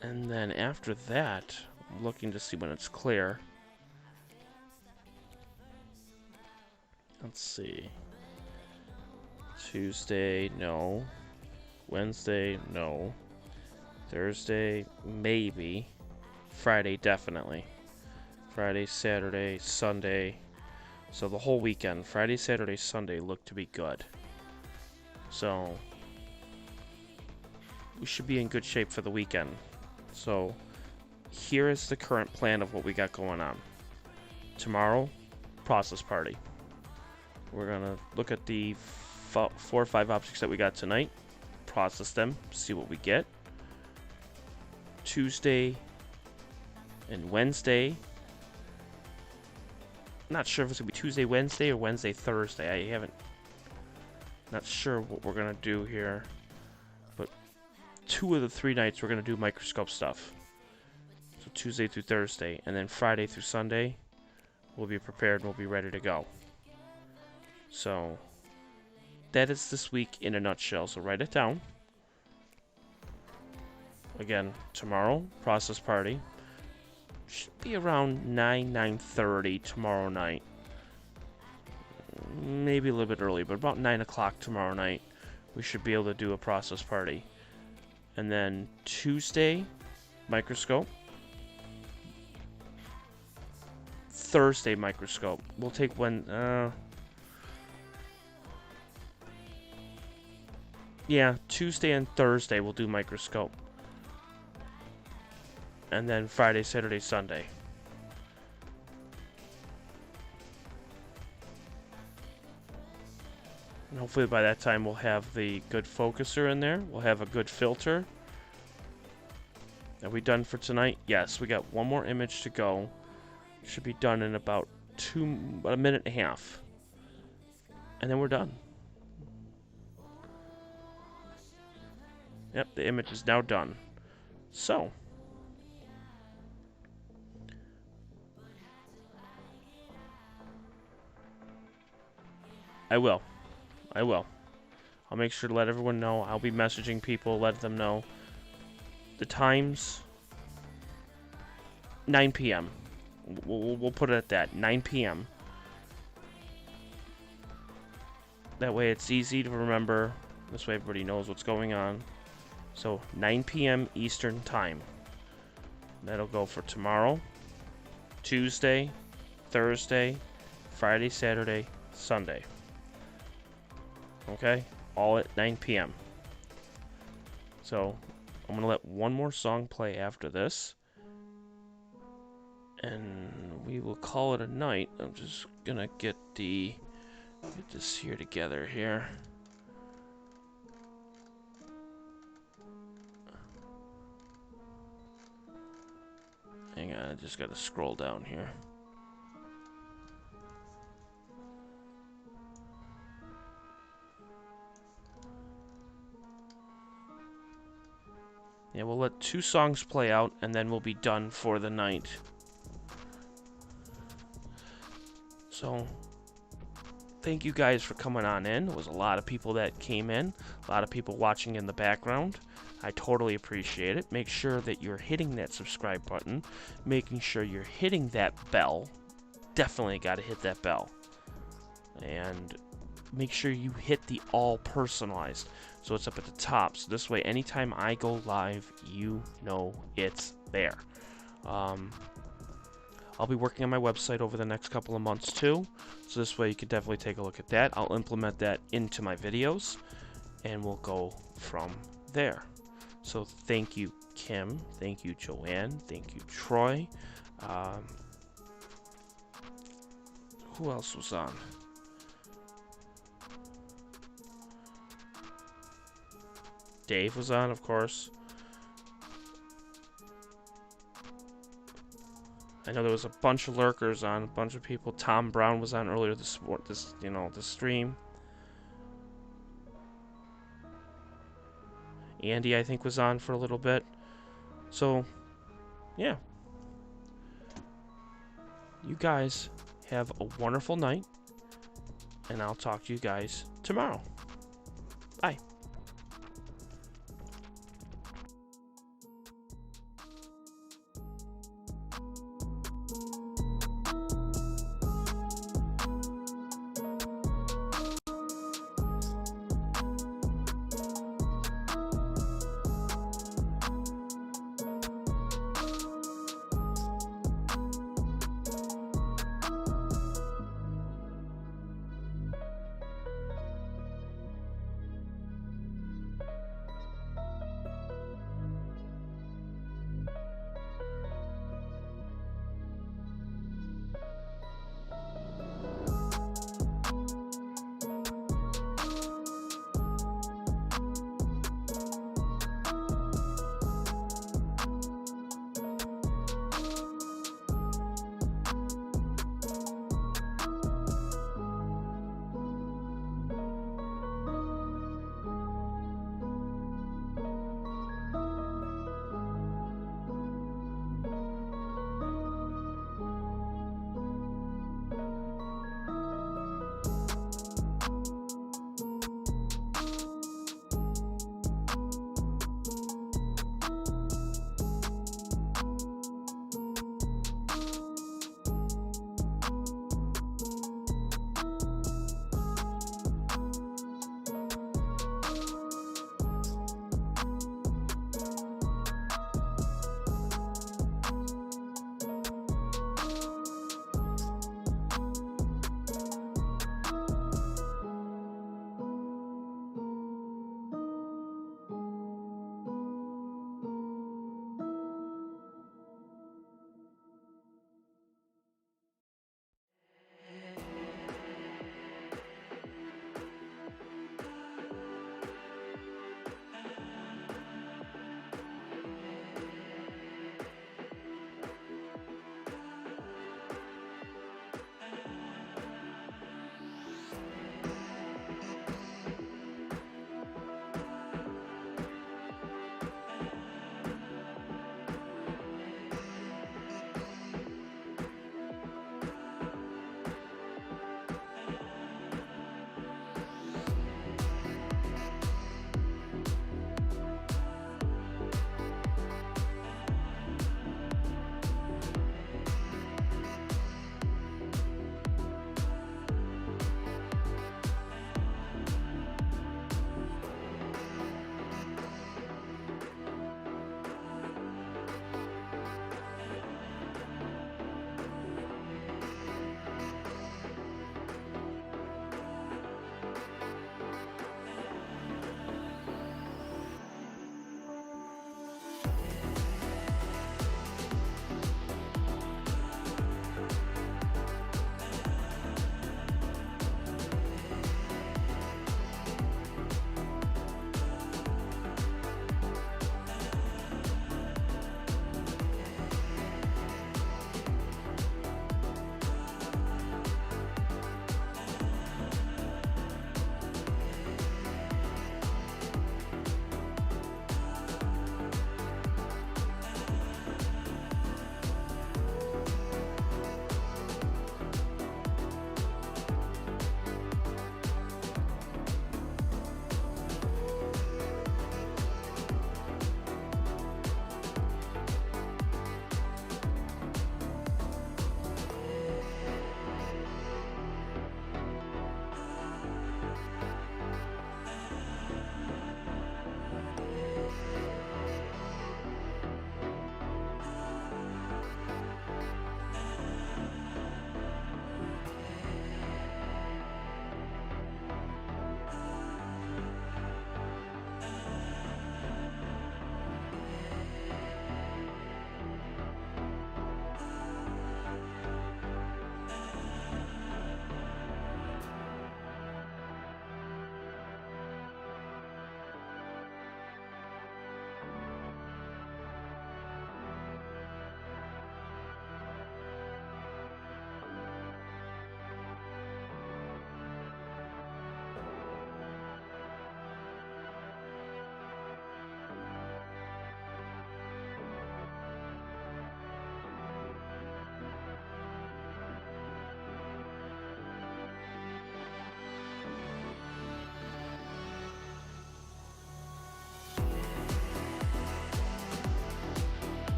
And then after that, I'm looking to see when it's clear. Let's see. Tuesday, no. Wednesday, no. Thursday, maybe. Friday, definitely. Friday, Saturday, Sunday. So the whole weekend, Friday, Saturday, Sunday, look to be good. So we should be in good shape for the weekend. So here is the current plan of what we got going on. Tomorrow, process party. We're going to look at the 4 or 5 objects that we got tonight, process them, see what we get. Tuesday and Wednesday. Not sure if it's going to be Tuesday, Wednesday, or Wednesday, Thursday. Not sure what we're going to do here. But 2 of the 3 nights we're going to do microscope stuff. So Tuesday through Thursday, and then Friday through Sunday, we'll be prepared and we'll be ready to go. So that is this week in a nutshell. So write it down. Again, tomorrow, process party. Should be around 9:30 tomorrow night. Maybe a little bit early, but about 9 o'clock tomorrow night, we should be able to do a process party. And then Tuesday, microscope. Thursday, microscope. We'll take yeah, Tuesday and Thursday we'll do microscope. And then Friday, Saturday, Sunday. And hopefully by that time we'll have the good focuser in there. We'll have a good filter. Are we done for tonight? Yes, we got one more image to go. Should be done in about a minute and a half. And then we're done. Yep, the image is now done. So I will. I'll make sure to let everyone know. I'll be messaging people, let them know. The times, 9 p.m. We'll put it at that, 9 p.m. That way it's easy to remember. This way everybody knows what's going on. So 9 p.m. Eastern Time. That'll go for tomorrow, Tuesday, Thursday, Friday, Saturday, Sunday. Okay? All at 9 p.m. So I'm going to let one more song play after this. And we will call it a night. I'm just going to get this here together here. Hang on, I just got to scroll down here. Yeah, we'll let 2 songs play out, and then we'll be done for the night. So, thank you guys for coming on in. There was a lot of people that came in, a lot of people watching in the background. I totally appreciate it. Make sure that you're hitting that subscribe button, making sure you're hitting that bell. Definitely got to hit that bell. And make sure you hit the all personalized, so it's up at the top. So this way, anytime I go live, you know it's there. I'll be working on my website over the next couple of months too, so this way you can definitely take a look at that. I'll implement that into my videos, and we'll go from there. So thank you, Kim. Thank you, Joanne. Thank you, Troy. Who else was on? Dave was on, of course. I know there was a bunch of lurkers on, a bunch of people. Tom Brown was on earlier this stream. Andy, I think, was on for a little bit. So, yeah. You guys have a wonderful night, and I'll talk to you guys tomorrow. Bye.